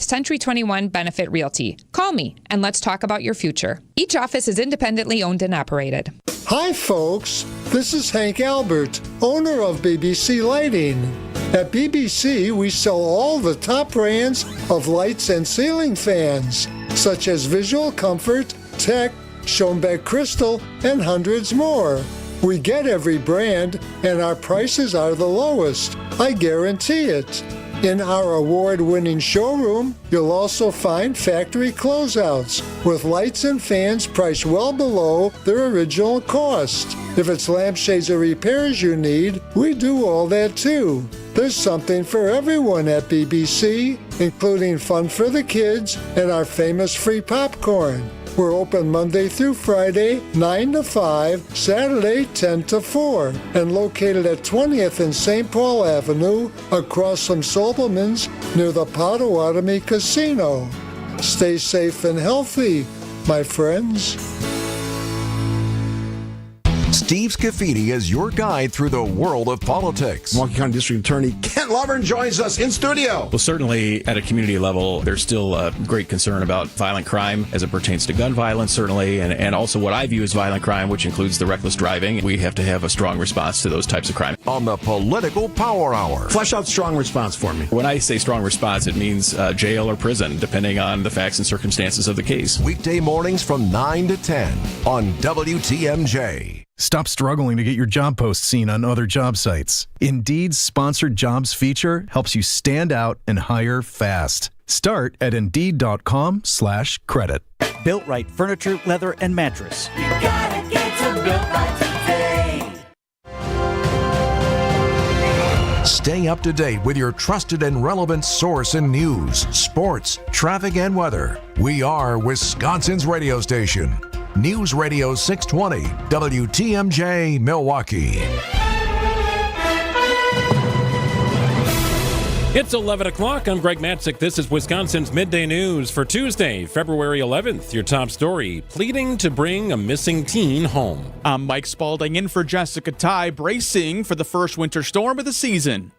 Century 21 Benefit Realty. Call me and let's talk about your future. Each office is independently owned and operated. Hi, folks. This is Hank Albert, owner of BBC Lighting. At BBC, we sell all the top brands of lights and ceiling fans, such as Visual Comfort, Tech, Schoenbeck Crystal, and hundreds more. We get every brand, and our prices are the lowest. I guarantee it. In our award-winning showroom, you'll also find factory closeouts with lights and fans priced well below their original cost. If it's lampshades or repairs you need, we do all that too. There's something for everyone at BBC, including fun for the kids and our famous free popcorn. We're open Monday through Friday, 9 to 5, Saturday, 10 to 4, and located at 20th and St. Paul Avenue, across from Sobelman's, near the Potawatomi Casino. Stay safe and healthy, my friends. Steve Scafidi is your guide through the world of politics. Milwaukee County District Attorney Kent Lovern joins us in studio. Well, certainly at a community level, there's still a great concern about violent crime as it pertains to gun violence, certainly, and also what I view as violent crime, which includes the reckless driving. We have to have a strong response to those types of crime. On the Political Power Hour. Flesh out strong response for me. When I say strong response, it means jail or prison, depending on the facts and circumstances of the case. Weekday mornings from 9 to 10 on WTMJ. Stop struggling to get your job post seen on other job sites. Indeed's sponsored jobs feature helps you stand out and hire fast. Start at Indeed.com/credit. Built Right Furniture, Leather, and Mattress. You gotta get to Built Right today. Stay up to date with your trusted and relevant source in news, sports, traffic, and weather. We are Wisconsin's radio station. News Radio 620, WTMJ, Milwaukee. It's 11 o'clock. I'm Greg Matzik. This is Wisconsin's Midday News for Tuesday, February 11th. Your top story, pleading to bring a missing teen home. I'm Mike Spalding in for Jessica Ty, bracing for the first winter storm of the season.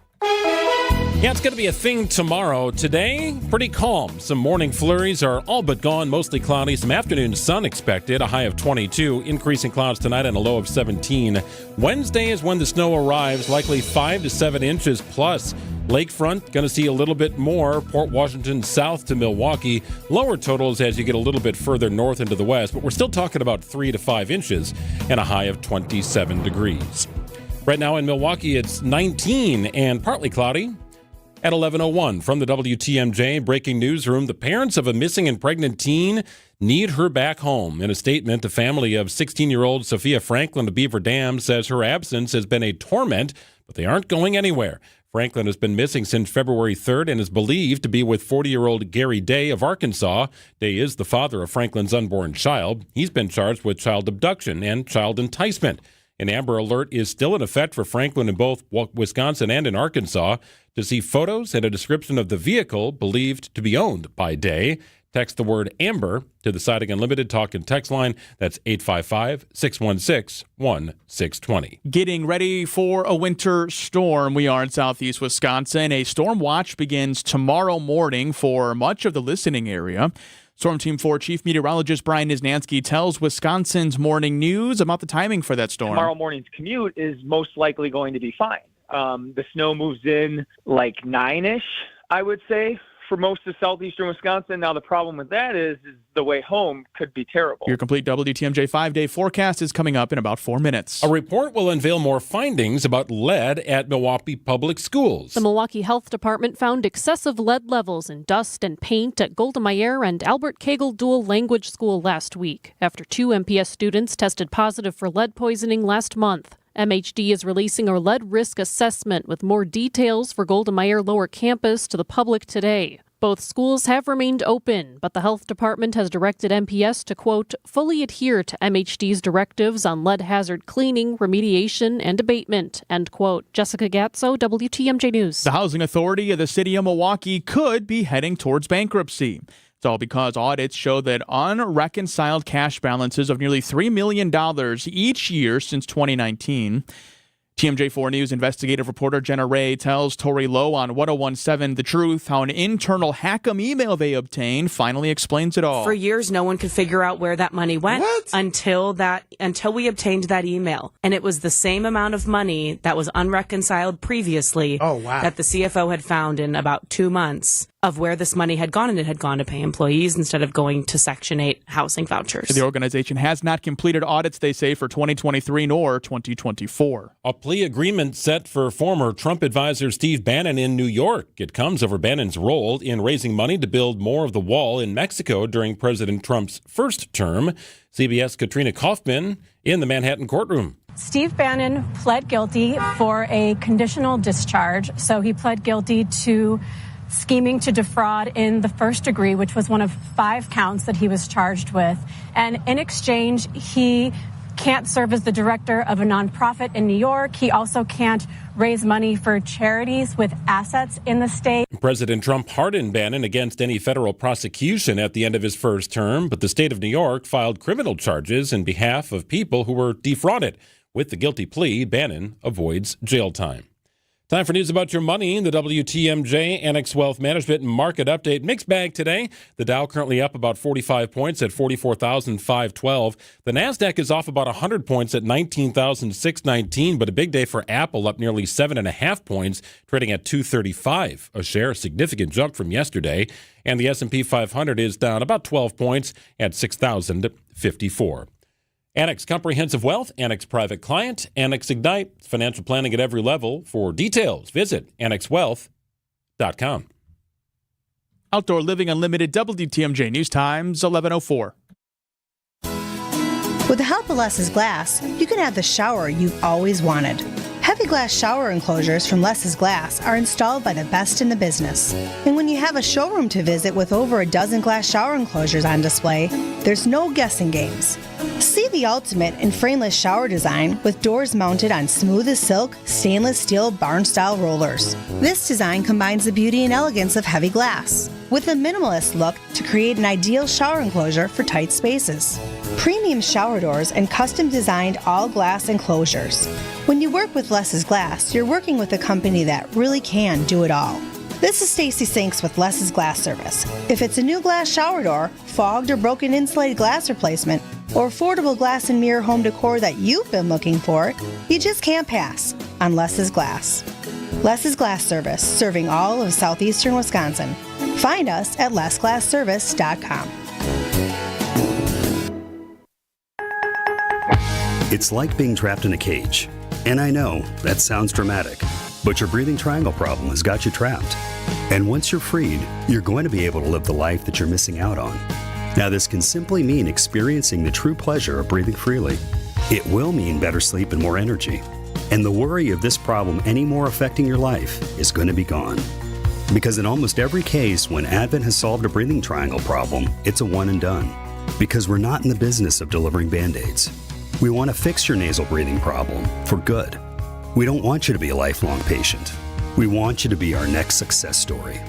Yeah, it's going to be a thing tomorrow. Today, pretty calm. Some morning flurries are all but gone, mostly cloudy. Some afternoon sun expected, a high of 22. Increasing clouds tonight and a low of 17. Wednesday is when the snow arrives, likely 5 to 7 inches plus. Lakefront, going to see a little bit more. Port Washington south to Milwaukee. Lower totals as you get a little bit further north into the west, but we're still talking about 3 to 5 inches and a high of 27 degrees. Right now in Milwaukee, it's 19 and partly cloudy. At 11:01 from the WTMJ Breaking Newsroom, the parents of a missing and pregnant teen need her back home. In a statement, the family of 16-year-old Sophia Franklin of Beaver Dam says her absence has been a torment, but they aren't going anywhere. Franklin has been missing since February 3rd and is believed to be with 40-year-old Gary Day of Arkansas. Day is the father of Franklin's unborn child. He's been charged with child abduction and child enticement. An Amber Alert is still in effect for Franklin in both Wisconsin and in Arkansas. To see photos and a description of the vehicle believed to be owned by Day, text the word Amber to the Siding Unlimited talk and text line. That's 855-616-1620. Getting ready for a winter storm. We are in southeast Wisconsin. A storm watch begins tomorrow morning for much of the listening area. Storm Team 4 Chief Meteorologist Brian Niznansky tells Wisconsin's Morning News about the timing for that storm. Tomorrow morning's commute is most likely going to be fine. The snow moves in like 9-ish, I would say, for most of southeastern Wisconsin. Now, the problem with that is the way home could be terrible. Your complete WTMJ 5-day forecast is coming up in about 4 minutes. A report will unveil more findings about lead at Milwaukee Public Schools. The Milwaukee Health Department found excessive lead levels in dust and paint at Golda Meir and Albert Kegel Dual Language School last week, after 2 MPS students tested positive for lead poisoning last month. MHD is releasing a lead risk assessment with more details for Golda Meir Lower Campus to the public today. Both schools have remained open, but the health department has directed MPS to, quote, fully adhere to MHD's directives on lead hazard cleaning, remediation, and abatement, end quote. Jessica Gatso, WTMJ News. The Housing Authority of the City of Milwaukee could be heading towards bankruptcy. It's all because audits show that unreconciled cash balances of nearly $3 million each year since 2019. TMJ4 News investigative reporter Jenna Ray tells Tori Lowe on 1017 The Truth how an internal Hack'em email they obtained finally explains it all. For years, no one could figure out where that money went until we obtained that email. And it was the same amount of money that was unreconciled previously that the CFO had found in about 2 months of where this money had gone, and it had gone to pay employees instead of going to Section 8 housing vouchers. The organization has not completed audits, they say, for 2023 nor 2024. A plea agreement set for former Trump advisor Steve Bannon in New York. It comes over Bannon's role in raising money to build more of the wall in Mexico during President Trump's first term. CBS Katrina Kaufman in the Manhattan courtroom. Steve Bannon pled guilty for a conditional discharge. So he pled guilty to scheming to defraud in the first degree, which was one of 5 counts that he was charged with. And in exchange, he can't serve as the director of a nonprofit in New York. He also can't raise money for charities with assets in the state. President Trump pardoned Bannon against any federal prosecution at the end of his first term, but the state of New York filed criminal charges in behalf of people who were defrauded. With the guilty plea, Bannon avoids jail time. Time for news about your money. The WTMJ Annex Wealth Management Market Update. Mixed bag today. The Dow currently up about 45 points at 44,512. The NASDAQ is off about 100 points at 19,619, but a big day for Apple, up nearly 7.5 points, trading at 235 a share, a significant jump from yesterday. And the S&P 500 is down about 12 points at 6,054. Annex Comprehensive Wealth, Annex Private Client, Annex Ignite, financial planning at every level. For details, visit annexwealth.com. Outdoor Living Unlimited, WTMJ News Times, 11:04. With the help of Less's Glass, you can have the shower you've always wanted. Heavy glass shower enclosures from Less's Glass are installed by the best in the business. And when you have a showroom to visit with over a dozen glass shower enclosures on display, there's no guessing games. See the ultimate in frameless shower design with doors mounted on smooth as silk, stainless steel barn-style rollers. This design combines the beauty and elegance of heavy glass with a minimalist look to create an ideal shower enclosure for tight spaces. Premium shower doors and custom-designed all-glass enclosures. When you work with Less's Glass, you're working with a company that really can do it all. This is Stacy Sinks with Less's Glass Service. If it's a new glass shower door, fogged or broken insulated glass replacement, or affordable glass and mirror home decor that you've been looking for, you just can't pass on Less's Glass. Less's Glass Service, serving all of southeastern Wisconsin. Find us at lessglassservice.com. It's like being trapped in a cage. And I know, that sounds dramatic, but your breathing triangle problem has got you trapped. And once you're freed, you're going to be able to live the life that you're missing out on. Now, this can simply mean experiencing the true pleasure of breathing freely. It will mean better sleep and more energy. And the worry of this problem any more affecting your life is going to be gone. Because in almost every case, when Advent has solved a breathing triangle problem, it's a one and done. Because we're not in the business of delivering Band-Aids. We want to fix your nasal breathing problem for good. We don't want you to be a lifelong patient. We want you to be our next success story.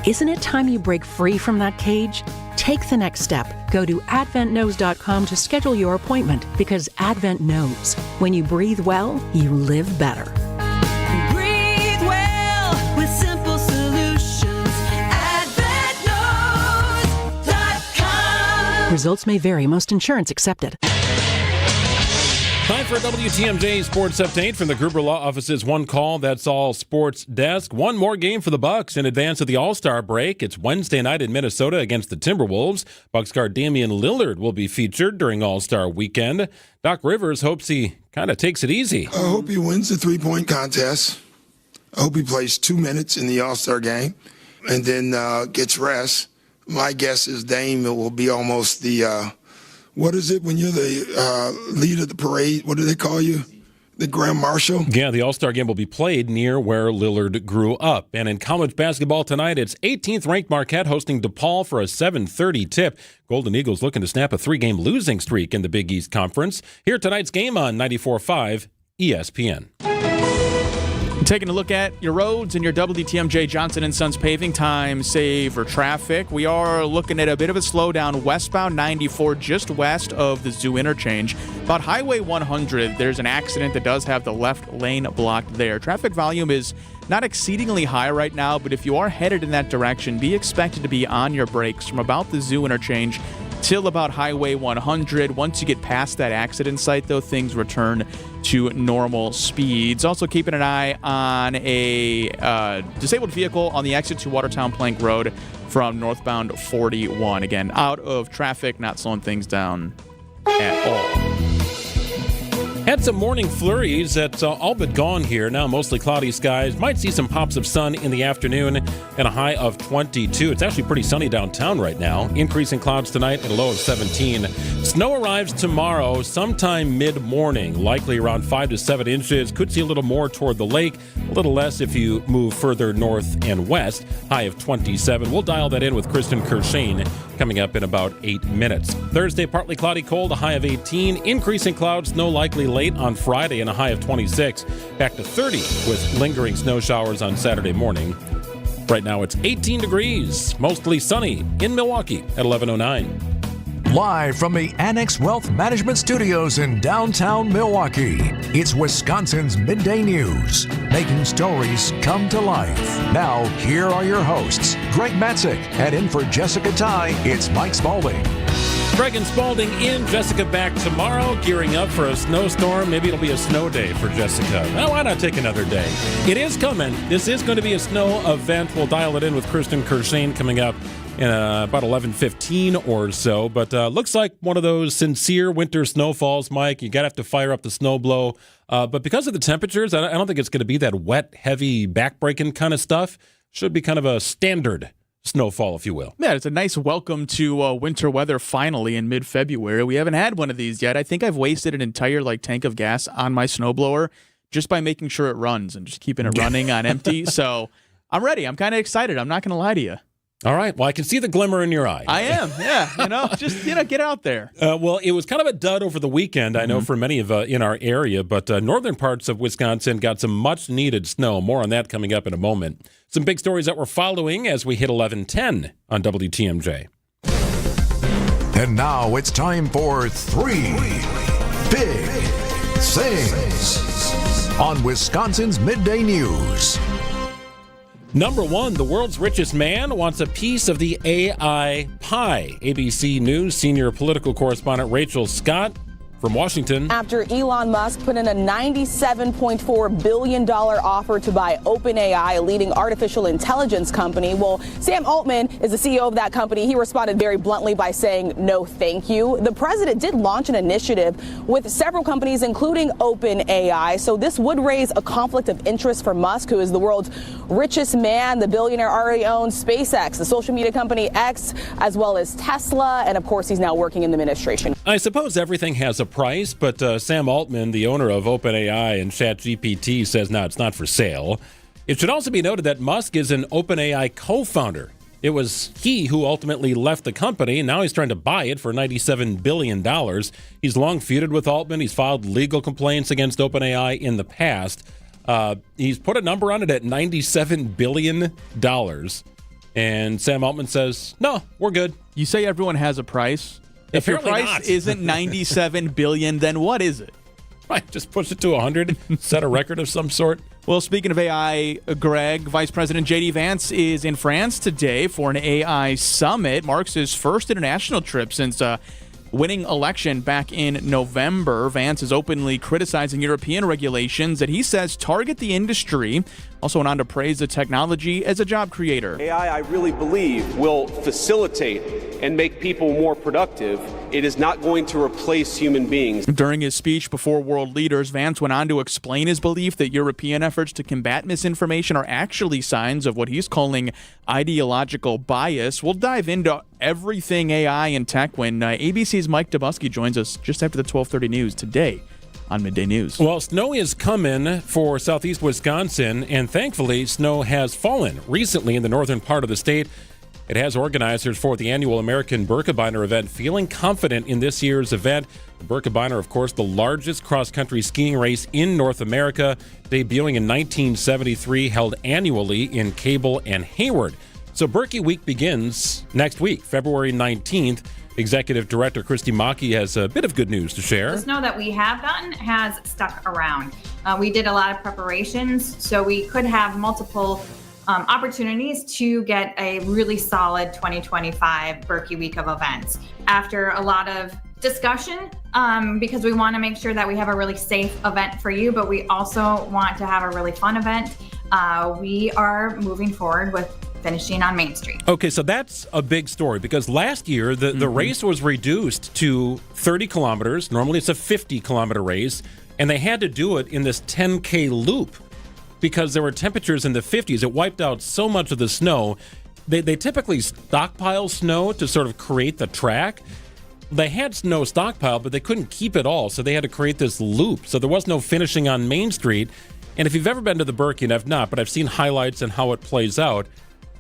Isn't it time you break free from that cage? Take the next step. Go to adventknows.com to schedule your appointment, because Advent knows when you breathe well, you live better. Breathe well with simple solutions. AdventKnows.com. Results may vary. Most insurance accepted. Time for a WTMJ Sports Update from the Gruber Law Office's One Call, That's All Sports Desk. One more game for the Bucks in advance of the All-Star break. It's Wednesday night in Minnesota against the Timberwolves. Bucks guard Damian Lillard will be featured during All-Star weekend. Doc Rivers hopes he kind of takes it easy. I hope he wins the three-point contest. I hope he plays 2 minutes in the All-Star game and then gets rest. My guess is Dame will be almost the... what is it when you're the lead of the parade? What do they call you? The Grand Marshal? Yeah, the All-Star game will be played near where Lillard grew up. And in college basketball tonight, it's 18th-ranked Marquette hosting DePaul for a 7:30 tip. Golden Eagles looking to snap a 3-game losing streak in the Big East Conference. Here tonight's game on 94.5 ESPN. Taking a look at your roads and your WTMJ Johnson & Sons paving time, save for traffic. We are looking at a bit of a slowdown westbound 94 just west of the Zoo interchange. About Highway 100, there's an accident that does have the left lane blocked there. Traffic volume is not exceedingly high right now, but if you are headed in that direction, be expected to be on your brakes from about the Zoo interchange till about Highway 100. Once you get past that accident site, though, things return to normal speeds. Also keeping an eye on a disabled vehicle on the exit to Watertown Plank Road from northbound 41. Again, out of traffic, not slowing things down at all. Had some morning flurries that's all but gone here. Now mostly cloudy skies. Might see some pops of sun in the afternoon and a high of 22. It's actually pretty sunny downtown right now. Increasing clouds tonight and a low of 17. Snow arrives tomorrow sometime mid-morning, likely around 5 to 7 inches. Could see a little more toward the lake, a little less if you move further north and west. High of 27. We'll dial that in with Kristen Kershane coming up in about 8 minutes. Thursday, partly cloudy, cold, a high of 18. Increasing clouds, snow likely late on Friday and a high of 26. Back to 30 with lingering snow showers on Saturday morning. Right now it's 18 degrees, mostly sunny in Milwaukee at 11:09. Live from the Annex Wealth Management Studios in downtown Milwaukee, it's Wisconsin's Midday News, making stories come to life. Now, here are your hosts, Greg Matzik, and in for Jessica Ty, it's Mike Spaulding. Greg and Spaulding in, Jessica back tomorrow, gearing up for a snowstorm. Maybe it'll be a snow day for Jessica. Well, why not take another day? It is coming. This is going to be a snow event. We'll dial it in with Kristen Kershane coming up in about 11:15 or so. But looks like one of those sincere winter snowfalls, Mike. You got to have to fire up the snow blow. But because of the temperatures, I don't think it's going to be that wet, heavy, backbreaking kind of stuff. Should be kind of a standard snowfall, if you will. Yeah, it's a nice welcome to winter weather finally in mid-February. We haven't had one of these yet. I think I've wasted an entire tank of gas on my snowblower just by making sure it runs and just keeping it running on empty. So I'm ready. I'm kind of excited. I'm not going to lie to you. All right. Well, I can see the glimmer in your eye. I am. Yeah. Just get out there. Well, it was kind of a dud over the weekend, I know, for many of in our area, but northern parts of Wisconsin got some much-needed snow. More on that coming up in a moment. Some big stories that we're following as we hit 11:10 on WTMJ. And now it's time for 3 Big Things on Wisconsin's Midday News. Number 1, the world's richest man wants a piece of the AI pie. ABC News senior political correspondent Rachel Scott from Washington. After Elon Musk put in a $97.4 billion offer to buy OpenAI, a leading artificial intelligence company. Well, Sam Altman is the CEO of that company. He responded very bluntly by saying, no, thank you. The president did launch an initiative with several companies, including OpenAI. So this would raise a conflict of interest for Musk, who is the world's richest man. The billionaire already owns SpaceX, the social media company X, as well as Tesla. And of course, he's now working in the administration. I suppose everything has a price, but Sam Altman, the owner of OpenAI and ChatGPT, says no, it's not for sale. It should also be noted that Musk is an OpenAI co-founder. It was he who ultimately left the company, and now he's trying to buy it for $97 billion. He's long feuded with Altman. He's filed legal complaints against OpenAI in the past. He's put a number on it at $97 billion. And Sam Altman says, no, we're good. You say everyone has a price. If your price isn't $97 billion, then what is it? Right, just push it to 100, set a record of some sort. Well, speaking of AI, Greg, Vice President J.D. Vance is in France today for an AI summit. Marks his first international trip since winning election back in November. Vance is openly criticizing European regulations that he says target the industry. Also went on to praise the technology as a job creator. AI, I really believe, will facilitate and make people more productive. It is not going to replace human beings. During his speech before world leaders, Vance went on to explain his belief that European efforts to combat misinformation are actually signs of what he's calling ideological bias. We'll dive into everything AI and tech when ABC's Mike Dubusky joins us just after the 12:30 news today on Midday News. Well, snow is coming for southeast Wisconsin, and thankfully, snow has fallen recently in the northern part of the state. It has organizers for the annual American Birkebeiner event feeling confident in this year's event. The Birkebeiner, of course, the largest cross-country skiing race in North America, debuting in 1973, held annually in Cable and Hayward. So Birkie Week begins next week, February 19th. Executive Director Christy Maki has a bit of good news to share. The snow that we have gotten has stuck around. We did a lot of preparations, so we could have multiple opportunities to get a really solid 2025 Birkie Week of events. After a lot of discussion, because we want to make sure that we have a really safe event for you, but we also want to have a really fun event, we are moving forward with finishing on Main Street. Okay, so that's a big story because last year the race was reduced to 30 kilometers. Normally it's a 50-kilometer race, and they had to do it in this 10K loop because there were temperatures in the 50s. It wiped out so much of the snow. They typically stockpile snow to sort of create the track. They had snow stockpiled, but they couldn't keep it all, so they had to create this loop. So there was no finishing on Main Street. And if you've ever been to the Birkie, and I've not, but I've seen highlights and how it plays out,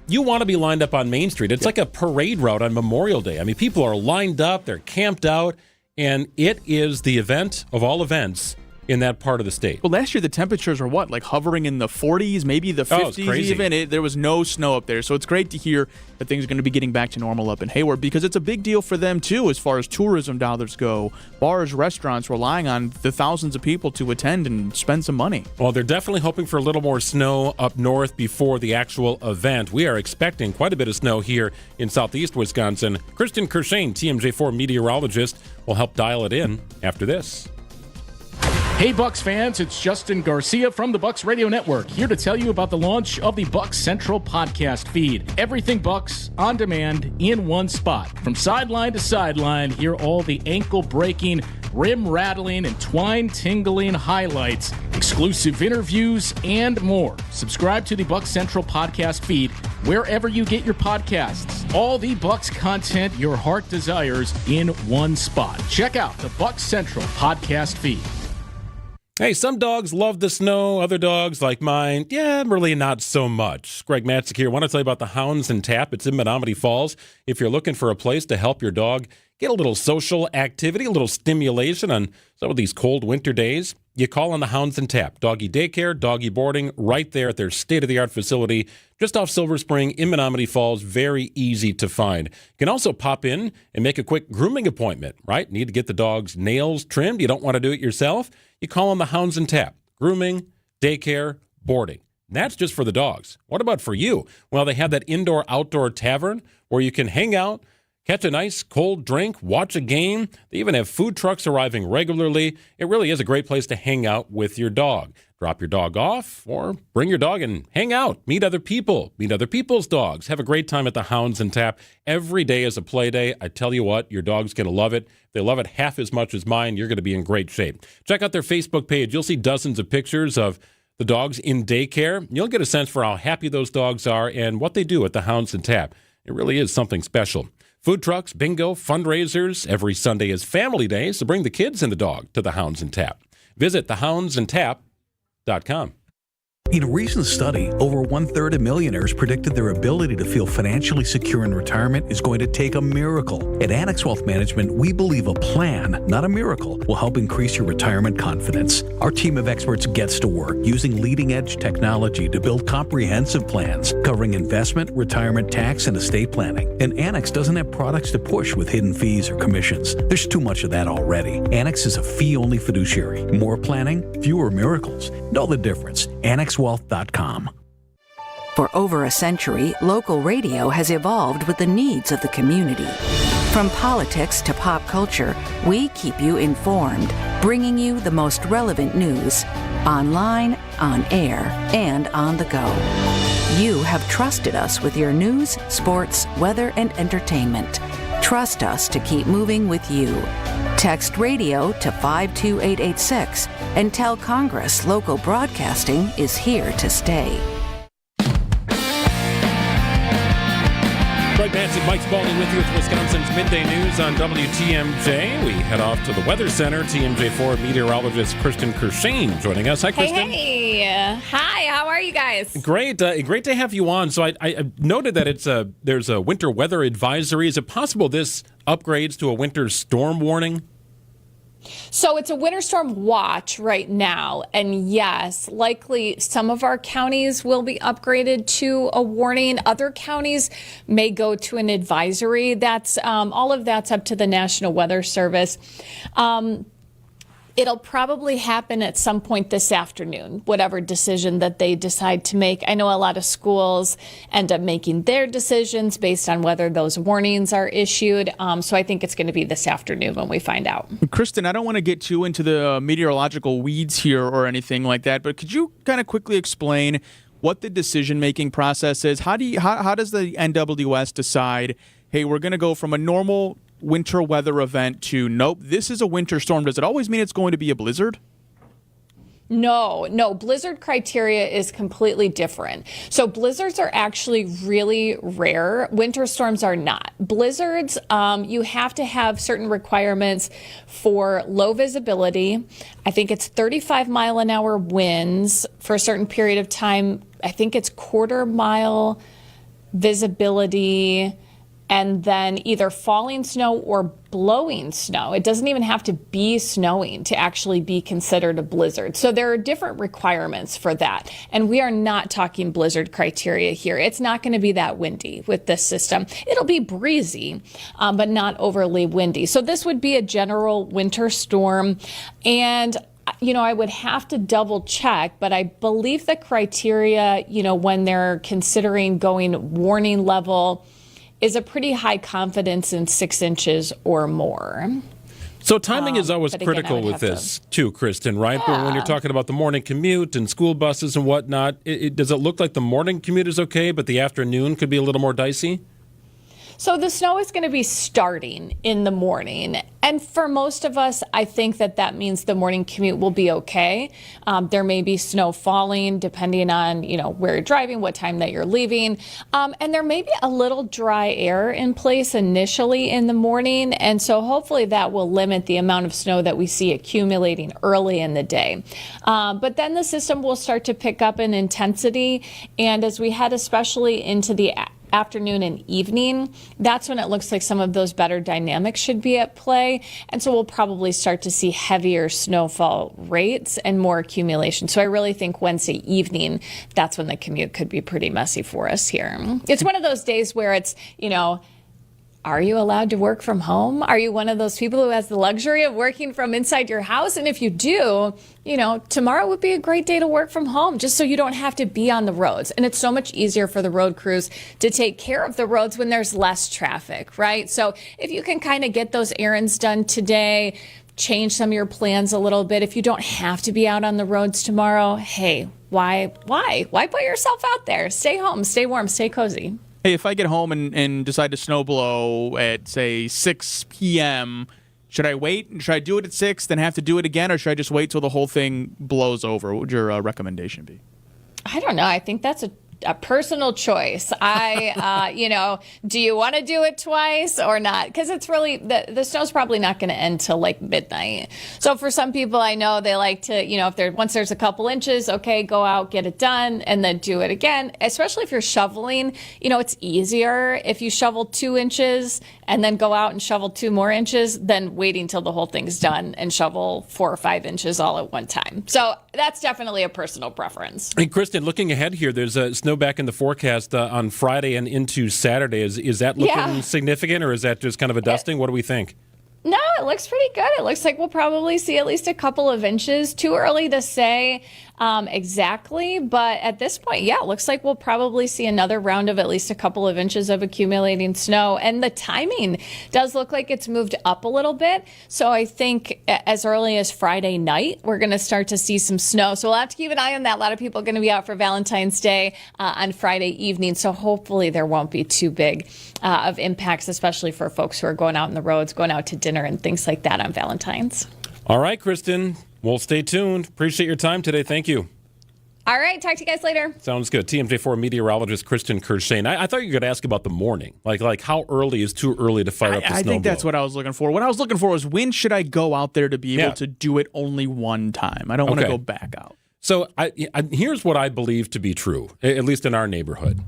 you want to be lined up on Main Street. It's like a parade route on Memorial Day. I mean, people are lined up, they're camped out, and it is the event of all events in that part of the state. Well, last year the temperatures were like hovering in the 40s, maybe the 50s even. There was no snow up there. So it's great to hear that things are going to be getting back to normal up in Hayward because it's a big deal for them too as far as tourism dollars go. Bars, restaurants relying on the thousands of people to attend and spend some money. Well, they're definitely hoping for a little more snow up north before the actual event. We are expecting quite a bit of snow here in southeast Wisconsin. Kristen Kershane, TMJ4 meteorologist, will help dial it in after this. Hey Bucks fans, it's Justin Garcia from the Bucks Radio Network, here to tell you about the launch of the Bucks Central podcast feed. Everything Bucks, on demand, in one spot. From sideline to sideline, hear all the ankle-breaking, rim-rattling, and twine-tingling highlights, exclusive interviews, and more. Subscribe to the Bucks Central podcast feed wherever you get your podcasts. All the Bucks content your heart desires in one spot. Check out the Bucks Central podcast feed. Hey, some dogs love the snow. Other dogs, like mine, really not so much. Greg Matzik here. I want to tell you about the Hounds and Tap. It's in Menominee Falls. If you're looking for a place to help your dog get a little social activity, a little stimulation on some of these cold winter days, you call on the Hounds and Tap. Doggy daycare, doggy boarding, right there at their state-of-the-art facility just off Silver Spring in Menominee Falls. Very easy to find. You can also pop in and make a quick grooming appointment, right? Need to get the dog's nails trimmed. You don't want to do it yourself. You call on the Hounds and Tap. Grooming, daycare, boarding. And that's just for the dogs. What about for you? Well, they have that indoor-outdoor tavern where you can hang out, catch a nice cold drink, watch a game. They even have food trucks arriving regularly. It really is a great place to hang out with your dog. Drop your dog off or bring your dog and hang out. Meet other people. Meet other people's dogs. Have a great time at the Hounds and Tap. Every day is a play day. I tell you what, your dog's going to love it. If they love it half as much as mine, you're going to be in great shape. Check out their Facebook page. You'll see dozens of pictures of the dogs in daycare. You'll get a sense for how happy those dogs are and what they do at the Hounds and Tap. It really is something special. Food trucks, bingo, fundraisers. Every Sunday is family day, so bring the kids and the dog to the Hounds and Tap. Visit thehoundsandtap.com. In a recent study, over 1/3 of millionaires predicted their ability to feel financially secure in retirement is going to take a miracle. At Annex Wealth Management, we believe a plan, not a miracle, will help increase your retirement confidence. Our team of experts gets to work using leading-edge technology to build comprehensive plans covering investment, retirement, tax, and estate planning. And Annex doesn't have products to push with hidden fees or commissions. There's too much of that already. Annex is a fee-only fiduciary. More planning, fewer miracles. Know the difference. AnnexWealth.com. For over a century, local radio has evolved with the needs of the community. From politics to pop culture, we keep you informed, bringing you the most relevant news, online, on air, and on the go. You have trusted us with your news, sports, weather, and entertainment. Trust us to keep moving with you. Text radio to 52886 and tell Congress local broadcasting is here to stay. Greg Matzik, Mike Spalding with you. It's Wisconsin's Midday News on WTMJ. We head off to the Weather Center. TMJ4 meteorologist Kristen Kershane joining us. Hi, Kristen. Hey. Hi, how How are you guys? Great. Great to have you on. So I noted that there's a winter weather advisory. Is it possible this upgrades to a winter storm warning? So it's a winter storm watch right now. And yes, likely some of our counties will be upgraded to a warning. Other counties may go to an advisory. That's all of that's up to the National Weather Service. It'll probably happen at some point this afternoon, whatever decision that they decide to make. I know a lot of schools end up making their decisions based on whether those warnings are issued. So I think it's going to be this afternoon when we find out. Kristen, I don't want to get too into the meteorological weeds here or anything like that, but could you kind of quickly explain what the decision-making process is? How does the NWS decide, hey, we're going to go from a normal winter weather event to, nope, this is a winter storm? Does it always mean it's going to be a blizzard? No. Blizzard criteria is completely different. So blizzards are actually really rare. Winter storms are not. Blizzards, you have to have certain requirements for low visibility. I think it's 35-mile-an-hour winds for a certain period of time. I think it's quarter-mile visibility, and then either falling snow or blowing snow. It doesn't even have to be snowing to actually be considered a blizzard. So there are different requirements for that. And we are not talking blizzard criteria here. It's not going to be that windy with this system. It'll be breezy, but not overly windy. So this would be a general winter storm. And I would have to double check, but I believe the criteria, when they're considering going warning level, is a pretty high confidence in 6 inches or more. So timing is always critical with this too, Kristen, right? Yeah. But when you're talking about the morning commute and school buses and whatnot, does it look like the morning commute is okay, but the afternoon could be a little more dicey? So the snow is going to be starting in the morning. And for most of us, I think that means the morning commute will be okay. There may be snow falling depending on, where you're driving, what time that you're leaving. And there may be a little dry air in place initially in the morning. And so hopefully that will limit the amount of snow that we see accumulating early in the day. But then the system will start to pick up in intensity. And as we head especially into the afternoon and evening, that's when it looks like some of those better dynamics should be at play. And so we'll probably start to see heavier snowfall rates and more accumulation. So I really think Wednesday evening, that's when the commute could be pretty messy for us here. It's one of those days where it's, are you allowed to work from home? Are you one of those people who has the luxury of working from inside your house? And if you do, tomorrow would be a great day to work from home, just so you don't have to be on the roads. And it's so much easier for the road crews to take care of the roads when there's less traffic, right? So if you can kind of get those errands done today, change some of your plans a little bit. If you don't have to be out on the roads tomorrow, hey, why put yourself out there? Stay home, stay warm, stay cozy. Hey, if I get home and decide to snowblow at, say, 6 p.m., should I wait? Should I do it at 6, then have to do it again, or should I just wait till the whole thing blows over? What would your recommendation be? I don't know. I think that's a personal choice. Do you want to do it twice or not? Because it's really, the snow's probably not going to end till like midnight. So for some people, I know they like to, once there's a couple inches, okay, go out, get it done, and then do it again. Especially if you're shoveling, it's easier if you shovel 2 inches and then go out and shovel 2 more inches than waiting till the whole thing's done and shovel 4 or 5 inches all at one time. So that's definitely a personal preference. Hey, Kristen, looking ahead here, there's snow back in the forecast on Friday and into Saturday. Is that looking significant, or is that just kind of a dusting? What do we think? No, it looks pretty good. It looks like we'll probably see at least a couple of inches. Too early to say exactly, but at this point, it looks like we'll probably see another round of at least a couple of inches of accumulating snow. And the timing does look like it's moved up a little bit. So I think as early as Friday night, we're going to start to see some snow. So we'll have to keep an eye on that. A lot of people are going to be out for Valentine's Day on Friday evening. So hopefully there won't be too big of impacts, especially for folks who are going out on the roads, going out to dinner and things like that on Valentine's. All right, Kristen. We'll stay tuned. Appreciate your time today. Thank you. All right. Talk to you guys later. Sounds good. TMJ4 meteorologist Kristen Kershane. I thought you were going to ask about the morning. Like how early is too early to fire up the snowblower? I think that's what I was looking for. What I was looking for was when should I go out there to be able to do it only one time? I don't want to go back out. So here's what I believe to be true, at least in our neighborhood.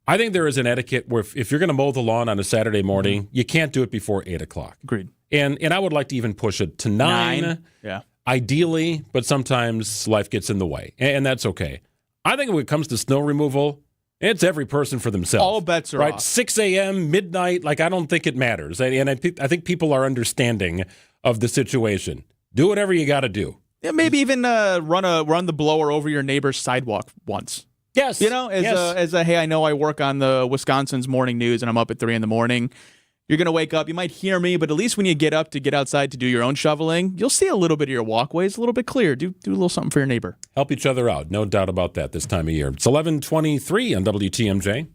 I think there is an etiquette where if you're going to mow the lawn on a Saturday morning, you can't do it before 8 o'clock. Agreed. And I would like to even push it to 9. Yeah. Ideally, but sometimes life gets in the way, and that's okay. I think when it comes to snow removal, it's every person for themselves. All bets are off. 6 a.m., midnight, I don't think it matters. And I think people are understanding of the situation. Do whatever you got to do. Yeah, maybe even run the blower over your neighbor's sidewalk once. Yes. As a hey, I know I work on the Wisconsin's morning news and I'm up at 3 a.m. You're going to wake up. You might hear me, but at least when you get up to get outside to do your own shoveling, you'll see a little bit of your walkways a little bit clear. Do a little something for your neighbor. Help each other out. No doubt about that this time of year. It's 11:23 on WTMJ.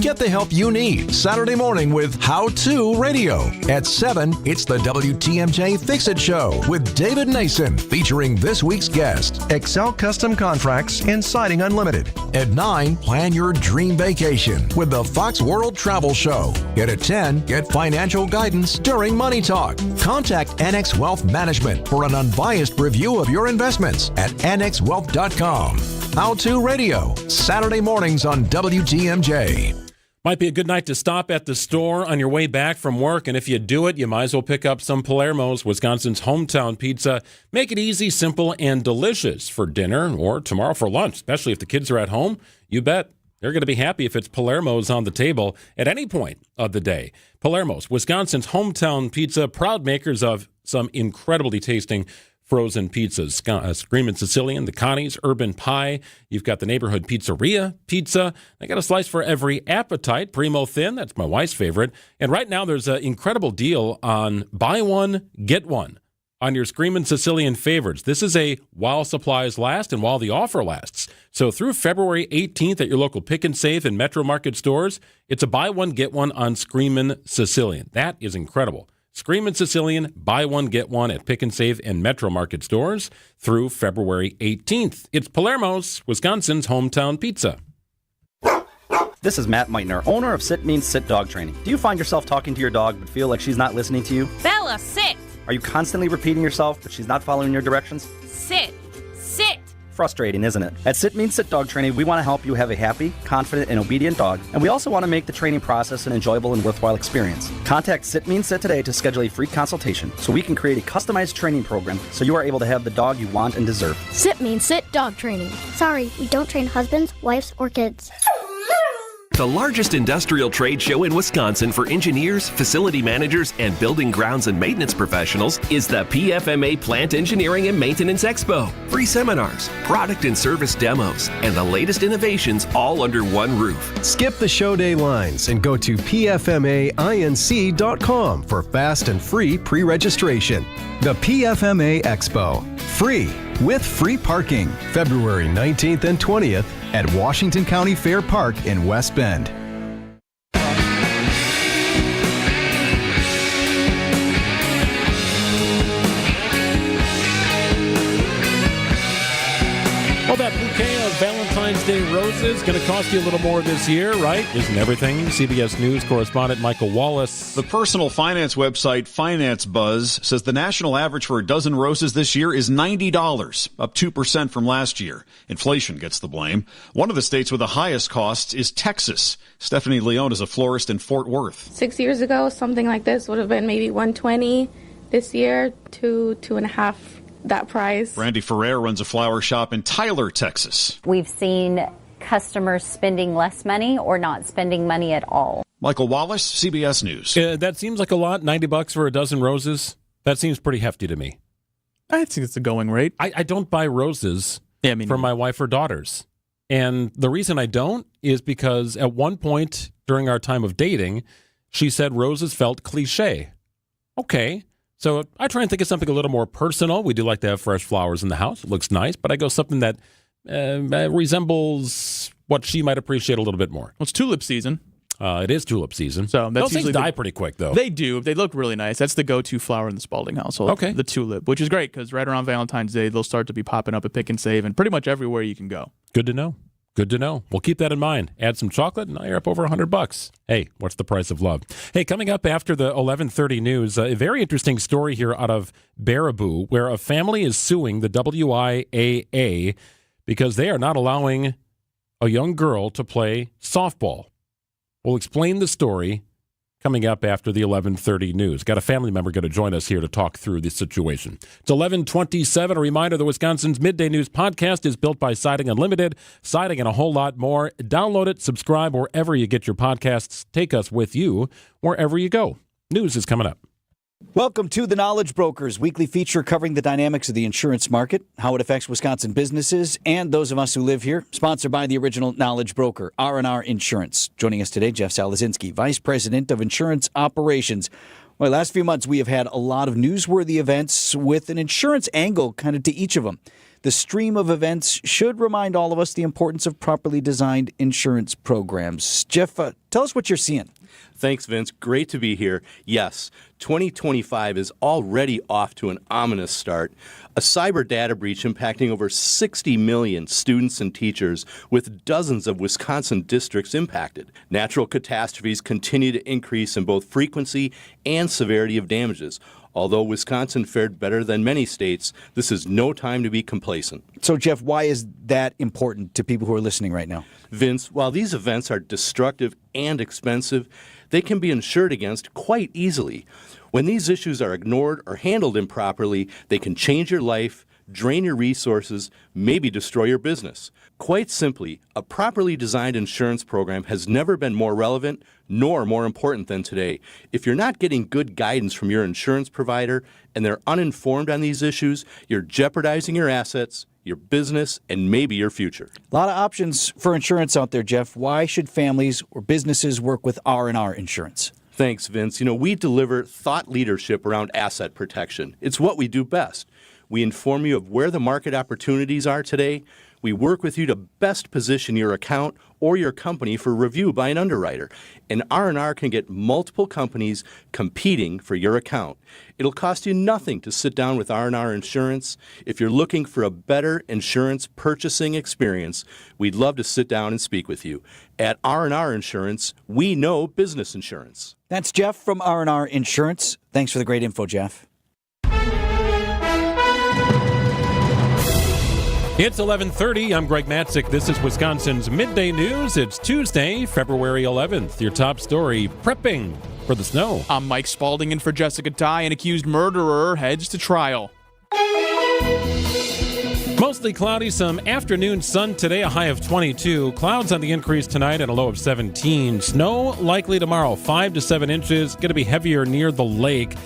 Get the help you need Saturday morning with How To Radio. At 7, it's the WTMJ Fix It Show with David Nason, featuring this week's guest. Excel Custom Contracts and Siding Unlimited. At 9, plan your dream vacation with the Fox World Travel Show. And at 10, get financial guidance during Money Talk. Contact Annex Wealth Management for an unbiased review of your investments at annexwealth.com. How To Radio, Saturday mornings on WTMJ. Might be a good night to stop at the store on your way back from work, and if you do it, you might as well pick up some Palermo's, Wisconsin's hometown pizza. Make it easy, simple, and delicious for dinner or tomorrow for lunch, especially if the kids are at home. You bet they're going to be happy if it's Palermo's on the table at any point of the day. Palermo's, Wisconsin's hometown pizza, proud makers of some incredibly tasting frozen pizzas. Screamin' Sicilian, the Connie's, Urban Pie. You've got the Neighborhood Pizzeria pizza. They got a slice for every appetite. Primo Thin, that's my wife's favorite. And right now there's an incredible deal on buy one, get one on your Screamin' Sicilian favorites. This is a while supplies last and while the offer lasts. So through February 18th at your local Pick and Save and Metro Market stores, it's a buy one, get one on Screamin' Sicilian. That is incredible. Screamin' Sicilian, buy one, get one at Pick and Save and Metro Market stores through February 18th. It's Palermo's, Wisconsin's hometown pizza. This is Matt Meitner, owner of Sit Means Sit Dog Training. Do you find yourself talking to your dog but feel like she's not listening to you? Bella, sit! Are you constantly repeating yourself but she's not following your directions? Sit! Sit! Frustrating, isn't it? At Sit Means Sit Dog Training, we want to help you have a happy, confident, and obedient dog, and we also want to make the training process an enjoyable and worthwhile experience. Contact Sit Means Sit today to schedule a free consultation so we can create a customized training program so you are able to have the dog you want and deserve. Sit Means Sit Dog Training. Sorry, we don't train husbands, wives, or kids. The largest industrial trade show in Wisconsin for engineers, facility managers, and building grounds and maintenance professionals is the PFMA Plant Engineering and Maintenance Expo. Free seminars, product and service demos, and the latest innovations all under one roof. Skip the show day lines and go to pfmainc.com for fast and free pre-registration. The PFMA Expo. Free with free parking. February 19th and 20th at Washington County Fair Park in West Bend. Well, that bouquet of Valentine's Day roses going to cost you a little more this year, right? Isn't everything? CBS News correspondent Michael Wallace. The personal finance website Finance Buzz says the national average for a dozen roses this year is $90, up 2% from last year. Inflation gets the blame. One of the states with the highest costs is Texas. Stephanie Leone is a florist in Fort Worth. 6 years ago, something like this would have been maybe $120. This year, two and a half that price. Randy Ferrer runs a flower shop in Tyler, Texas. We've seen customers spending less money or not spending money at all. Michael Wallace, CBS News. That seems like a lot, $90 for a dozen roses. That seems pretty hefty to me. I think it's the going rate. I don't buy roses for my wife or daughters. And the reason I don't is because at one point during our time of dating, she said roses felt cliche. Okay. So I try and think of something a little more personal. We do like to have fresh flowers in the house. It looks nice, but I go something that resembles what she might appreciate a little bit more. Well, it's tulip season. It is tulip season. So those things die pretty quick, though. They do. They look really nice. That's the go-to flower in the Spalding household. Okay. The tulip, which is great because right around Valentine's Day, they'll start to be popping up at Pick and Save and pretty much everywhere you can go. Good to know. Good to know. We'll keep that in mind. Add some chocolate, and now you're up over $100. Hey, what's the price of love? Hey, coming up after the 11:30 news, a very interesting story here out of Baraboo, where a family is suing the WIAA because they are not allowing a young girl to play softball. We'll explain the story coming up after the 11:30 news. Got a family member going to join us here to talk through the situation. It's 11:27. A reminder, the Wisconsin's Midday News podcast is built by Siding Unlimited, siding and a whole lot more. Download it, subscribe wherever you get your podcasts. Take us with you wherever you go. News is coming up. Welcome to The Knowledge Brokers, weekly feature covering the dynamics of the insurance market, how it affects Wisconsin businesses, and those of us who live here. Sponsored by the original Knowledge Broker, R&R Insurance. Joining us today, Jeff Salazinski, Vice President of Insurance Operations. Well, last few months, we have had a lot of newsworthy events with an insurance angle kind of to each of them. The stream of events should remind all of us the importance of properly designed insurance programs. Jeff, tell us what you're seeing. Thanks, Vince. Great to be here. Yes, 2025 is already off to an ominous start. A cyber data breach impacting over 60 million students and teachers, with dozens of Wisconsin districts impacted. Natural catastrophes continue to increase in both frequency and severity of damages. Although Wisconsin fared better than many states, this is no time to be complacent. So, Jeff, why is that important to people who are listening right now? Vince, while these events are destructive and expensive, they can be insured against quite easily. When these issues are ignored or handled improperly, they can change your life, drain your resources, maybe destroy your business. Quite simply, a properly designed insurance program has never been more relevant nor more important than today. If you're not getting good guidance from your insurance provider and they're uninformed on these issues, you're jeopardizing your assets, your business, and maybe your future. A lot of options for insurance out there, Jeff. Why should families or businesses work with R&R Insurance? Thanks, Vince. We deliver thought leadership around asset protection. It's what we do best. We inform you of where the market opportunities are today. We work with you to best position your account or your company for review by an underwriter. And R&R can get multiple companies competing for your account. It'll cost you nothing to sit down with R&R Insurance. If you're looking for a better insurance purchasing experience, we'd love to sit down and speak with you. At R&R Insurance, we know business insurance. That's Jeff from R&R Insurance. Thanks for the great info, Jeff. It's 11:30. I'm Greg Matzik. This is Wisconsin's Midday News. It's Tuesday, February 11th. Your top story, prepping for the snow. I'm Mike Spalding in for Jessica Ty. An accused murderer heads to trial. Mostly cloudy, some afternoon sun today, a high of 22. Clouds on the increase tonight and a low of 17. Snow likely tomorrow, 5 to 7 inches. Going to be heavier near the lake.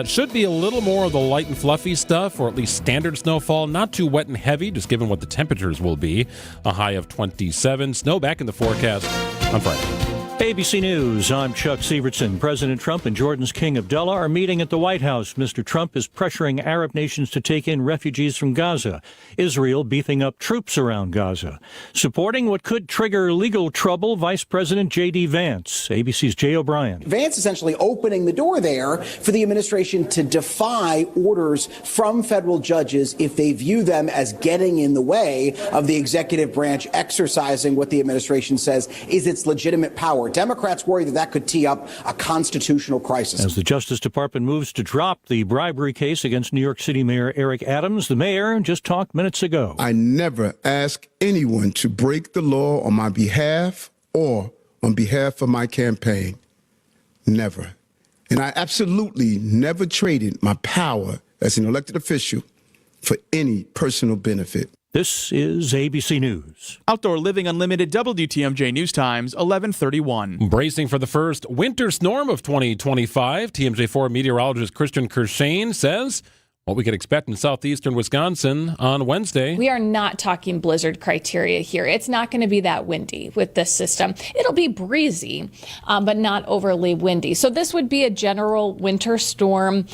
Should be a little more of the light and fluffy stuff, or at least standard snowfall. Not too wet and heavy, just given what the temperatures will be. A high of 27. Snow back in the forecast on Friday. ABC News, I'm Chuck Sievertson. President Trump and Jordan's King Abdullah are meeting at the White House. Mr. Trump is pressuring Arab nations to take in refugees from Gaza. Israel beefing up troops around Gaza. Supporting what could trigger legal trouble, Vice President J.D. Vance. ABC's Jay O'Brien. Vance essentially opening the door there for the administration to defy orders from federal judges if they view them as getting in the way of the executive branch exercising what the administration says is its legitimate power. Democrats worry that that could tee up a constitutional crisis. As the Justice Department moves to drop the bribery case against New York City Mayor Eric Adams, the mayor just talked minutes ago. I never ask anyone to break the law on my behalf or on behalf of my campaign. Never. And I absolutely never traded my power as an elected official for any personal benefit. This is ABC News. Outdoor Living Unlimited, WTMJ News Times, 11:31. Bracing for the first winter storm of 2025, TMJ4 meteorologist Christian Kershane says what we could expect in southeastern Wisconsin on Wednesday. We are not talking blizzard criteria here. It's not going to be that windy with this system. It'll be breezy, but not overly windy. So this would be a general winter storm.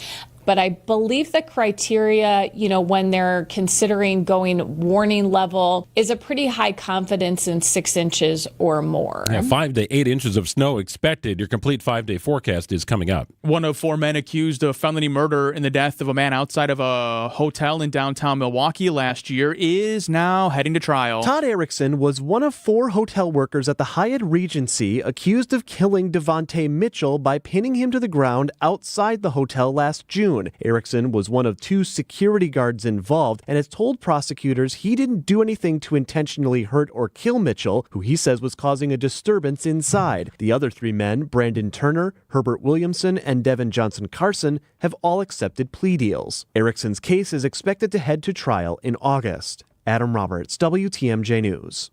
But I believe the criteria, when they're considering going warning level, is a pretty high confidence in 6 inches or more. Yeah, 5 to 8 inches of snow expected. Your complete 5-day forecast is coming up. One of 4 men accused of felony murder in the death of a man outside of a hotel in downtown Milwaukee last year is now heading to trial. Todd Erickson was one of 4 hotel workers at the Hyatt Regency accused of killing Devontae Mitchell by pinning him to the ground outside the hotel last June. Erickson was one of 2 security guards involved and has told prosecutors he didn't do anything to intentionally hurt or kill Mitchell, who he says was causing a disturbance inside. The other 3 men, Brandon Turner, Herbert Williamson, and Devin Johnson Carson, have all accepted plea deals. Erickson's case is expected to head to trial in August. Adam Roberts, WTMJ News.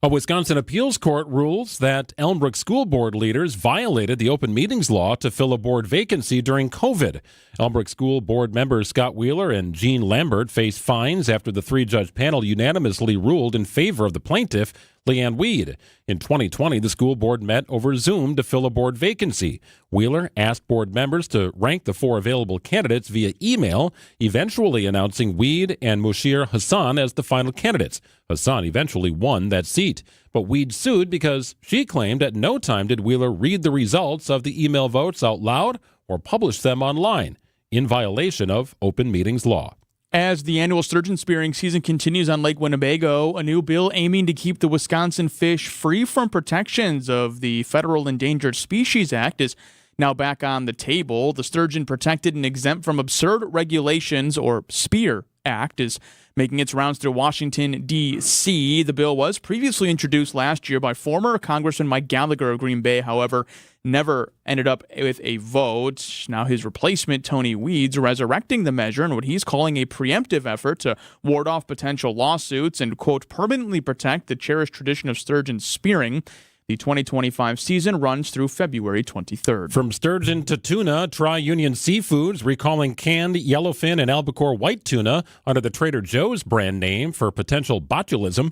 A Wisconsin appeals court rules that Elmbrook School Board leaders violated the open meetings law to fill a board vacancy during COVID. Elmbrook School Board members Scott Wheeler and Jean Lambert face fines after the 3-judge panel unanimously ruled in favor of the plaintiff, Leanne Weed. In 2020, the school board met over Zoom to fill a board vacancy. Wheeler asked board members to rank the 4 available candidates via email, eventually announcing Weed and Mushir Hassan as the final candidates. Hassan eventually won that seat, but Weed sued because she claimed at no time did Wheeler read the results of the email votes out loud or publish them online, in violation of open meetings law. As the annual sturgeon spearing season continues on Lake Winnebago, a new bill aiming to keep the Wisconsin fish free from protections of the Federal Endangered Species Act is now back on the table. The Sturgeon Protected and Exempt from Absurd Regulations, or SPEAR Act, is making its rounds through Washington, D.C. The bill was previously introduced last year by former Congressman Mike Gallagher of Green Bay, however, never ended up with a vote. Now his replacement, Tony Weeds, resurrecting the measure in what he's calling a preemptive effort to ward off potential lawsuits and, quote, permanently protect the cherished tradition of sturgeon spearing. The 2025 season runs through February 23rd. From sturgeon to tuna, Tri-Union Seafoods recalling canned yellowfin and albacore white tuna under the Trader Joe's brand name for potential botulism.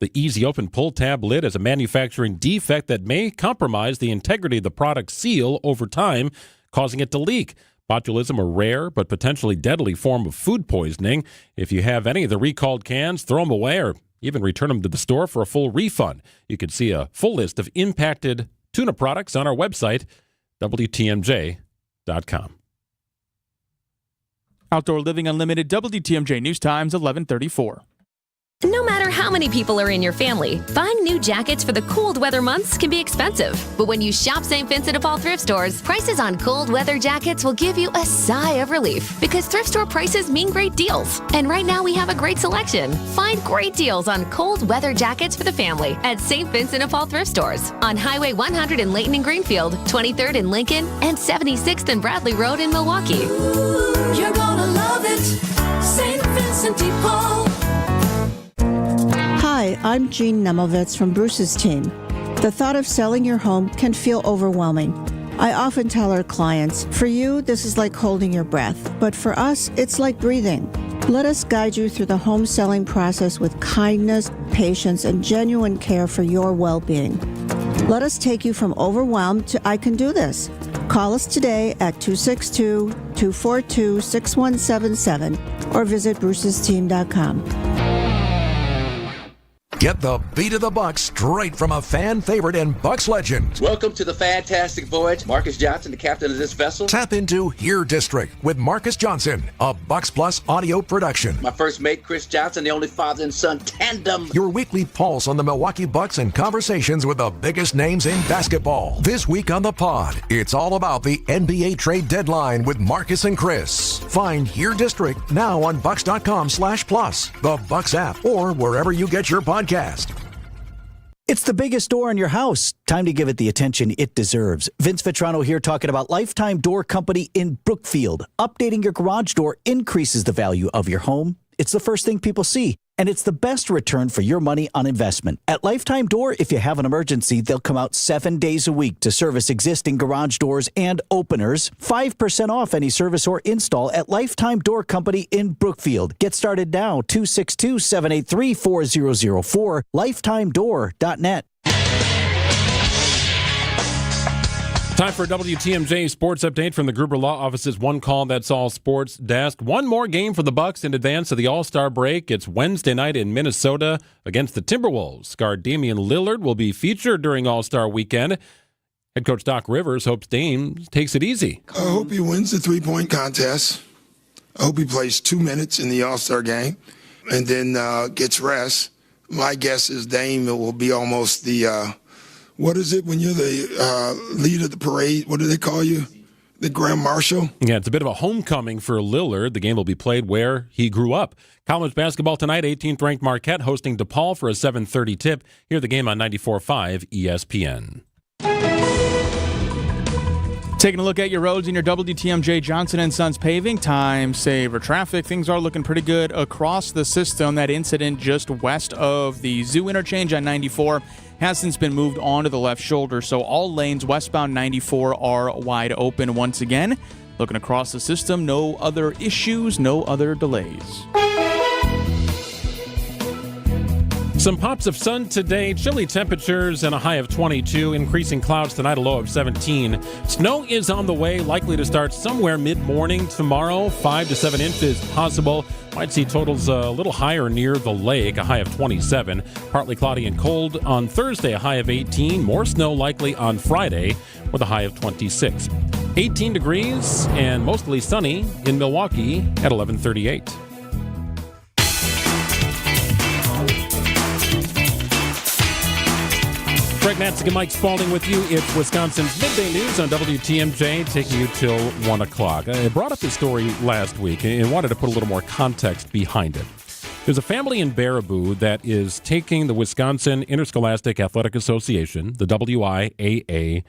The easy open pull tab lid is a manufacturing defect that may compromise the integrity of the product's seal over time, causing it to leak. Botulism, a rare but potentially deadly form of food poisoning. If you have any of the recalled cans, throw them away or even return them to the store for a full refund. You can see a full list of impacted tuna products on our website, WTMJ.com. Outdoor Living Unlimited, WTMJ News Times, 11:34. No matter how many people are in your family, buying new jackets for the cold weather months can be expensive. But when you shop St. Vincent de Paul thrift stores, prices on cold weather jackets will give you a sigh of relief because thrift store prices mean great deals. And right now we have a great selection. Find great deals on cold weather jackets for the family at St. Vincent de Paul thrift stores on Highway 100 in Layton and Greenfield, 23rd in Lincoln, and 76th and Bradley Road in Milwaukee. You're gonna love it, St. Vincent de Paul. Hi, I'm Jean Nemovitz from Bruce's team. The thought of selling your home can feel overwhelming. I often tell our clients, for you, this is like holding your breath, but for us, it's like breathing. Let us guide you through the home selling process with kindness, patience, and genuine care for your well-being. Let us take you from overwhelmed to I can do this. Call us today at 262-242-6177 or visit brucesteam.com. Get the beat of the Bucks straight from a fan favorite and Bucks legend. Welcome to the fantastic voyage. Marcus Johnson, the captain of this vessel. Tap into Here District with Marcus Johnson, a Bucks Plus audio production. My first mate, Chris Johnson, the only father and son tandem. Your weekly pulse on the Milwaukee Bucks and conversations with the biggest names in basketball. This week on the pod, it's all about the NBA trade deadline with Marcus and Chris. Find Here District now on Bucks.com/plus, the Bucks app, or wherever you get your podcast. It's the biggest door in your house. Time to give it the attention it deserves. Vince Vitrano here talking about Lifetime Door Company in Brookfield. Updating your garage door increases the value of your home. It's the first thing people see, and it's the best return for your money on investment. At Lifetime Door, if you have an emergency, they'll come out 7 days a week to service existing garage doors and openers. 5% off any service or install at Lifetime Door Company in Brookfield. Get started now, 262-783-4004, lifetimedoor.net. Time for a WTMJ sports update from the Gruber Law Office's One Call That's All Sports desk. One more game for the Bucks in advance of the All-Star break. It's Wednesday night in Minnesota against the Timberwolves. Guard Damian Lillard will be featured during All-Star weekend. Head coach Doc Rivers hopes Dame takes it easy. I hope he wins the three-point contest. I hope he plays 2 minutes in the All-Star game and then gets rest. My guess is Dame will be almost the what is it when you're the lead of the parade? What do they call you? The Grand Marshal? Yeah, it's a bit of a homecoming for Lillard. The game will be played where he grew up. College basketball tonight, 18th-ranked Marquette hosting DePaul for a 7:30 tip. Hear the game on 94.5 ESPN. Taking a look at your roads in your WTMJ Johnson & Sons paving time saver traffic. Things are looking pretty good across the system. That incident just west of the Zoo interchange on 94 has since been moved onto the left shoulder, so all lanes westbound 94 are wide open once again. Looking across the system, no other issues, no other delays. Some pops of sun today, chilly temperatures and a high of 22, increasing clouds tonight, a low of 17. Snow is on the way, likely to start somewhere mid-morning tomorrow, 5 to 7 inches possible. Might see totals a little higher near the lake, a high of 27. Partly cloudy and cold on Thursday, a high of 18. More snow likely on Friday with a high of 26. 18 degrees and mostly sunny in Milwaukee at 11:38. Greg Natzik and Mike Spalding with you. It's Wisconsin's Midday News on WTMJ, taking you till 1 o'clock. I brought up this story last week and wanted to put a little more context behind it. There's a family in Baraboo that is taking the Wisconsin Interscholastic Athletic Association, the WIAA,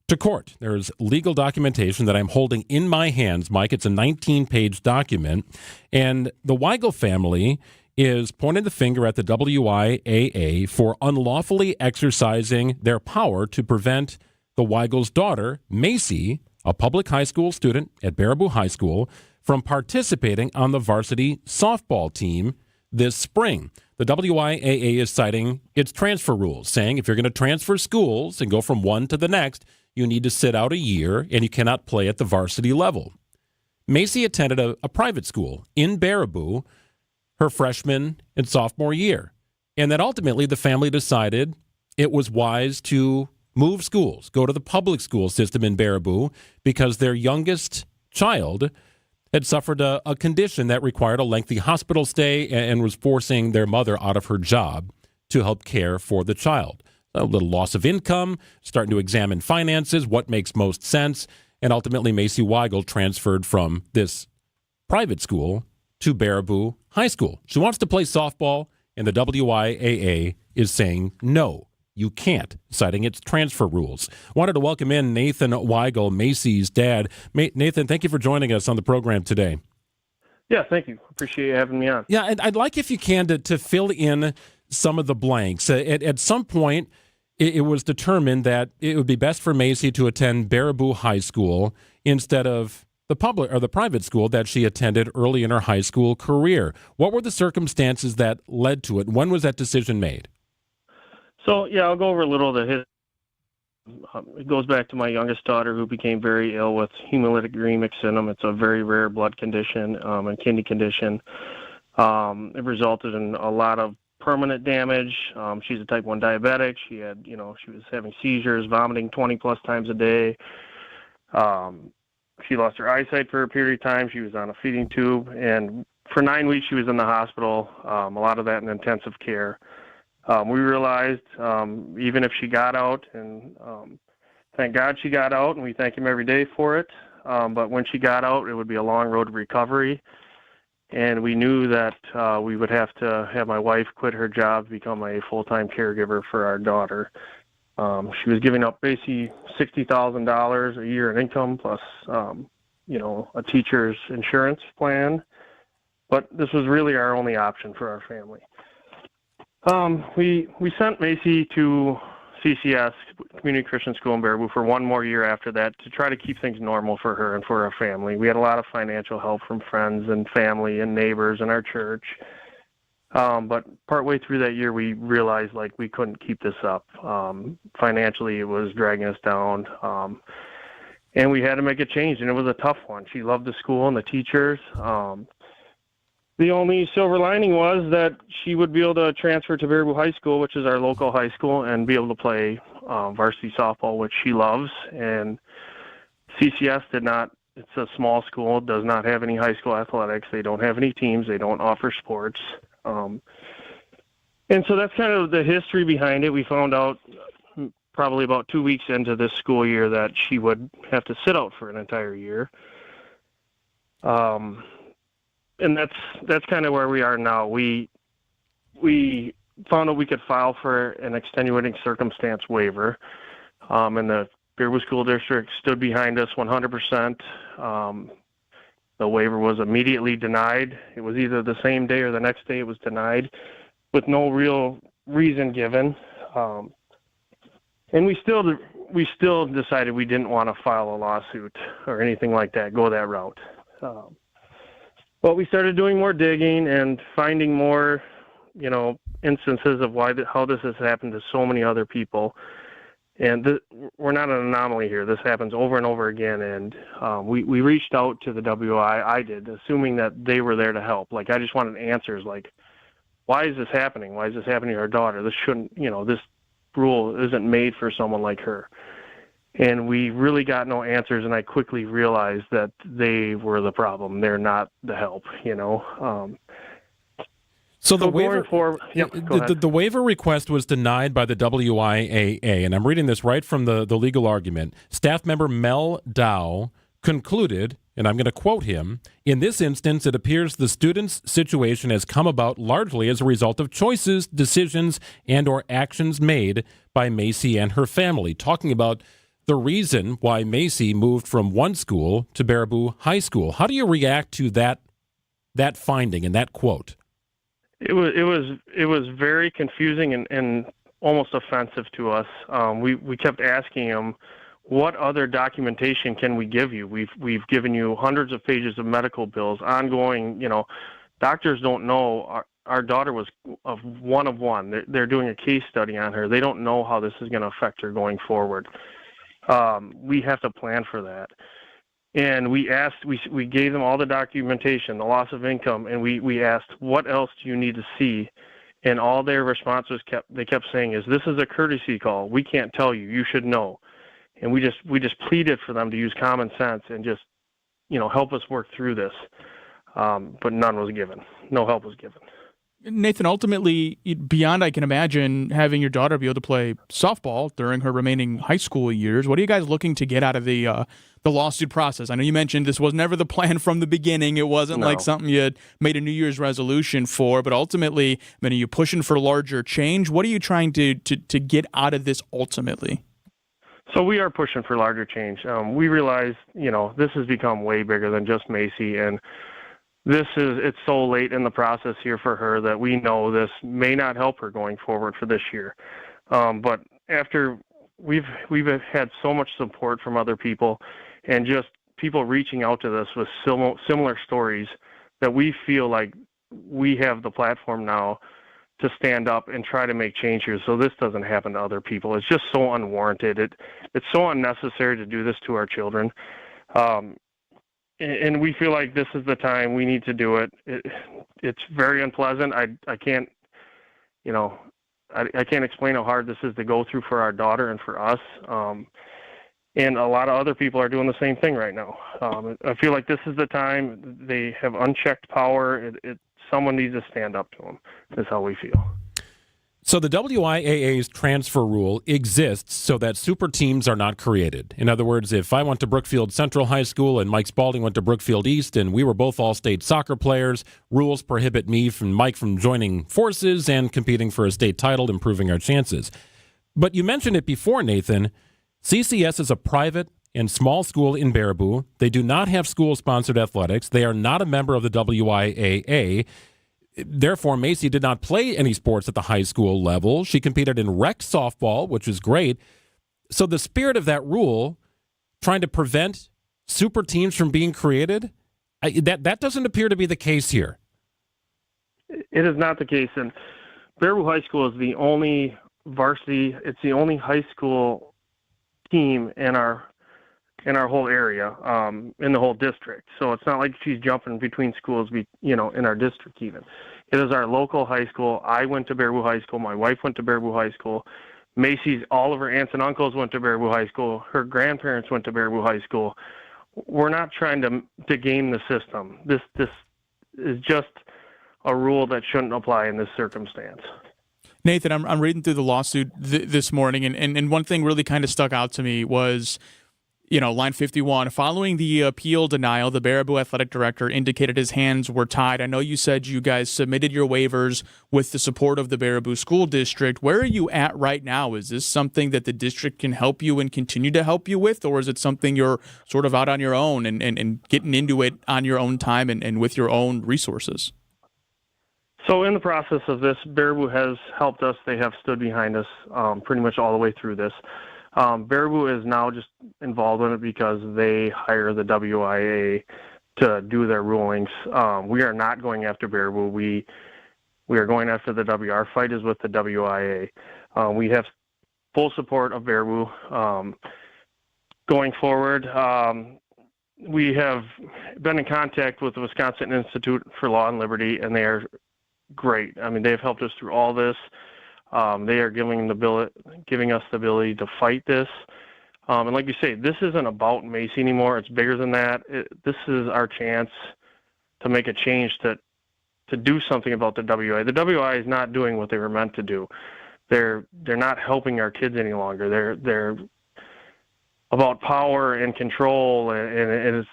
to court. There's legal documentation that I'm holding in my hands, Mike. It's a 19-page document, and the Weigel family is pointing the finger at the WIAA for unlawfully exercising their power to prevent the Weigel's daughter, Macy, a public high school student at Baraboo High School, from participating on the varsity softball team this spring. The WIAA is citing its transfer rules, saying if you're going to transfer schools and go from one to the next, you need to sit out a year and you cannot play at the varsity level. Macy attended a private school in Baraboo her freshman and sophomore year. And that ultimately the family decided it was wise to move schools, go to the public school system in Baraboo, because their youngest child had suffered a condition that required a lengthy hospital stay and was forcing their mother out of her job to help care for the child. A little loss of income, starting to examine finances, what makes most sense, and ultimately Macy Weigel transferred from this private school to Baraboo High School. She wants to play softball, and the WIAA is saying, no, you can't, citing its transfer rules. Wanted to welcome in Nathan Weigel, Macy's dad. Nathan, thank you for joining us on the program today. Yeah, thank you. Appreciate you having me on. Yeah, and I'd like, if you can, to fill in some of the blanks. At some point, it was determined that it would be best for Macy to attend Baraboo High School instead of the public or the private school that she attended early in her high school career. What were the circumstances that led to it? When was that decision made? So, yeah, I'll go over a little of the history. It goes back to my youngest daughter, who became very ill with hemolytic uremic syndrome. It's a very rare blood condition and kidney condition. It resulted in a lot of permanent damage. She's a type 1 diabetic. She had, she was having seizures, vomiting 20 plus times a day. She lost her eyesight for a period of time. She was on a feeding tube, and for 9 weeks she was in the hospital, a lot of that in intensive care. We realized even if she got out, and thank God she got out, and we thank him every day for it, but when she got out, it would be a long road to recovery, and we knew that we would have to have my wife quit her job to become a full-time caregiver for our daughter. She was giving up basically $60,000 a year in income plus, a teacher's insurance plan. But this was really our only option for our family. We sent Macy to CCS, Community Christian School in Baraboo, for one more year after that to try to keep things normal for her and for our family. We had a lot of financial help from friends and family and neighbors in our church. But partway through that year, we realized we couldn't keep this up. Financially, it was dragging us down. And we had to make a change, and it was a tough one. She loved the school and the teachers. The only silver lining was that she would be able to transfer to Baraboo High School, which is our local high school, and be able to play varsity softball, which she loves. And CCS did not. It's a small school, does not have any high school athletics. They don't have any teams. They don't offer sports. And so that's kind of the history behind it. We found out probably about 2 weeks into this school year that she would have to sit out for an entire year. And that's kind of where we are now. We found out we could file for an extenuating circumstance waiver, and the Baraboo School District stood behind us 100%. The waiver was immediately denied. It was either the same day or the next day it was denied with no real reason given. And we still decided we didn't want to file a lawsuit or anything like that, go that route. But we started doing more digging and finding more, instances of how this has happened to so many other people. And we're not an anomaly here. This happens over and over again. And we reached out to the WI, I did, assuming that they were there to help. Like, I just wanted answers, like, why is this happening? Why is this happening to our daughter? This shouldn't, this rule isn't made for someone like her. And we really got no answers, and I quickly realized that they were the problem. They're not the help, So the waiver, going forward, the waiver request was denied by the WIAA, and I'm reading this right from the legal argument. Staff member Mel Dow concluded, and I'm going to quote him, "In this instance, it appears the student's situation has come about largely as a result of choices, decisions, and or actions made by Macy and her family," talking about the reason why Macy moved from one school to Baraboo High School. How do you react to that finding and that quote? It was very confusing and almost offensive to us. We kept asking him, what other documentation can we give you? We've given you hundreds of pages of medical bills, ongoing, doctors don't know. Our daughter was one of one. They're doing a case study on her. They don't know how this is going to affect her going forward. We have to plan for that. And we gave them all the documentation, the loss of income, and we asked, what else do you need to see? And all their responses they kept saying is, this is a courtesy call. We can't tell you. You should know. And we just pleaded for them to use common sense and just, help us work through this. But none was given. No help was given. Nathan, ultimately, beyond, I can imagine, having your daughter be able to play softball during her remaining high school years, what are you guys looking to get out of the lawsuit process? I know you mentioned this was never the plan from the beginning. It wasn't like something you had made a New Year's resolution for, but ultimately, are you pushing for larger change? What are you trying to get out of this ultimately? So we are pushing for larger change. We realize, this has become way bigger than just Macy, and it's so late in the process here for her that we know this may not help her going forward for this year. But after we've had so much support from other people and just people reaching out to us with similar stories that we feel like we have the platform now to stand up and try to make change here so this doesn't happen to other people. It's just so unwarranted. It's so unnecessary to do this to our children. And we feel like this is the time we need to do it. It's very unpleasant. I can't, I can't explain how hard this is to go through for our daughter and for us. And a lot of other people are doing the same thing right now. I feel like this is the time. They have unchecked power. Someone needs to stand up to them. That's how we feel. So the WIAA's transfer rule exists so that super teams are not created. In other words, if I went to Brookfield Central High School and Mike Spalding went to Brookfield East and we were both all-state soccer players, rules prohibit me from Mike from joining forces and competing for a state title, improving our chances. But you mentioned it before, Nathan. CCS is a private and small school in Baraboo. They do not have school-sponsored athletics. They are not a member of the WIAA. Therefore, Macy did not play any sports at the high school level. She competed in rec softball, which is great. So the spirit of that rule, trying to prevent super teams from being created, that doesn't appear to be the case here. It is not the case. And Baraboo High School is the only varsity, it's the only high school team in our in our whole area, in the whole district. So it's not like she's jumping between schools, in our district even. It is our local high school. I went to Baraboo High School. My wife went to Baraboo High School. Macy's, all of her aunts and uncles went to Baraboo High School. Her grandparents went to Baraboo High School. We're not trying to game the system. This is just a rule that shouldn't apply in this circumstance. Nathan, I'm reading through the lawsuit this morning, and one thing really kind of stuck out to me was, line 51. Following the appeal denial, the Baraboo athletic director indicated his hands were tied. I know you said you guys submitted your waivers with the support of the Baraboo School District. Where are you at right now? Is this something that the district can help you and continue to help you with, or is it something you're sort of out on your own and getting into it on your own time and with your own resources? So in the process of this, Baraboo has helped us. They have stood behind us pretty much all the way through this. Baraboo is now just involved in it because they hire the WIA to do their rulings. We are not going after Baraboo. We are going after the W. Our fight is with the WIA. We have full support of Baraboo. Going forward, we have been in contact with the Wisconsin Institute for Law and Liberty, and they are great. I mean, they've helped us through all this. They are giving us the ability to fight this. And like you say, this isn't about Macy anymore. It's bigger than that. This is our chance to make a change to do something about the WI. The WI is not doing what they were meant to do. They're not helping our kids any longer. They're about power and control, and it's,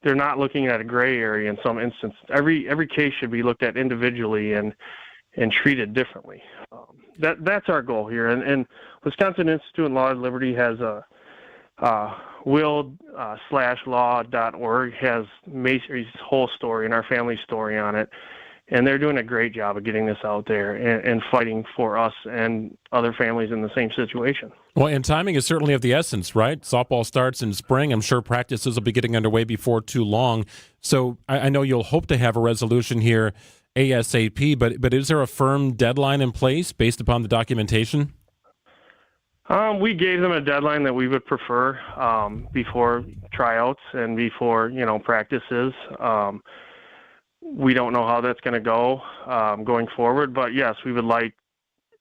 they're not looking at a gray area in some instance. Every case should be looked at individually and treated differently. That's our goal here. And Wisconsin Institute of Law and Liberty has a will/law.org has Macy's whole story and our family story on it. And they're doing a great job of getting this out there and fighting for us and other families in the same situation. Well, and timing is certainly of the essence, right? Softball starts in spring. I'm sure practices will be getting underway before too long. So I know you'll hope to have a resolution here ASAP, but is there a firm deadline in place based upon the documentation? We gave them a deadline that we would prefer before tryouts and before, practices. We don't know how that's going to go going forward, but yes, we would like,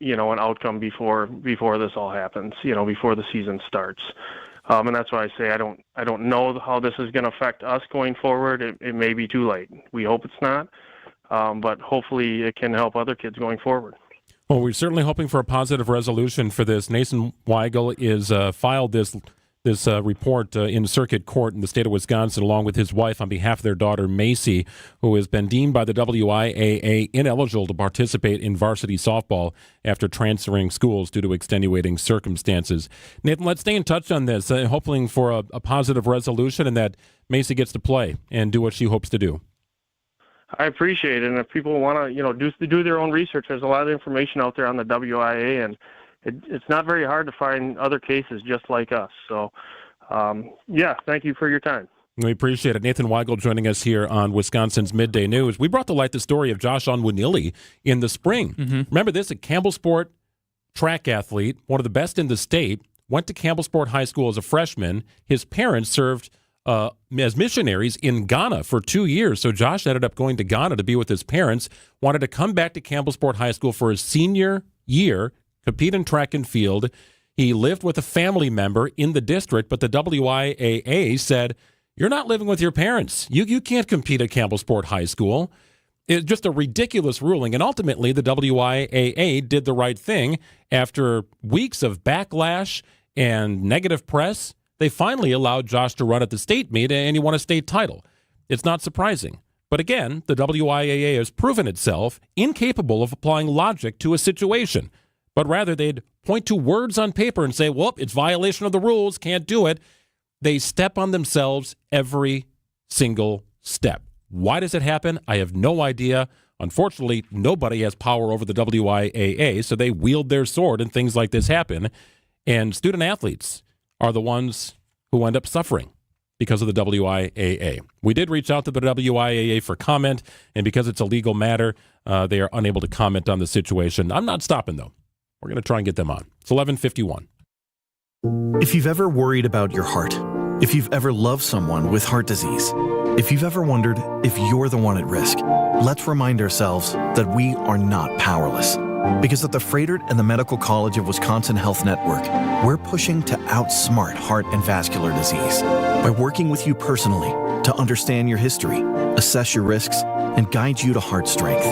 an outcome before this all happens, before the season starts. And that's why I say I don't know how this is going to affect us going forward. It may be too late. We hope it's not, but hopefully it can help other kids going forward. Well, we're certainly hoping for a positive resolution for this. Nathan Weigel is filed this report in circuit court in the state of Wisconsin along with his wife on behalf of their daughter Macy, who has been deemed by the WIAA ineligible to participate in varsity softball after transferring schools due to extenuating circumstances. Nathan, let's stay in touch on this, hoping for a positive resolution and that Macy gets to play and do what she hopes to do. I appreciate it, and if people want to, do their own research, there's a lot of information out there on the WIA, and it's not very hard to find other cases just like us. So, thank you for your time. We appreciate it. Nathan Weigel joining us here on Wisconsin's Midday News. We brought to light the story of Josh Onwunili in the spring. Mm-hmm. Remember this? A Campbellsport track athlete, one of the best in the state, went to Campbellsport High School as a freshman. His parents served as missionaries in Ghana for 2 years. So Josh ended up going to Ghana to be with his parents, wanted to come back to Campbellsport High School for his senior year, compete in track and field. He lived with a family member in the district, but the WIAA said, you're not living with your parents. You can't compete at Campbellsport High School. It's just a ridiculous ruling. And ultimately, the WIAA did the right thing. After weeks of backlash and negative press, they finally allowed Josh to run at the state meet, and he won a state title. It's not surprising. But again, the WIAA has proven itself incapable of applying logic to a situation. But rather, they'd point to words on paper and say, well, it's violation of the rules, can't do it. They step on themselves every single step. Why does it happen? I have no idea. Unfortunately, nobody has power over the WIAA, so they wield their sword and things like this happen. And student athletes are the ones who end up suffering because of the WIAA. We did reach out to the WIAA for comment, and because it's a legal matter, they are unable to comment on the situation. I'm not stopping, though. We're going to try and get them on. It's 11:51. If you've ever worried about your heart, If you've ever loved someone with heart disease, if you've ever wondered if you're the one at risk, let's remind ourselves that we are not powerless. Because at the Froedtert and the Medical College of Wisconsin Health Network, we're pushing to outsmart heart and vascular disease by working with you personally to understand your history, assess your risks, and guide you to heart strength.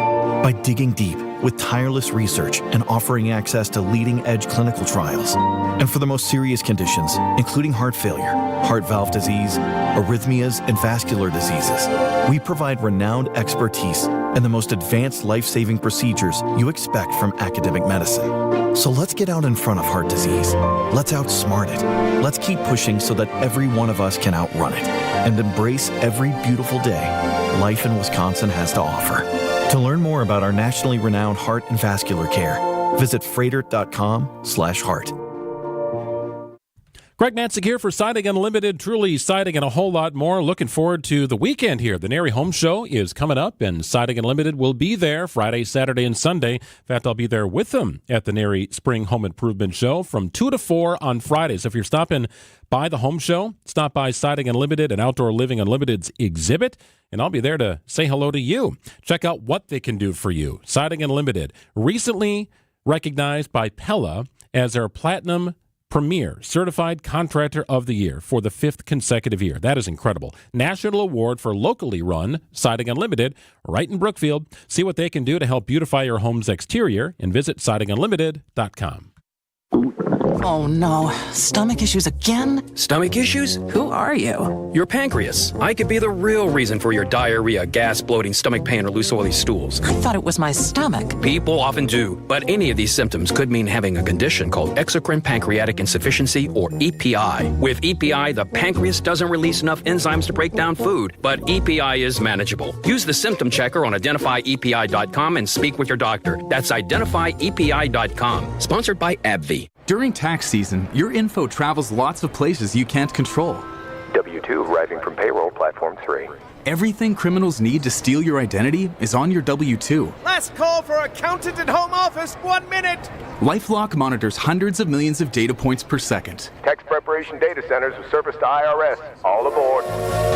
By digging deep with tireless research and offering access to leading-edge clinical trials. And for the most serious conditions, including heart failure, heart valve disease, arrhythmias, and vascular diseases, we provide renowned expertise and the most advanced life-saving procedures you expect from academic medicine. So let's get out in front of heart disease. Let's outsmart it. Let's keep pushing so that every one of us can outrun it and embrace every beautiful day life in Wisconsin has to offer. To learn more about our nationally renowned heart and vascular care, visit froedtert.com/heart. Greg Matzek here for Siding Unlimited, truly siding and a whole lot more. Looking forward to the weekend here. The NARI Home Show is coming up, and Siding Unlimited will be there Friday, Saturday, and Sunday. In fact, I'll be there with them at the NARI Spring Home Improvement Show from 2 to 4 on Fridays. If you're stopping by the home show, stop by Siding Unlimited and Outdoor Living Unlimited's exhibit, and I'll be there to say hello to you. Check out what they can do for you. Siding Unlimited, recently recognized by Pella as our Platinum Premier Certified Contractor of the Year for the 5th consecutive year. That is incredible. National Award for locally run Siding Unlimited right in Brookfield. See what they can do to help beautify your home's exterior and visit sidingunlimited.com. Oh no, stomach issues again? Stomach issues? Who are you? Your pancreas. I could be the real reason for your diarrhea, gas, bloating, stomach pain, or loose oily stools. I thought it was my stomach. People often do, but any of these symptoms could mean having a condition called exocrine pancreatic insufficiency, or EPI. With EPI, the pancreas doesn't release enough enzymes to break down food, but EPI is manageable. Use the symptom checker on identifyepi.com and speak with your doctor. That's identifyepi.com. Sponsored by AbbVie. During tax season, your info travels lots of places you can't control. W-2 arriving from payroll platform 3. Everything criminals need to steal your identity is on your W-2. Last call for accountant and home office, 1 minute. LifeLock monitors hundreds of millions of data points per second. Tax preparation data centers with service to IRS. All aboard.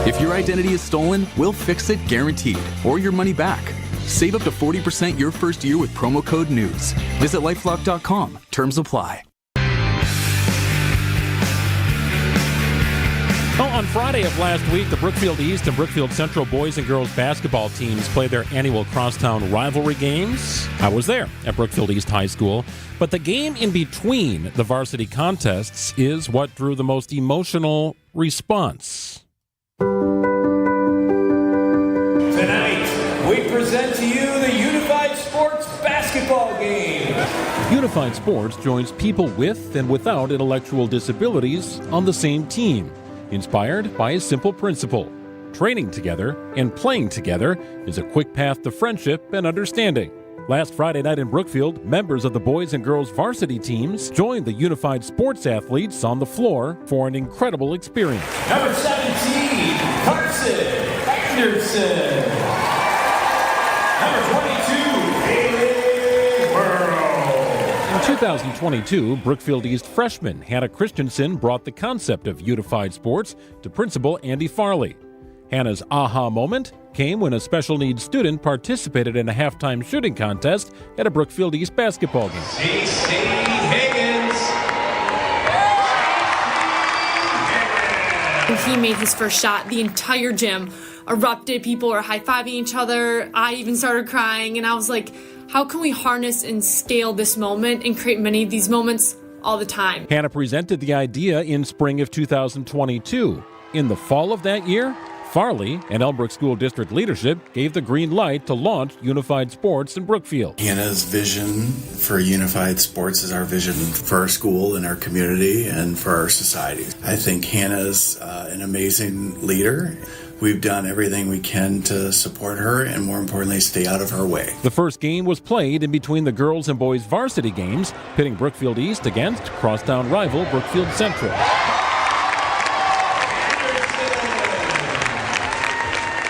If your identity is stolen, we'll fix it guaranteed, or your money back. Save up to 40% your first year with promo code NEWS. Visit LifeLock.com. Terms apply. Oh, on Friday of last week, the Brookfield East and Brookfield Central boys and girls basketball teams played their annual crosstown rivalry games. I was there at Brookfield East High School, but the game in between the varsity contests is what drew the most emotional response. Tonight, we present to you the Unified Sports basketball game. Unified Sports joins people with and without intellectual disabilities on the same team. Inspired by a simple principle. Training together and playing together is a quick path to friendship and understanding. Last Friday night in Brookfield, members of the boys and girls varsity teams joined the Unified Sports athletes on the floor for an incredible experience. Number 17, Carson Anderson. Number 22, Haley Burrow. In 2022, Brookfield East freshman Hannah Christensen brought the concept of unified sports to Principal Andy Farley. Hannah's aha moment came when a special needs student participated in a halftime shooting contest at a Brookfield East basketball game. Stacey Higgins. When he made his first shot, the entire gym erupted. People were high-fiving each other. I even started crying, and I was like, how can we harness and scale this moment and create many of these moments all the time? Hannah presented the idea in spring of 2022. In the fall of that year, Farley and Elbrook School District leadership gave the green light to launch Unified Sports in Brookfield. Hannah's vision for Unified Sports is our vision for our school and our community and for our society. I think Hannah's an amazing leader. We've done everything we can to support her and, more importantly, stay out of her way. The first game was played in between the girls and boys varsity games, pitting Brookfield East against crosstown rival Brookfield Central.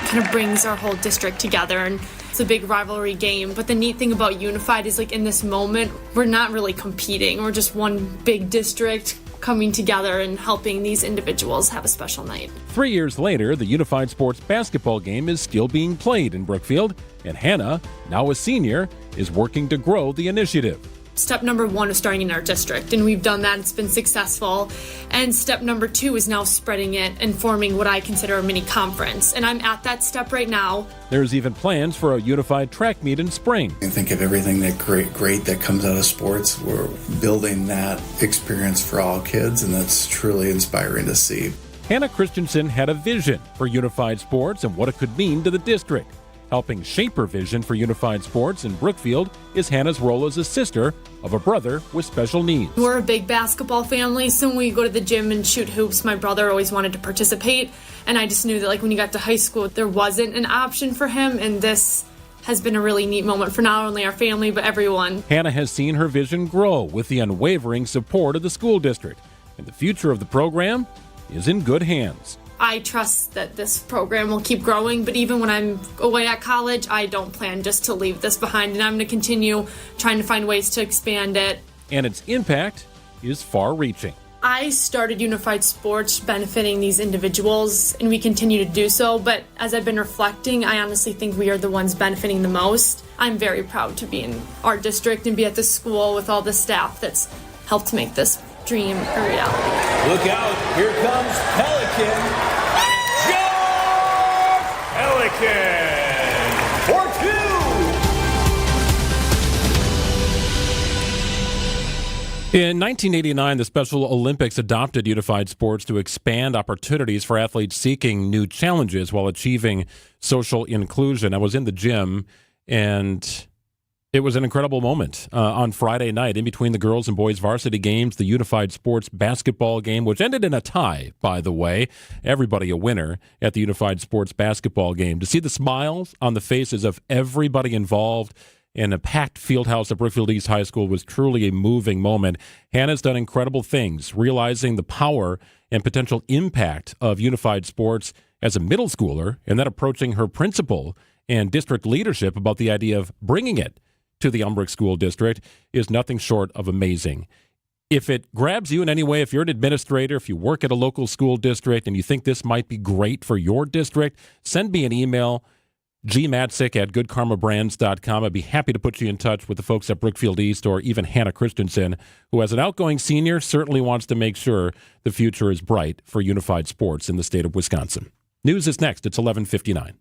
Kind of brings our whole district together, and it's a big rivalry game. But the neat thing about Unified is, like, in this moment, we're not really competing. We're just one big district coming together and helping these individuals have a special night. 3 years later, the Unified Sports basketball game is still being played in Brookfield, and Hannah, now a senior, is working to grow the initiative. Step number 1 is starting in our district, and we've done that. It's been successful. And step number 2 is now spreading it and forming what I consider a mini conference. And I'm at that step right now. There's even plans for a unified track meet in spring. I think of everything that great that comes out of sports. We're building that experience for all kids, and that's truly inspiring to see. Hannah Christensen had a vision for unified sports and what it could mean to the district. Helping shape her vision for unified sports in Brookfield is Hannah's role as a sister of a brother with special needs. We're a big basketball family, so when we go to the gym and shoot hoops, my brother always wanted to participate, and I just knew that when he got to high school, there wasn't an option for him, and this has been a really neat moment for not only our family, but everyone. Hannah has seen her vision grow with the unwavering support of the school district, and the future of the program is in good hands. I trust that this program will keep growing, but even when I'm away at college, I don't plan just to leave this behind, and I'm going to continue trying to find ways to expand it. And its impact is far-reaching. I started Unified Sports benefiting these individuals, and we continue to do so, but as I've been reflecting, I honestly think we are the ones benefiting the most. I'm very proud to be in our district and be at this school with all the staff that's helped make this dream a reality. Look out, here comes Pelican. Pelican for 2. In 1989, the Special Olympics adopted unified sports to expand opportunities for athletes seeking new challenges while achieving social inclusion. I was in the gym, and it was an incredible moment on Friday night in between the girls and boys varsity games, the unified sports basketball game, which ended in a tie, by the way. Everybody a winner at the unified sports basketball game. To see the smiles on the faces of everybody involved in a packed field house at Brookfield East High School was truly a moving moment. Hannah's done incredible things, realizing the power and potential impact of unified sports as a middle schooler, and then approaching her principal and district leadership about the idea of bringing it to the Umbrook School District is nothing short of amazing. If it grabs you in any way, if you're an administrator, if you work at a local school district and you think this might be great for your district, send me an email, gmatzik@goodkarmabrands.com. I'd be happy to put you in touch with the folks at Brookfield East or even Hannah Christensen, who as an outgoing senior certainly wants to make sure the future is bright for unified sports in the state of Wisconsin. News is next. It's 11:59.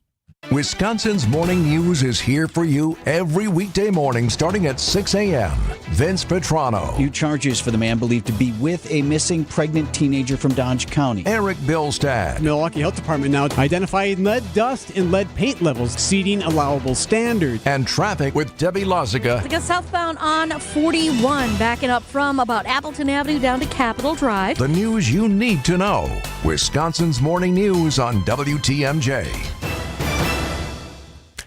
Wisconsin's Morning News is here for you every weekday morning starting at 6 a.m. Vince Petrano. New charges for the man believed to be with a missing pregnant teenager from Dodge County. Eric Billstad. Milwaukee Health Department now identifying lead dust and lead paint levels exceeding allowable standards. And traffic with Debbie Lozica. We got southbound on 41, backing up from about Appleton Avenue down to Capitol Drive. The news you need to know. Wisconsin's Morning News on WTMJ.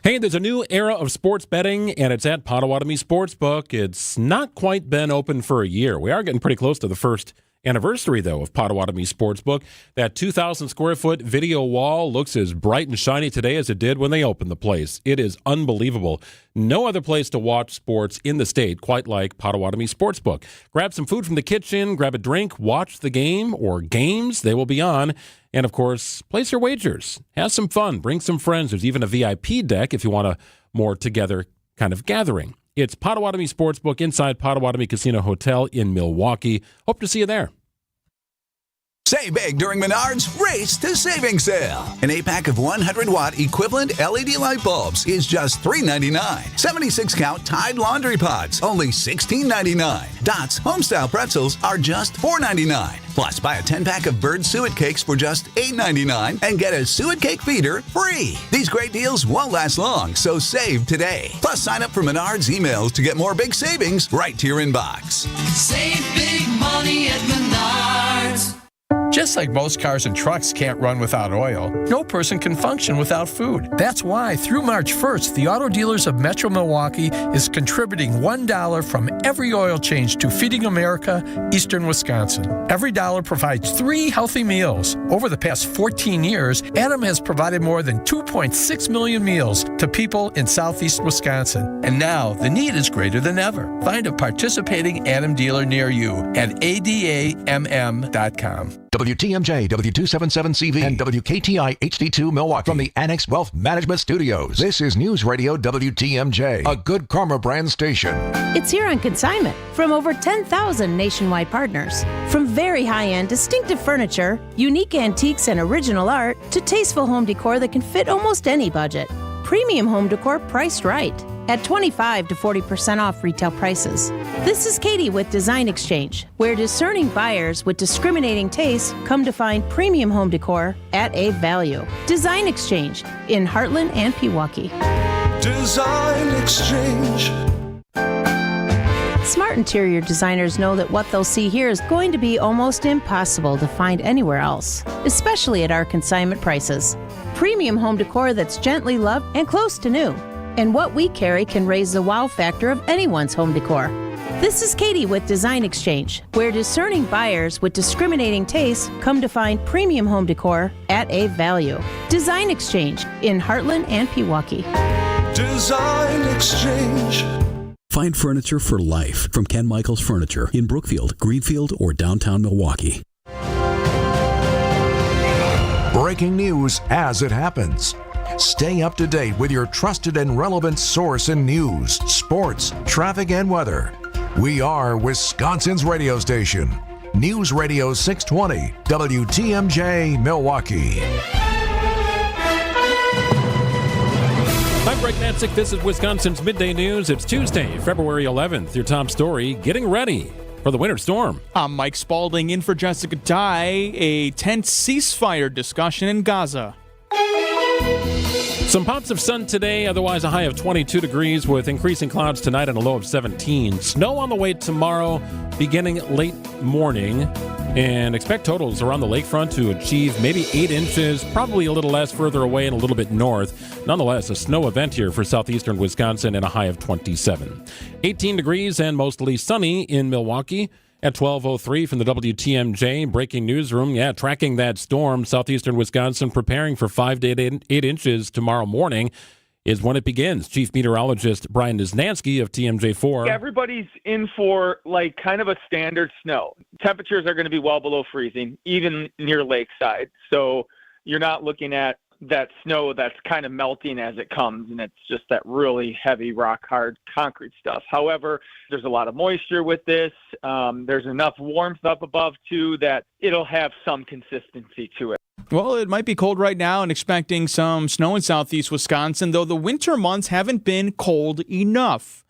Hey, there's a new era of sports betting, and it's at Potawatomi Sportsbook. It's not quite been open for a year. We are getting pretty close to the first anniversary, though, of Potawatomi Sportsbook. That 2,000-square-foot video wall looks as bright and shiny today as it did when they opened the place. It is unbelievable. No other place to watch sports in the state quite like Potawatomi Sportsbook. Grab some food from the kitchen, grab a drink, watch the game or games. They will be on. And, of course, place your wagers. Have some fun. Bring some friends. There's even a VIP deck if you want a more together kind of gathering. It's Potawatomi Sportsbook inside Potawatomi Casino Hotel in Milwaukee. Hope to see you there. Save big during Menards Race to Savings Sale. An 8-pack of 100-watt equivalent LED light bulbs is just $3.99. 76-count Tide laundry pods, only $16.99. Dots Homestyle pretzels are just $4.99. Plus, buy a 10-pack of Bird suet cakes for just $8.99 and get a suet cake feeder free. These great deals won't last long, so save today. Plus, sign up for Menards emails to get more big savings right to your inbox. Save big money at Menards. Just like most cars and trucks can't run without oil, no person can function without food. That's why, through March 1st, the Auto Dealers of Metro Milwaukee is contributing $1 from every oil change to Feeding America, Eastern Wisconsin. Every dollar provides 3 healthy meals. Over the past 14 years, Adam has provided more than 2.6 million meals to people in southeast Wisconsin. And now, the need is greater than ever. Find a participating Adam dealer near you at adamm.com. WTMJ, W277CV, and WKTI HD2 Milwaukee from the Annex Wealth Management Studios. This is News Radio WTMJ, a Good Karma brand station. It's here on consignment from over 10,000 nationwide partners. From very high-end, distinctive furniture, unique antiques and original art, to tasteful home decor that can fit almost any budget. Premium home decor priced right at 25 to 40% off retail prices. This is Katie with Design Exchange, where discerning buyers with discriminating tastes come to find premium home decor at a value. Design Exchange in Heartland and Pewaukee. Design Exchange. Smart interior designers know that what they'll see here is going to be almost impossible to find anywhere else, especially at our consignment prices. Premium home decor that's gently loved and close to new. And what we carry can raise the wow factor of anyone's home decor. This is Katie with Design Exchange, where discerning buyers with discriminating tastes come to find premium home decor at a value. Design Exchange in Heartland and Pewaukee. Design Exchange. Find furniture for life from Ken Michaels Furniture in Brookfield, Greenfield, or downtown Milwaukee. Breaking news as it happens. Stay up to date with your trusted and relevant source in news, sports, traffic, and weather. We are Wisconsin's radio station. News Radio 620, WTMJ, Milwaukee. I'm Greg Matzik. This is Wisconsin's Midday News. It's Tuesday, February 11th. Your top story, getting ready for the winter storm. I'm Mike Spalding in for Jessica Dye. A tense ceasefire discussion in Gaza. Some pops of sun today, otherwise a high of 22 degrees with increasing clouds tonight and a low of 17. Snow on the way tomorrow, beginning late morning. And expect totals around the lakefront to achieve maybe 8 inches, probably a little less further away and a little bit north. Nonetheless, a snow event here for southeastern Wisconsin and a high of 27. 18 degrees and mostly sunny in Milwaukee. At 12:03 from the WTMJ breaking newsroom, tracking that storm, southeastern Wisconsin preparing for 5 to 8 inches tomorrow morning is when it begins. Chief Meteorologist Brian Niznansky of TMJ4. Everybody's in for like kind of a standard snow. Temperatures are going to be well below freezing, even near lakeside. So you're not looking at that snow that's kind of melting as it comes, and it's just that really heavy rock hard concrete stuff. However, there's a lot of moisture with this. There's enough warmth up above too that it'll have some consistency to it. Well, it might be cold right now and expecting some snow in southeast Wisconsin, though the winter months haven't been cold enough.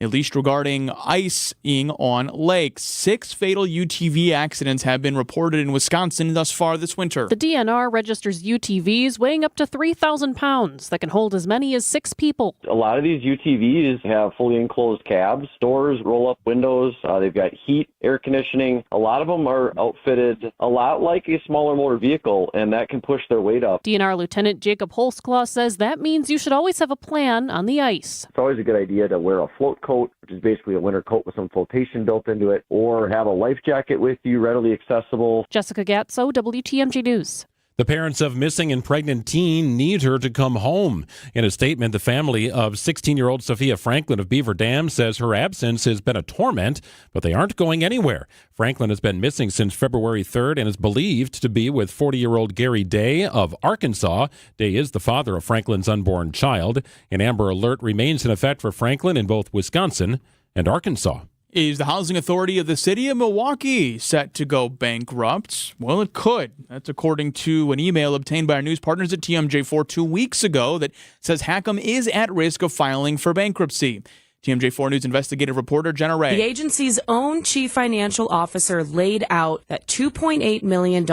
At least regarding icing on lakes. 6 fatal UTV accidents have been reported in Wisconsin thus far this winter. The DNR registers UTVs weighing up to 3,000 pounds that can hold as many as 6 people. A lot of these UTVs have fully enclosed cabs, doors, roll-up windows. They've got heat, air conditioning. A lot of them are outfitted a lot like a smaller motor vehicle, and that can push their weight up. DNR Lieutenant Jacob Holzclaw says that means you should always have a plan on the ice. It's always a good idea to wear a float coat, which is basically a winter coat with some flotation built into it, or have a life jacket with you, readily accessible. Jessica Gatso, WTMJ News. The parents of missing and pregnant teen need her to come home. In a statement, the family of 16-year-old Sophia Franklin of Beaver Dam says her absence has been a torment, but they aren't going anywhere. Franklin has been missing since February 3rd and is believed to be with 40-year-old Gary Day of Arkansas. Day is the father of Franklin's unborn child. An Amber Alert remains in effect for Franklin in both Wisconsin and Arkansas. Is the housing authority of the city of Milwaukee set to go bankrupt? Well, it could. That's according to an email obtained by our news partners at TMJ4 2 weeks ago that says Hackham is at risk of filing for bankruptcy. TMJ4 News investigative reporter Jenna Ray. The agency's own chief financial officer laid out that $2.8 million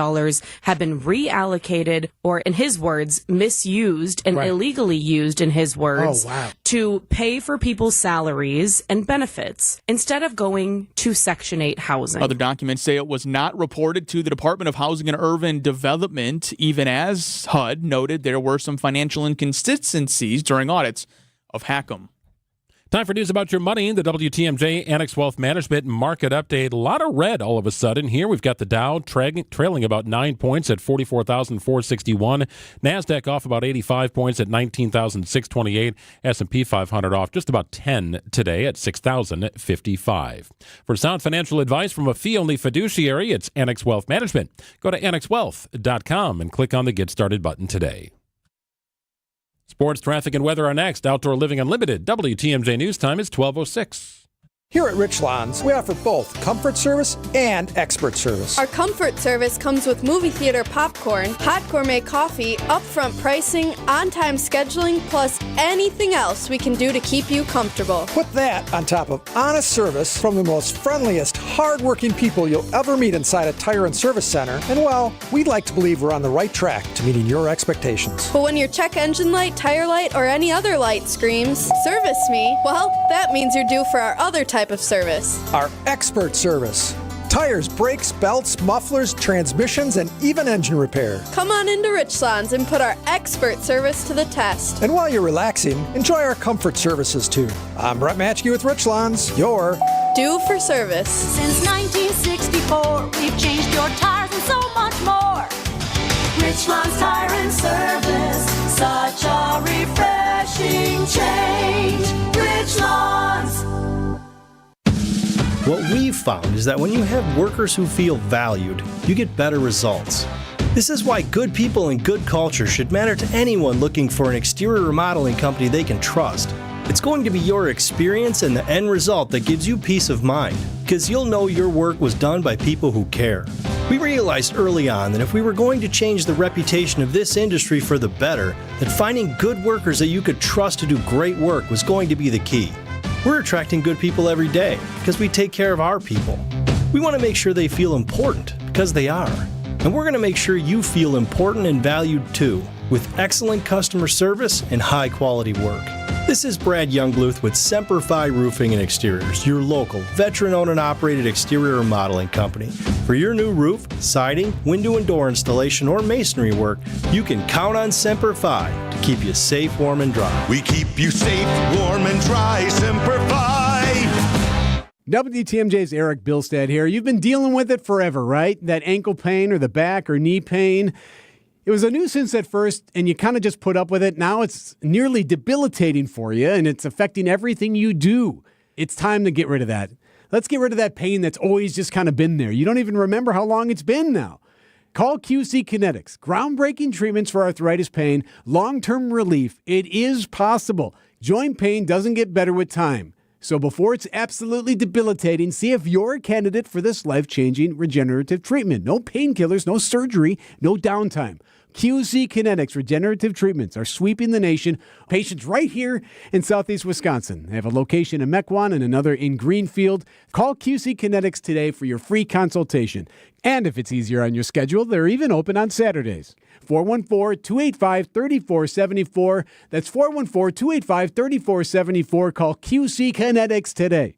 have been reallocated, or in his words, misused and illegally used, in his words, to pay for people's salaries and benefits instead of going to Section 8 housing. Other documents say it was not reported to the Department of Housing and Urban Development, even as HUD noted there were some financial inconsistencies during audits of Hackham. Time for news about your money. The WTMJ Annex Wealth Management Market Update. A lot of red all of a sudden. Here we've got the Dow trailing about 9 points at 44,461. NASDAQ off about 85 points at 19,628. S&P 500 off just about 10 today at 6,055. For sound financial advice from a fee-only fiduciary, it's Annex Wealth Management. Go to annexwealth.com and click on the Get Started button today. Sports, traffic, and weather are next. Outdoor Living Unlimited. WTMJ News Time is 12:06. Here at Richlands, we offer both comfort service and expert service. Our comfort service comes with movie theater popcorn, hot gourmet coffee, upfront pricing, on-time scheduling, plus anything else we can do to keep you comfortable. Put that on top of honest service from the most friendliest, hard-working people you'll ever meet inside a tire and service center. And well, we'd like to believe we're on the right track to meeting your expectations. But when your check engine light, tire light, or any other light screams, "Service me," well, that means you're due for our other type of service. Our expert service. Tires, brakes, belts, mufflers, transmissions, and even engine repair. Come on into Richlands and put our expert service to the test. And while you're relaxing, enjoy our comfort services too. I'm Brett Matchke with Richlands, your due for service. Since 1964, we've changed your tires and so much more. Richlands Tire and Service, such a refreshing change. Richlands. What we've found is that when you have workers who feel valued, you get better results. This is why good people and good culture should matter to anyone looking for an exterior remodeling company they can trust. It's going to be your experience and the end result that gives you peace of mind, because you'll know your work was done by people who care. We realized early on that if we were going to change the reputation of this industry for the better, that finding good workers that you could trust to do great work was going to be the key. We're attracting good people every day because we take care of our people. We want to make sure they feel important because they are. And we're going to make sure you feel important and valued too, with excellent customer service and high quality work. This is Brad Youngbluth with Semper Fi Roofing and Exteriors, your local, veteran-owned and operated exterior remodeling company. For your new roof, siding, window and door installation, or masonry work, you can count on Semper Fi to keep you safe, warm, and dry. We keep you safe, warm, and dry. Semper Fi. WTMJ's Eric Bilstead here. You've been dealing with it forever, right? That ankle pain or the back or knee pain. It was a nuisance at first, and you kind of just put up with it. Now it's nearly debilitating for you, and it's affecting everything you do. It's time to get rid of that. Let's get rid of that pain that's always just kind of been there. You don't even remember how long it's been now. Call QC Kinetics. Groundbreaking treatments for arthritis pain, long-term relief. It is possible. Joint pain doesn't get better with time. So before it's absolutely debilitating, see if you're a candidate for this life-changing regenerative treatment. No painkillers, no surgery, no downtime. QC Kinetics regenerative treatments are sweeping the nation. Patients right here in Southeast Wisconsin. They have a location in Mequon and another in Greenfield. Call QC Kinetics today for your free consultation. And if it's easier on your schedule, they're even open on Saturdays. 414-285-3474. That's 414-285-3474. Call QC Kinetics today.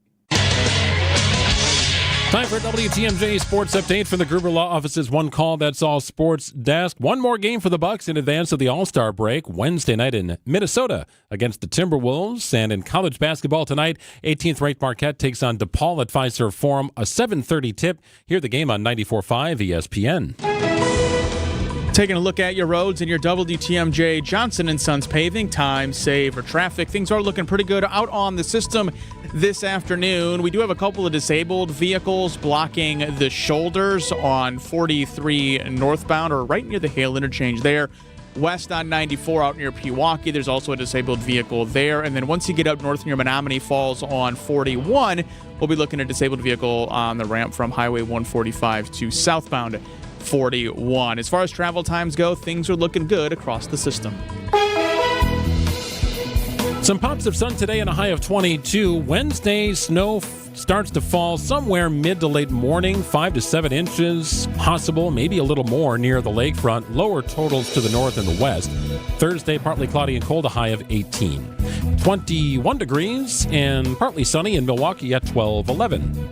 Time for a WTMJ Sports Update from the Gruber Law Office's One Call, That's All Sports Desk. One more game for the Bucks in advance of the All-Star break Wednesday night in Minnesota against the Timberwolves. And in college basketball tonight, 18th-ranked Marquette takes on DePaul at Fiserv Forum, a 7:30 tip. Hear the game on 94.5 ESPN. Taking a look at your roads and your WTMJ Johnson & Sons paving, time, save, or traffic. Things are looking pretty good out on the system this afternoon. We do have a couple of disabled vehicles blocking the shoulders on 43 northbound, or right near the Hale interchange there. West on 94 out near Pewaukee, there's also a disabled vehicle there. And then once you get up north near Menominee Falls on 41, we'll be looking at a disabled vehicle on the ramp from Highway 145 to southbound 41. As far as travel times go, things are looking good across the system. Some pops of sun today and a high of 22. Wednesday, snow starts to fall somewhere mid to late morning, 5 to 7 inches. Possible, maybe a little more near the lakefront. Lower totals to the north and the west. Thursday, partly cloudy and cold, a high of 18. 21 degrees and partly sunny in Milwaukee at 12-11.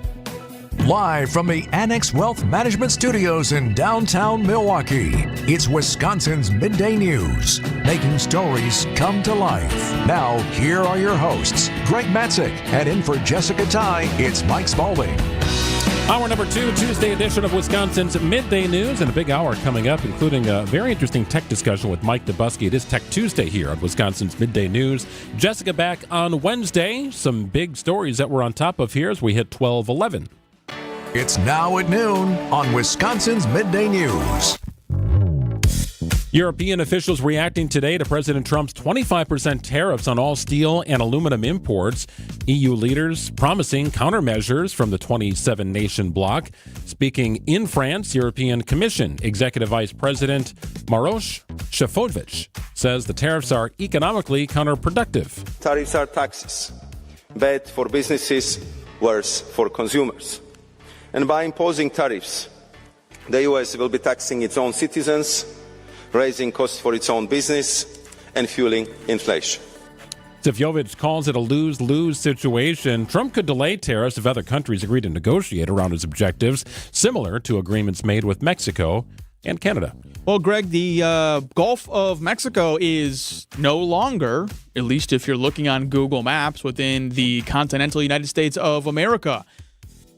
Live from the Annex Wealth Management Studios in downtown Milwaukee, it's Wisconsin's Midday News, making stories come to life. Now, here are your hosts, Greg Matzik, and in for Jessica Ty, it's Mike Spaulding. Hour number 2, Tuesday edition of Wisconsin's Midday News, and a big hour coming up, including a very interesting tech discussion with Mike Dubusky. It is Tech Tuesday here on Wisconsin's Midday News. Jessica back on Wednesday. Some big stories that we're on top of here as we hit 12-11. It's now at noon on Wisconsin's Midday News. European officials reacting today to President Trump's 25% tariffs on all steel and aluminum imports. EU leaders promising countermeasures from the 27-nation bloc. Speaking in France, European Commission Executive Vice President Maroš Šefčovič says the tariffs are economically counterproductive. Tariffs are taxes, bad for businesses, worse for consumers. And by imposing tariffs, the U.S. will be taxing its own citizens, raising costs for its own business, and fueling inflation. Šefčovič calls it a lose-lose situation. Trump could delay tariffs if other countries agree to negotiate around his objectives, similar to agreements made with Mexico and Canada. Well, Greg, the Gulf of Mexico is no longer, at least if you're looking on Google Maps, within the continental United States of America.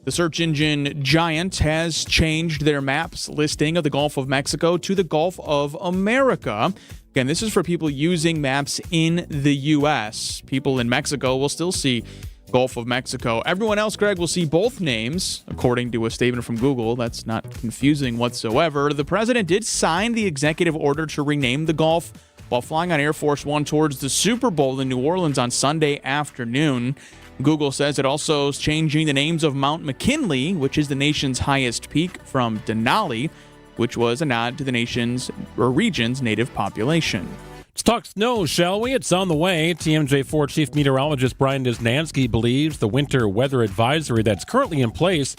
The search engine giant has changed their maps listing of the Gulf of Mexico to the Gulf of America. Again, this is for people using maps in the U.S. People in Mexico will still see Gulf of Mexico. Everyone else, Greg, will see both names, according to a statement from Google. That's not confusing whatsoever. The president did sign the executive order to rename the Gulf while flying on Air Force One towards the Super Bowl in New Orleans on Sunday afternoon. Google says it also is changing the names of Mount McKinley, which is the nation's highest peak, from Denali, which was a nod to the nation's or region's native population. Let's talk snow, shall we? It's on the way. TMJ4 Chief Meteorologist Brian Niznansky believes the winter weather advisory that's currently in place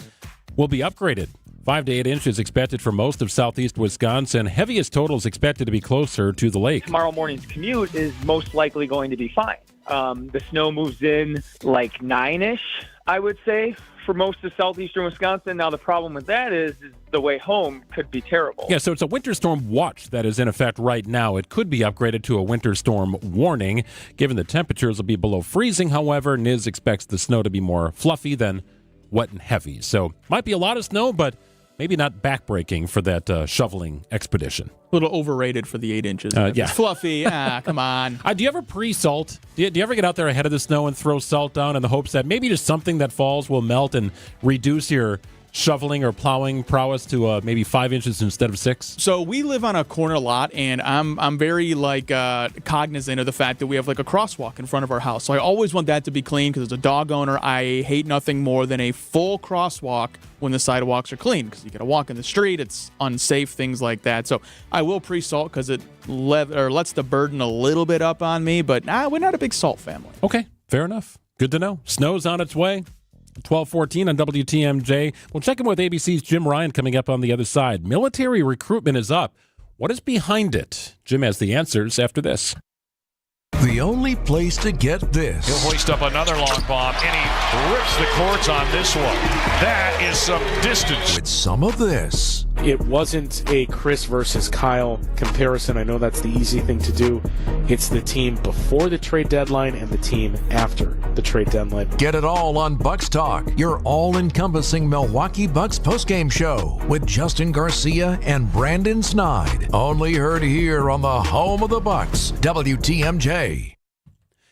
will be upgraded. 5 to 8 inches expected for most of southeast Wisconsin. Heaviest totals expected to be closer to the lake. Tomorrow morning's commute is most likely going to be fine. The snow moves in like 9-ish, I would say, for most of southeastern Wisconsin. Now, the problem with that is the way home could be terrible. Yeah, so it's a winter storm watch that is in effect right now. It could be upgraded to a winter storm warning. Given the temperatures will be below freezing, however, NIS expects the snow to be more fluffy than wet and heavy. So might be a lot of snow, but maybe not backbreaking for that shoveling expedition. A little overrated for the 8 inches. Yeah. It's fluffy. Come on. Do you ever pre-salt? Do you ever get out there ahead of the snow and throw salt down in the hopes that maybe just something that falls will melt and reduce your shoveling or plowing prowess to maybe 5 inches instead of 6? So we live on a corner lot, and I'm very cognizant of the fact that we have like a crosswalk in front of our house. So I always want that to be clean because as a dog owner, I hate nothing more than a full crosswalk when the sidewalks are clean because you got to walk in the street. It's unsafe, things like that. So I will pre-salt because it lets the burden a little bit up on me, but we're not a big salt family. Okay, fair enough. Good to know. Snow's on its way. 12:14 on WTMJ. We'll check in with ABC's Jim Ryan coming up on the other side. Military recruitment is up. What is behind it? Jim has the answers after this. The only place to get this. He'll hoist up another long bomb, and he rips the courts on this one. That is some distance. With some of this. It wasn't a Chris versus Kyle comparison. I know that's the easy thing to do. It's the team before the trade deadline and the team after the trade deadline. Get it all on Bucks Talk, your all-encompassing Milwaukee Bucks postgame show with Justin Garcia and Brandon Snide. Only heard here on the home of the Bucks, WTMJ.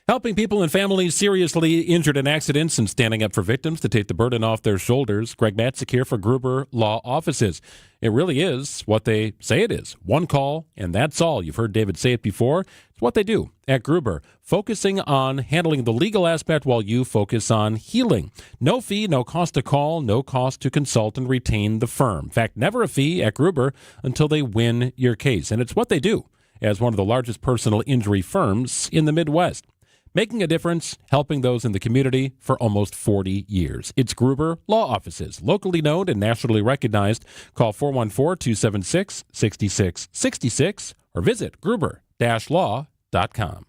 Helping people and families seriously injured in accidents and standing up for victims to take the burden off their shoulders. Greg Matzik here for Gruber Law Offices. It really is what they say it is. One call, and that's all. You've heard David say it before. It's what they do at Gruber, focusing on handling the legal aspect while you focus on healing. No fee, no cost to call, no cost to consult and retain the firm. In fact, never a fee at Gruber until they win your case. And it's what they do as one of the largest personal injury firms in the Midwest. making a difference, helping those in the community for almost 40 years. It's Gruber Law Offices, locally known and nationally recognized. Call 414-276-6666 or visit gruber-law.com.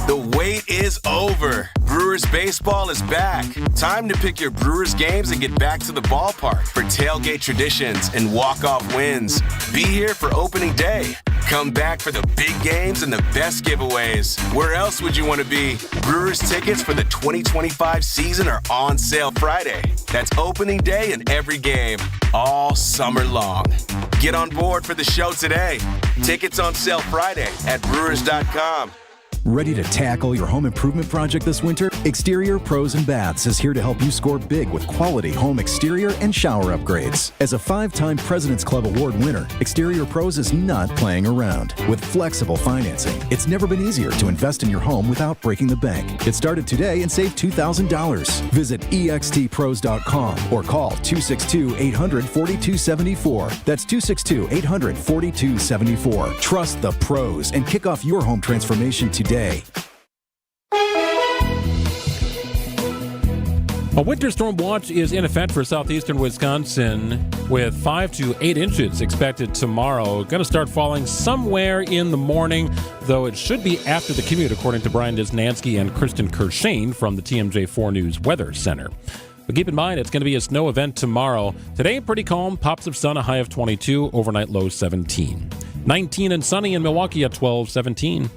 The wait is over. Brewers baseball is back. Time to pick your Brewers games and get back to the ballpark for tailgate traditions and walk-off wins. Be here for opening day. Come back for the big games and the best giveaways. Where else would you want to be? Brewers tickets for the 2025 season are on sale Friday. That's opening day and every game, all summer long. Get on board for the show today. Tickets on sale Friday at brewers.com. Ready to tackle your home improvement project this winter? Exterior Pros and Baths is here to help you score big with quality home exterior and shower upgrades. As a 5-time President's Club Award winner, Exterior Pros is not playing around. With flexible financing, it's never been easier to invest in your home without breaking the bank. Get started today and save $2,000. Visit extpros.com or call 262-800-4274. That's 262-800-4274. Trust the pros and kick off your home transformation today. A winter storm watch is in effect for southeastern Wisconsin with 5 to 8 inches expected tomorrow. Going to start falling somewhere in the morning, though it should be after the commute, according to Brian Disnansky and Kristen Kershane from the TMJ4 News Weather Center. But keep in mind, it's going to be a snow event tomorrow. Today, pretty calm, pops of sun, a high of 22, overnight low 17. 19 and sunny in Milwaukee at 12, 17.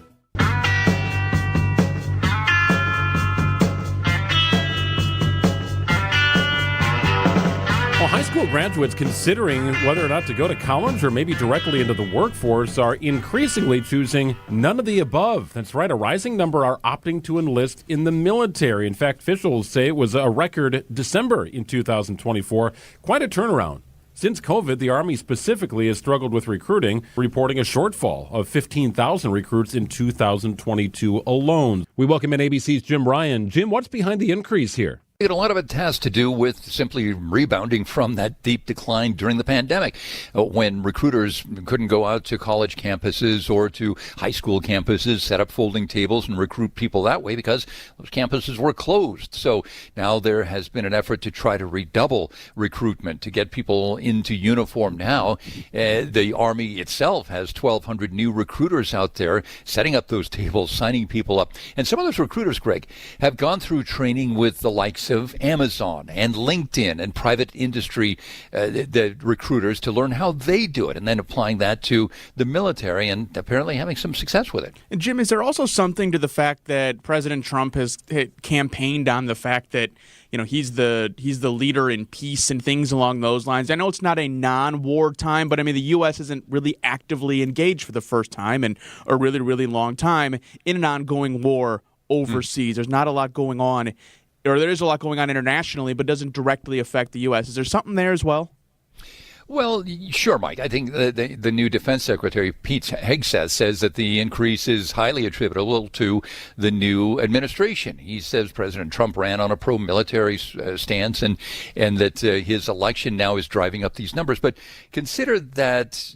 Well, high school graduates considering whether or not to go to college or maybe directly into the workforce are increasingly choosing none of the above. That's right. A rising number are opting to enlist in the military. In fact, officials say it was a record December in 2024. Quite a turnaround. Since COVID, the Army specifically has struggled with recruiting, reporting a shortfall of 15,000 recruits in 2022 alone. We welcome in ABC's Jim Ryan. Jim, what's behind the increase here? A lot of it has to do with simply rebounding from that deep decline during the pandemic when recruiters couldn't go out to college campuses or to high school campuses, set up folding tables and recruit people that way because those campuses were closed. So now there has been an effort to try to redouble recruitment to get people into uniform now. The Army itself has 1,200 new recruiters out there setting up those tables, signing people up. And some of those recruiters, Greg, have gone through training with the likes of Amazon and LinkedIn and private industry, the recruiters, to learn how they do it and then applying that to the military and apparently having some success with it. And Jim, is there also something to the fact that President Trump has campaigned on the fact that, you know, he's the leader in peace and things along those lines? I know it's not a non-war time, but I mean, the U.S. isn't really actively engaged for the first time in a really, really long time in an ongoing war overseas. There's not a lot going on. Or there is a lot going on internationally, but doesn't directly affect the U.S. Is there something there as well? Well, sure, Mike. I think the new Defense Secretary, Pete Hegseth, says that the increase is highly attributable to the new administration. He says President Trump ran on a pro-military stance and that his election now is driving up these numbers. But consider that,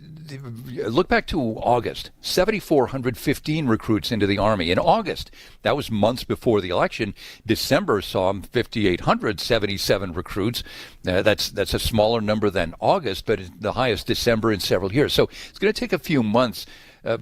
look back to August, 7,415 recruits into the Army. In August, that was months before the election. December saw 5,877 recruits. That's a smaller number than August, but the highest December in several years. So it's going to take a few months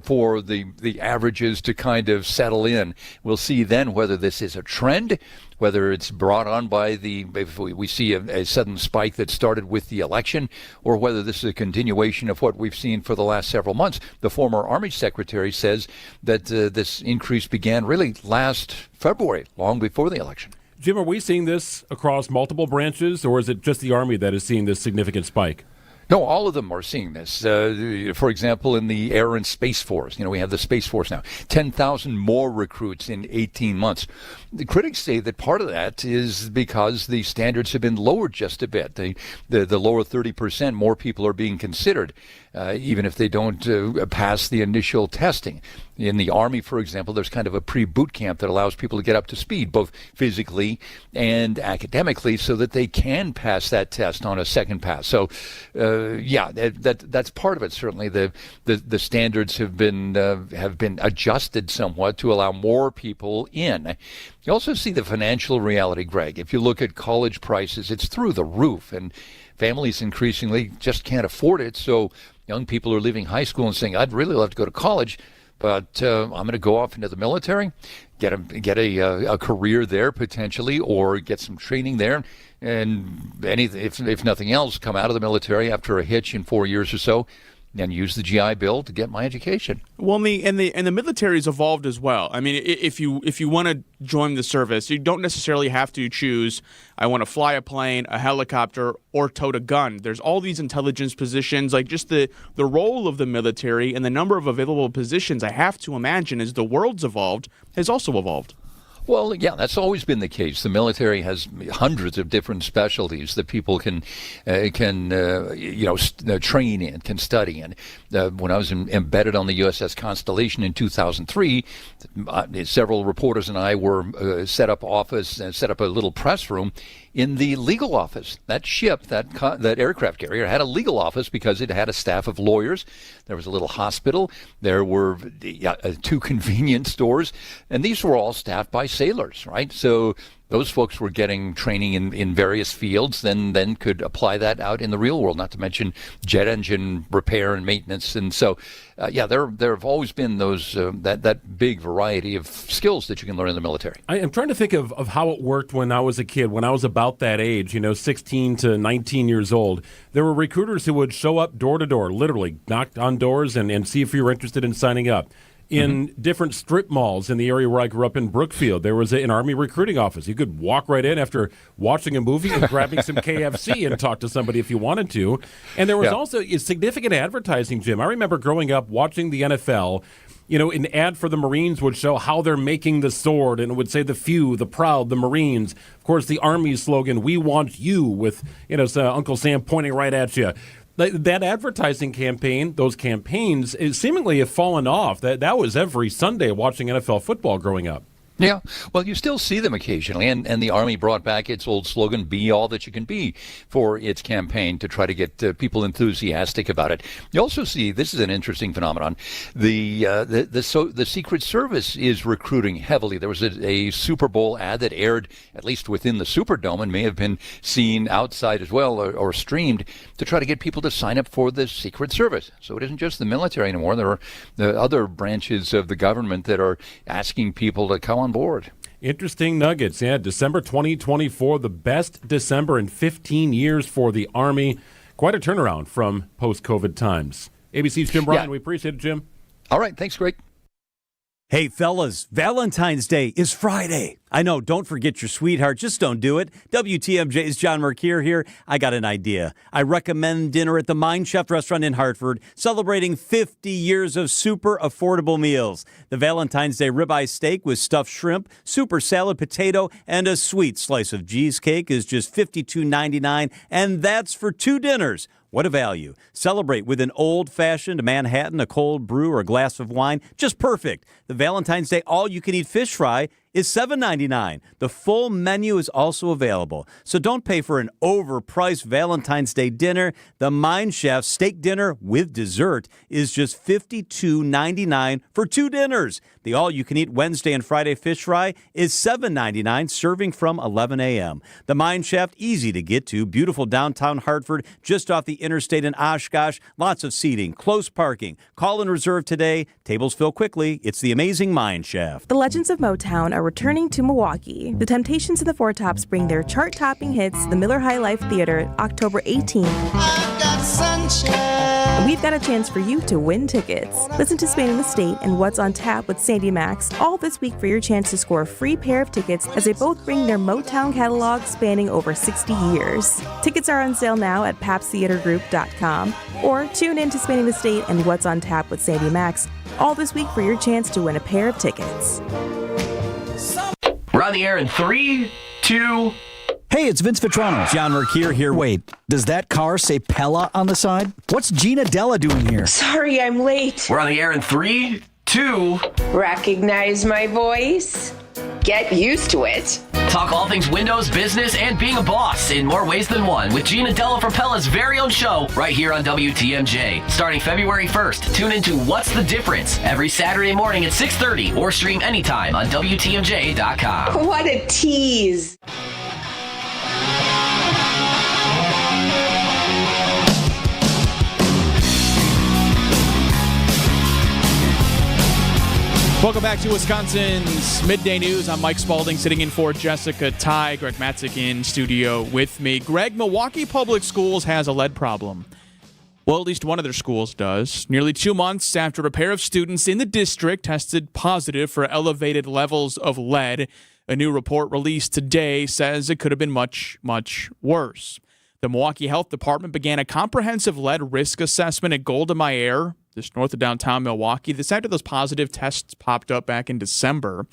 for the averages to kind of settle in. We'll see then whether this is a trend, whether it's brought on by if we see a sudden spike that started with the election, or whether this is a continuation of what we've seen for the last several months. The former Army Secretary says that this increase began really last February, long before the election. Jim, are we seeing this across multiple branches, or is it just the Army that is seeing this significant spike? No, all of them are seeing this. For example, in the Air and Space Force, we have the Space Force now, 10,000 more recruits in 18 months. The critics say that part of that is because the standards have been lowered just a bit. The lower 30%, more people are being considered, even if they don't pass the initial testing. In the Army, for example, there's kind of a pre-boot camp that allows people to get up to speed, both physically and academically, so that they can pass that test on a second pass. So, that's part of it. Certainly, the standards have been adjusted somewhat to allow more people in. You also see the financial reality, Greg. If you look at college prices, it's through the roof, and families increasingly just can't afford it. So young people are leaving high school and saying, I'd really love to go to college, but I'm going to go off into the military, get a career there potentially, or get some training there, and if nothing else, come out of the military after a hitch in 4 years or so, and use the GI Bill to get my education. Well, the military's evolved as well. I mean, if you want to join the service, you don't necessarily have to choose, I want to fly a plane, a helicopter, or tote a gun. There's all these intelligence positions, like just the role of the military and the number of available positions, I have to imagine, as the world's evolved, has also evolved. Well, yeah, that's always been the case. The military has hundreds of different specialties that people can train in, can study in. When I was embedded on the USS Constellation in 2003, several reporters and I were set up a little press room in the legal office. That ship, that aircraft carrier, had a legal office because it had a staff of lawyers. There was a little hospital. There were 2 convenience stores, and these were all staffed by sailors, right? So those folks were getting training in various fields, then could apply that out in the real world, not to mention jet engine repair and maintenance. And so, there have always been those that big variety of skills that you can learn in the military. I am trying to think of how it worked when I was a kid, when I was about that age, 16 to 19 years old. There were recruiters who would show up door to door, literally knock on doors and see if you were interested in signing up. In different strip malls in the area where I grew up in Brookfield, there was an Army recruiting office. You could walk right in after watching a movie and grabbing some KFC and talk to somebody if you wanted to. And there was also significant advertising, Jim. I remember growing up watching the NFL. An ad for the Marines would show how they're making the sword, and it would say the few, the proud, the Marines. Of course, the Army's slogan, "We want you," with Uncle Sam pointing right at you. That advertising campaign, those campaigns, seemingly have fallen off. That was every Sunday watching NFL football growing up. Yeah, well, you still see them occasionally, and the Army brought back its old slogan, "Be all that you can be," for its campaign to try to get people enthusiastic about it. You also see, this is an interesting phenomenon, the Secret Service is recruiting heavily. There was a Super Bowl ad that aired at least within the Superdome and may have been seen outside as well or streamed to try to get people to sign up for the Secret Service. So it isn't just the military anymore. There are the other branches of the government that are asking people to come on board. Interesting nuggets. Yeah, December 2024, the best December in 15 years for the Army. Quite a turnaround from post-COVID times. ABC's Jim Bryan. We appreciate it, Jim. All right. Thanks, Greg. Hey, fellas, Valentine's Day is Friday. I know, don't forget your sweetheart. Just don't do it. WTMJ's John Mercure here. I got an idea. I recommend dinner at the Mind Chef restaurant in Hartford, celebrating 50 years of super affordable meals. The Valentine's Day ribeye steak with stuffed shrimp, super salad potato, and a sweet slice of cheesecake is just $52.99, and that's for 2 dinners. What a value. Celebrate with an old-fashioned Manhattan, a cold brew, or a glass of wine. Just perfect. The Valentine's Day all-you-can-eat fish fry is $7.99. The full menu is also available. So don't pay for an overpriced Valentine's Day dinner. The Mind Chef steak dinner with dessert is just $52.99 for 2 dinners. The all-you-can-eat Wednesday and Friday fish fry is $7.99, serving from 11 a.m. The Mind Chef, easy to get to. Beautiful downtown Hartford, just off the interstate in Oshkosh. Lots of seating, close parking. Call and reserve today. Tables fill quickly. It's the amazing Mind Chef. The Legends of Motown are returning to Milwaukee. The Temptations and the Four Tops bring their chart-topping hits to the Miller High Life Theater October 18th. I've got sunshine. We've got a chance for you to win tickets. Listen to Spanning the State and What's on Tap with Sandy Max all this week for your chance to score a free pair of tickets as they both bring their Motown catalog spanning over 60 years. Tickets are on sale now at papstheatergroup.com or tune in to Spanning the State and What's on Tap with Sandy Max all this week for your chance to win a pair of tickets. We're on the air in 3, 2... Hey, it's Vince Vitrano. John Mercure here. Wait, does that car say Pella on the side? What's Gina Della doing here? Sorry, I'm late. We're on the air in 3, 2. Recognize my voice? Get used to it. Talk all things Windows, business, and being a boss in more ways than one with Gina Della Frapella's very own show right here on WTMJ. Starting February 1st, tune into What's the Difference every Saturday morning at 6:30 or stream anytime on WTMJ.com. What a tease. Welcome back to Wisconsin's Midday News. I'm Mike Spalding, sitting in for Jessica Ty. Greg Matzik in studio with me. Greg, Milwaukee Public Schools has a lead problem. Well, at least one of their schools does. Nearly 2 months after a pair of students in the district tested positive for elevated levels of lead, a new report released today says it could have been much, much worse. The Milwaukee Health Department began a comprehensive lead risk assessment at Golda Meir, just north of downtown Milwaukee. This after those positive tests popped up back in December.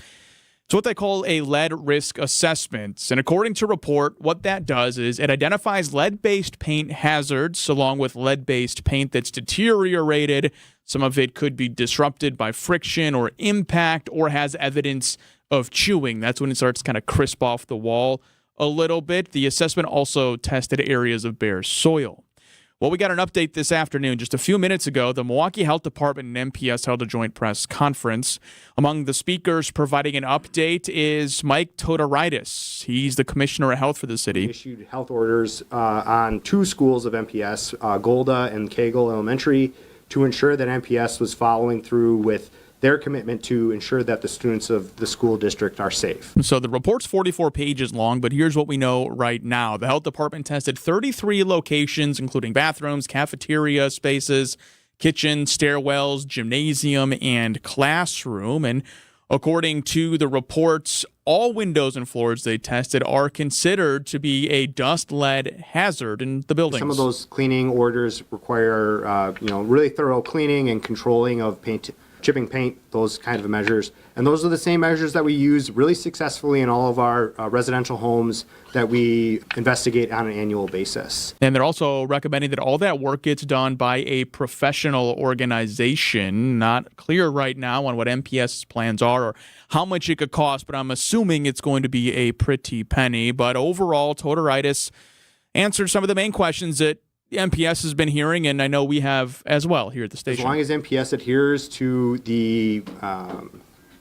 It's what they call a lead risk assessment. And according to report, what that does is it identifies lead-based paint hazards along with lead-based paint that's deteriorated. Some of it could be disrupted by friction or impact or has evidence of chewing. That's when it starts to kind of crisp off the wall a little bit. The assessment also tested areas of bare soil. Well, we got an update this afternoon. Just a few minutes ago, the Milwaukee Health Department and MPS held a joint press conference. Among the speakers providing an update is Mike Todoritis. He's the Commissioner of Health for the city. We issued health orders on 2 schools of MPS, Golda and Kegel Elementary, to ensure that MPS was following through with their commitment to ensure that the students of the school district are safe. So the report's 44 pages long, but here's what we know right now. The health department tested 33 locations, including bathrooms, cafeteria spaces, kitchen, stairwells, gymnasium, and classroom. And according to the reports, all windows and floors they tested are considered to be a dust lead hazard in the buildings. Some of those cleaning orders require really thorough cleaning and controlling of paint, chipping paint, those kind of measures. And those are the same measures that we use really successfully in all of our residential homes that we investigate on an annual basis. And they're also recommending that all that work gets done by a professional organization. Not clear right now on what MPS's plans are or how much it could cost, but I'm assuming it's going to be a pretty penny. But overall, Todoritis answered some of the main questions that MPS has been hearing, and I know we have as well here at the station. As long as MPS adheres to the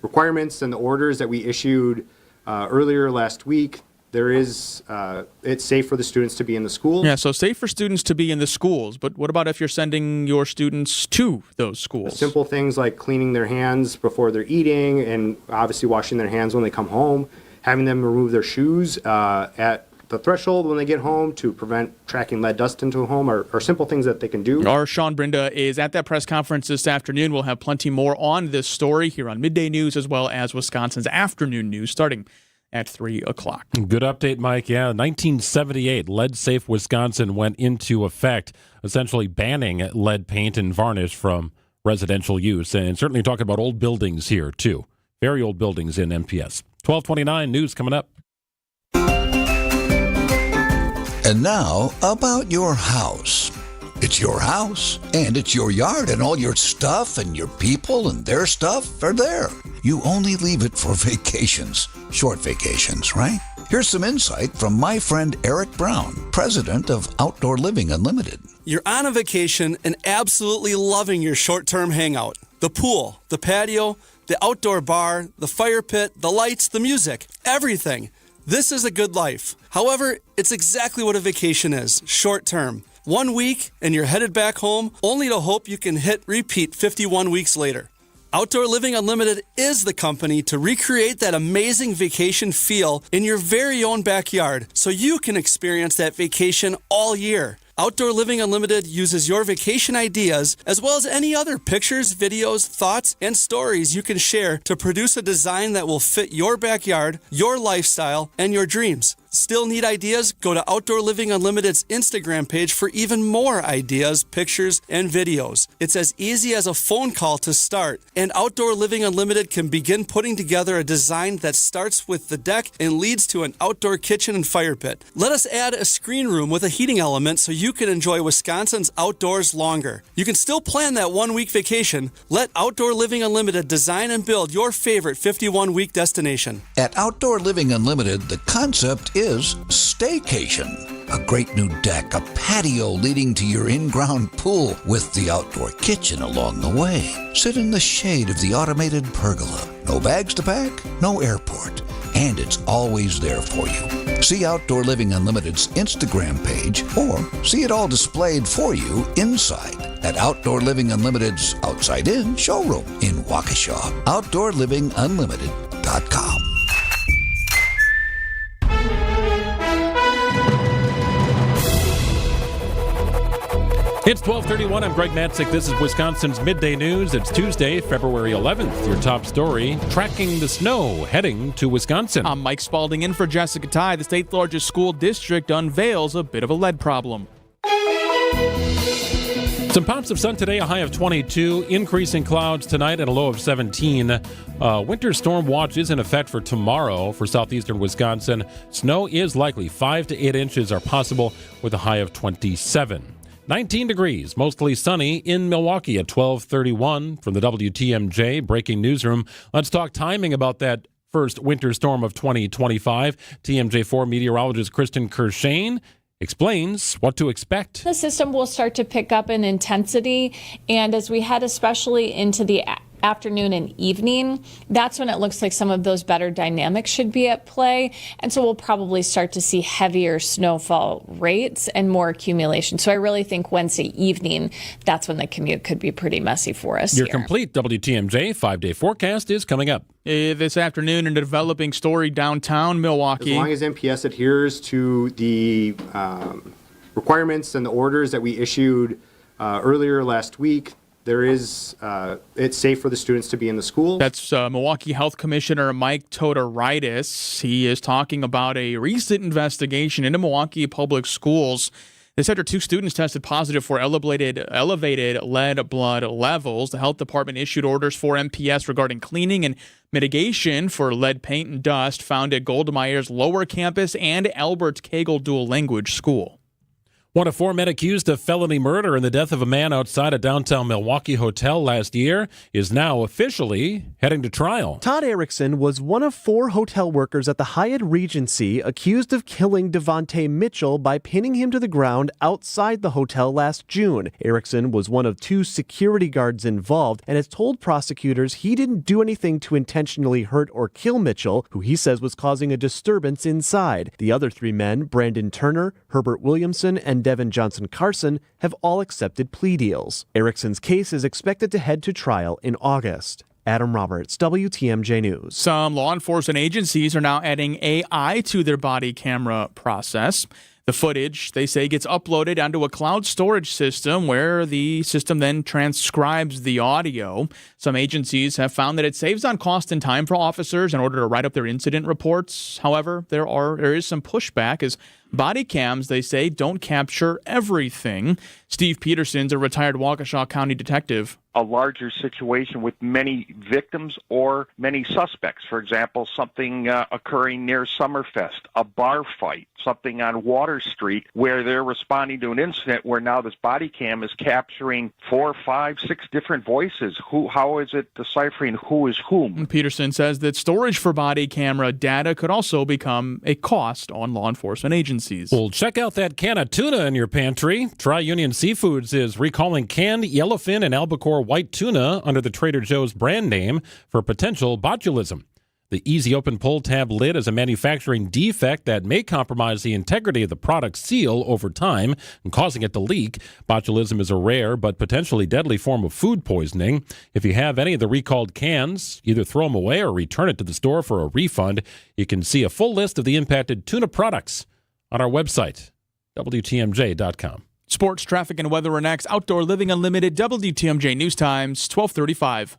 requirements and the orders that we issued earlier last week, it's safe for the students to be in the schools. Yeah, so safe for students to be in the schools, but what about if you're sending your students to those schools? Simple things like cleaning their hands before they're eating and obviously washing their hands when they come home, having them remove their shoes at the threshold when they get home to prevent tracking lead dust into a home are simple things that they can do. Our Sean Brinda is at that press conference this afternoon. We'll have plenty more on this story here on Midday News as well as Wisconsin's afternoon news starting at 3 o'clock. Good update, Mike. Yeah, 1978, lead-safe Wisconsin went into effect, essentially banning lead paint and varnish from residential use. And certainly talking about old buildings here, too. Very old buildings in MPS. 1229 news coming up. And now, about your house. It's your house, and it's your yard, and all your stuff and your people and their stuff are there. You only leave it for vacations. Short vacations, right? Here's some insight from my friend Eric Brown, president of Outdoor Living Unlimited. You're on a vacation and absolutely loving your short-term hangout. The pool, the patio, the outdoor bar, the fire pit, the lights, the music, everything. This is a good life. However, it's exactly what a vacation is, short-term. 1 week and you're headed back home, only to hope you can hit repeat 51 weeks later. Outdoor Living Unlimited is the company to recreate that amazing vacation feel in your very own backyard so you can experience that vacation all year. Outdoor Living Unlimited uses your vacation ideas as well as any other pictures, videos, thoughts, and stories you can share to produce a design that will fit your backyard, your lifestyle, and your dreams. Still need ideas? Go to Outdoor Living Unlimited's Instagram page for even more ideas, pictures, and videos. It's as easy as a phone call to start, and Outdoor Living Unlimited can begin putting together a design that starts with the deck and leads to an outdoor kitchen and fire pit. Let us add a screen room with a heating element so you can enjoy Wisconsin's outdoors longer. You can still plan that 1-week vacation. Let Outdoor Living Unlimited design and build your favorite 51-week destination. At Outdoor Living Unlimited, the concept is staycation. A great new deck, a patio leading to your in-ground pool with the outdoor kitchen along the way. Sit in the shade of the automated pergola. No bags to pack, no airport, and it's always there for you. See Outdoor Living Unlimited's Instagram page or see it all displayed for you inside at Outdoor Living Unlimited's Outside In showroom in Waukesha. OutdoorLivingUnlimited.com. It's 12:31. I'm Greg Matzik. This is Wisconsin's Midday News. It's Tuesday, February 11th. Your top story, tracking the snow heading to Wisconsin. I'm Mike Spalding in for Jessica Ty. The state's largest school district unveils a bit of a lead problem. Some pops of sun today, a high of 22. Increasing clouds tonight and a low of 17. Winter storm watch is in effect for tomorrow for southeastern Wisconsin. Snow is likely. 5 to 8 inches are possible with a high of 27. 19 degrees, mostly sunny in Milwaukee at 12:31 from the WTMJ Breaking Newsroom. Let's talk timing about that first winter storm of 2025. TMJ4 meteorologist Kristen Kershane explains what to expect. The system will start to pick up in intensity, and as we head especially into the afternoon and evening, that's when it looks like some of those better dynamics should be at play. And so we'll probably start to see heavier snowfall rates and more accumulation. So I really think Wednesday evening, that's when the commute could be pretty messy for us. Your complete WTMJ 5-day forecast is coming up. This afternoon, in a developing story downtown Milwaukee. As long as MPS adheres to the requirements and the orders that we issued earlier last week, it's safe for the students to be in the school. That's Milwaukee Health Commissioner Mike Todoridis. He is talking about a recent investigation into Milwaukee public schools. This after 2 students tested positive for elevated lead blood levels. The health department issued orders for MPS regarding cleaning and mitigation for lead paint and dust found at Goldmeyer's Lower Campus and Albert Kegel Dual Language School. One of 4 men accused of felony murder in the death of a man outside a downtown Milwaukee hotel last year is now officially heading to trial. Todd Erickson was one of 4 hotel workers at the Hyatt Regency accused of killing Devontae Mitchell by pinning him to the ground outside the hotel last June. Erickson was one of 2 security guards involved and has told prosecutors he didn't do anything to intentionally hurt or kill Mitchell, who he says was causing a disturbance inside. The other 3 men, Brandon Turner, Herbert Williamson, and Devin Johnson Carson, have all accepted plea deals. Erickson's case is expected to head to trial in August. Adam Roberts, WTMJ News. Some law enforcement agencies are now adding AI to their body camera process. The footage, they say, gets uploaded onto a cloud storage system where the system then transcribes the audio. Some agencies have found that it saves on cost and time for officers in order to write up their incident reports. However, there is some pushback as body cams, they say, don't capture everything. Steve Peterson's a retired Waukesha County detective. A larger situation with many victims or many suspects. For example, something occurring near Summerfest, a bar fight, something on Water Street where they're responding to an incident where now this body cam is capturing 4, 5, 6 different voices. How is it deciphering who is whom? Peterson says that storage for body camera data could also become a cost on law enforcement agencies. Well, check out that can of tuna in your pantry. Tri-Union Seafoods is recalling canned yellowfin and albacore white tuna under the Trader Joe's brand name for potential botulism. The easy open pull tab lid is a manufacturing defect that may compromise the integrity of the product seal over time and causing it to leak. Botulism is a rare but potentially deadly form of food poisoning. If you have any of the recalled cans, either throw them away or return it to the store for a refund. You can see a full list of the impacted tuna products on our website, WTMJ.com. Sports, traffic, and weather are next. Outdoor Living Unlimited, WTMJ News Times, 12:35.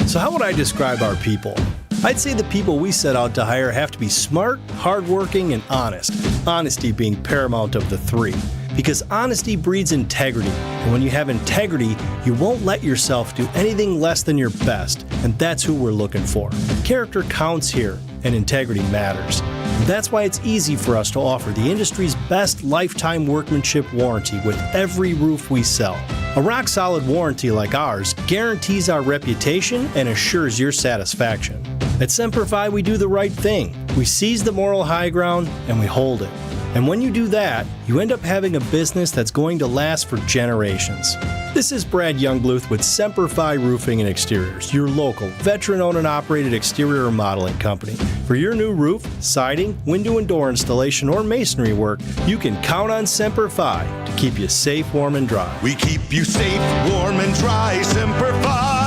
So how would I describe our people? I'd say the people we set out to hire have to be smart, hardworking, and honest. Honesty being paramount of the three. Because honesty breeds integrity, and when you have integrity, you won't let yourself do anything less than your best, and that's who we're looking for. Character counts here, and integrity matters. And that's why it's easy for us to offer the industry's best lifetime workmanship warranty with every roof we sell. A rock-solid warranty like ours guarantees our reputation and assures your satisfaction. At Semper Fi, we do the right thing. We seize the moral high ground, and we hold it. And when you do that, you end up having a business that's going to last for generations. This is Brad Youngbluth with Semper Fi Roofing and Exteriors, your local, veteran-owned and operated exterior remodeling company. For your new roof, siding, window and door installation, or masonry work, you can count on Semper Fi to keep you safe, warm, and dry. We keep you safe, warm, and dry, Semper Fi.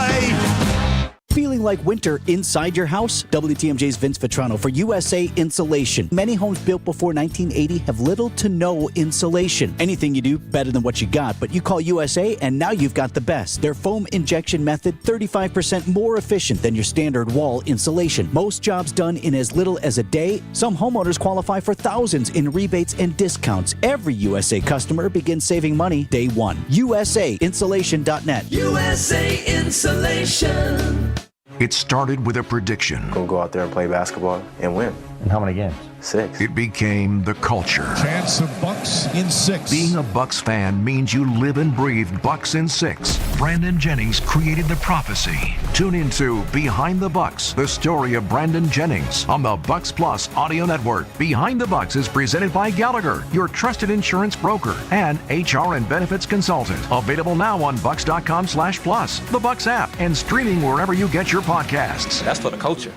Feeling like winter inside your house? WTMJ's Vince Vetrano for USA Insulation. Many homes built before 1980 have little to no insulation. Anything you do, better than what you got, but you call USA and now you've got the best. Their foam injection method, 35% more efficient than your standard wall insulation. Most jobs done in as little as a day. Some homeowners qualify for thousands in rebates and discounts. Every USA customer begins saving money day one. USAinsulation.net. USA Insulation. It started with a prediction. Gonna go out there and play basketball and win. And how many games? 6. It became the culture. Chance of Bucks in 6. Being a Bucks fan means you live and breathe Bucks in 6. Brandon Jennings created the prophecy. Tune into Behind the Bucks, the story of Brandon Jennings on the Bucks Plus audio network. Behind the Bucks is presented by Gallagher, your trusted insurance broker and HR and benefits consultant. Available now on bucks.com/plus, the Bucks app, and streaming wherever you get your podcasts. That's for the culture.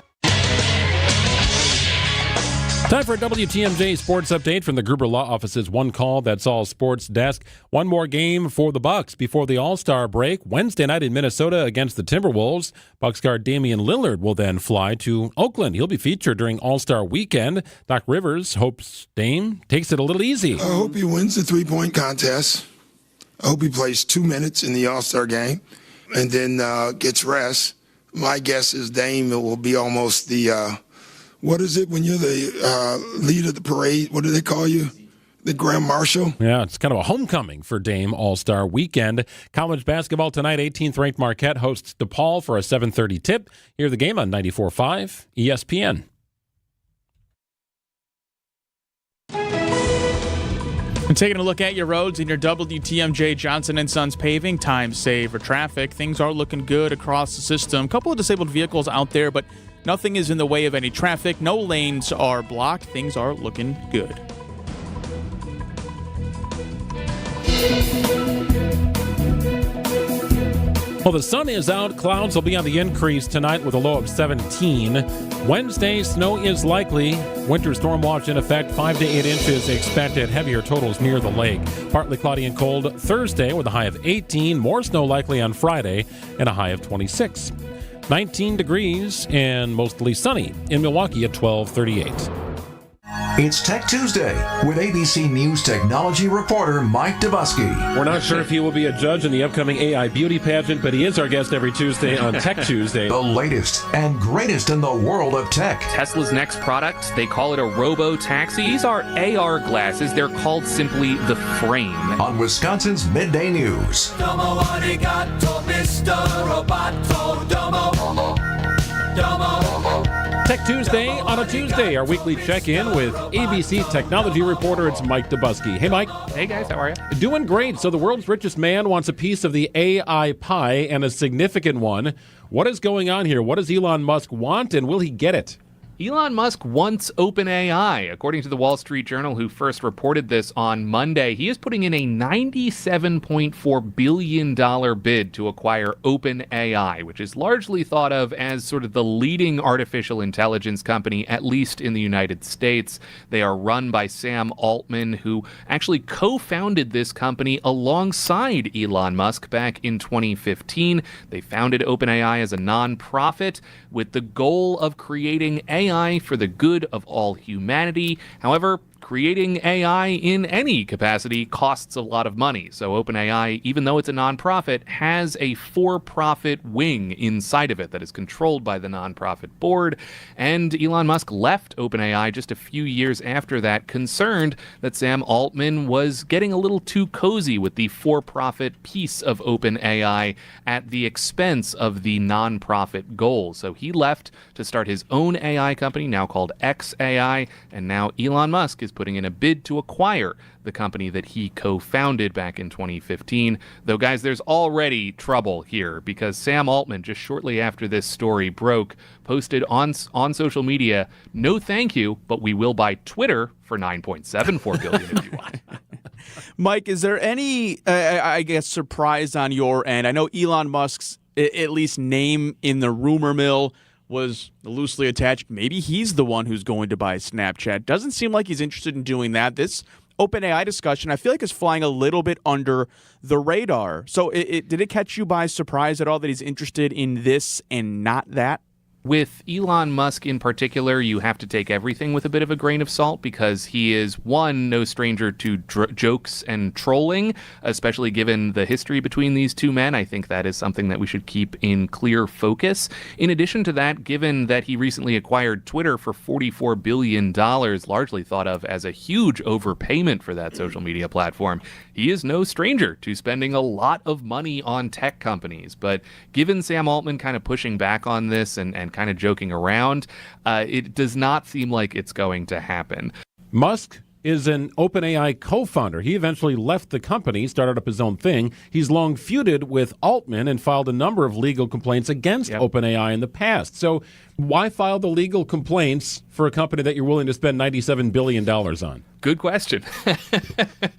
Time for a WTMJ sports update from the Gruber Law Office's One Call, That's All Sports desk. One more game for the Bucks before the All-Star break. Wednesday night in Minnesota against the Timberwolves. Bucks guard Damian Lillard will then fly to Oakland. He'll be featured during All-Star weekend. Doc Rivers hopes Dame takes it a little easy. I hope he wins the three-point contest. I hope he plays 2 minutes in the All-Star game and then gets rest. My guess is Dame will be almost the... what is it when you're the lead of the parade? What do they call you? The Grand Marshal? Yeah, it's kind of a homecoming for Dame All-Star Weekend. College basketball tonight, 18th-ranked Marquette hosts DePaul for a 7:30 tip. Hear the game on 94.5 ESPN. And taking a look at your roads in your WTMJ Johnson & Sons paving, time save for traffic. Things are looking good across the system. A couple of disabled vehicles out there, but nothing is in the way of any traffic. No lanes are blocked. Things are looking good. Well, the sun is out. Clouds will be on the increase tonight with a low of 17. Wednesday, snow is likely. Winter storm watch in effect, 5 to 8 inches expected. Heavier totals near the lake. Partly cloudy and cold Thursday with a high of 18. More snow likely on Friday and a high of 26. 19 degrees and mostly sunny in Milwaukee at 12:38. It's Tech Tuesday with ABC News technology reporter Mike Dubusky. We're not sure if he will be a judge in the upcoming AI beauty pageant, but he is our guest every Tuesday on Tech Tuesday. The latest and greatest in the world of tech. Tesla's next product, they call it a robo-taxi. These are AR glasses. They're called simply the Frame. On Wisconsin's Midday News. Domo arigato, Mr. Roboto. Domo. Tech Tuesday on a Tuesday, our weekly check-in with ABC technology reporter. It's Mike Dubusky. Hey, Mike. Hey, guys. How are you? Doing great. So the world's richest man wants a piece of the AI pie, and a significant one. What is going on here? What does Elon Musk want, and will he get it? Elon Musk wants OpenAI. According to the Wall Street Journal, who first reported this on Monday, he is putting in a $97.4 billion bid to acquire OpenAI, which is largely thought of as sort of the leading artificial intelligence company, at least in the United States. They are run by Sam Altman, who actually co-founded this company alongside Elon Musk back in 2015. They founded OpenAI as a nonprofit with the goal of creating AI for the good of all humanity. However, creating AI in any capacity costs a lot of money. So OpenAI, even though it's a nonprofit, has a for-profit wing inside of it that is controlled by the nonprofit board. And Elon Musk left OpenAI just a few years after that, concerned that Sam Altman was getting a little too cozy with the for-profit piece of OpenAI at the expense of the nonprofit goals. So he left to start his own AI company, now called xAI, and now Elon Musk is putting in a bid to acquire the company that he co-founded back in 2015. Though, guys, there's already trouble here because Sam Altman, just shortly after this story broke, posted on social media, "No thank you, but we will buy Twitter for $9.74 billion if you want." Mike, is there any, I guess, surprise on your end? I know Elon Musk's, at least name in the rumor mill, was loosely attached. Maybe he's the one who's going to buy Snapchat. Doesn't seem like he's interested in doing that. This OpenAI discussion, I feel like, is flying a little bit under the radar. So did it catch you by surprise at all that he's interested in this and not that? With Elon Musk in particular, you have to take everything with a bit of a grain of salt because he is, one, no stranger to jokes and trolling, especially given the history between these two men. I think that is something that we should keep in clear focus. In addition to that, given that he recently acquired Twitter for $44 billion, largely thought of as a huge overpayment for that social media platform, he is no stranger to spending a lot of money on tech companies. But given Sam Altman kind of pushing back on this and kind of joking around, it does not seem like it's going to happen. Musk is an OpenAI co-founder. He eventually left the company, started up his own thing. He's long feuded with Altman and filed a number of legal complaints against OpenAI in the past. So why file the legal complaints for a company that you're willing to spend $97 billion on? Good question.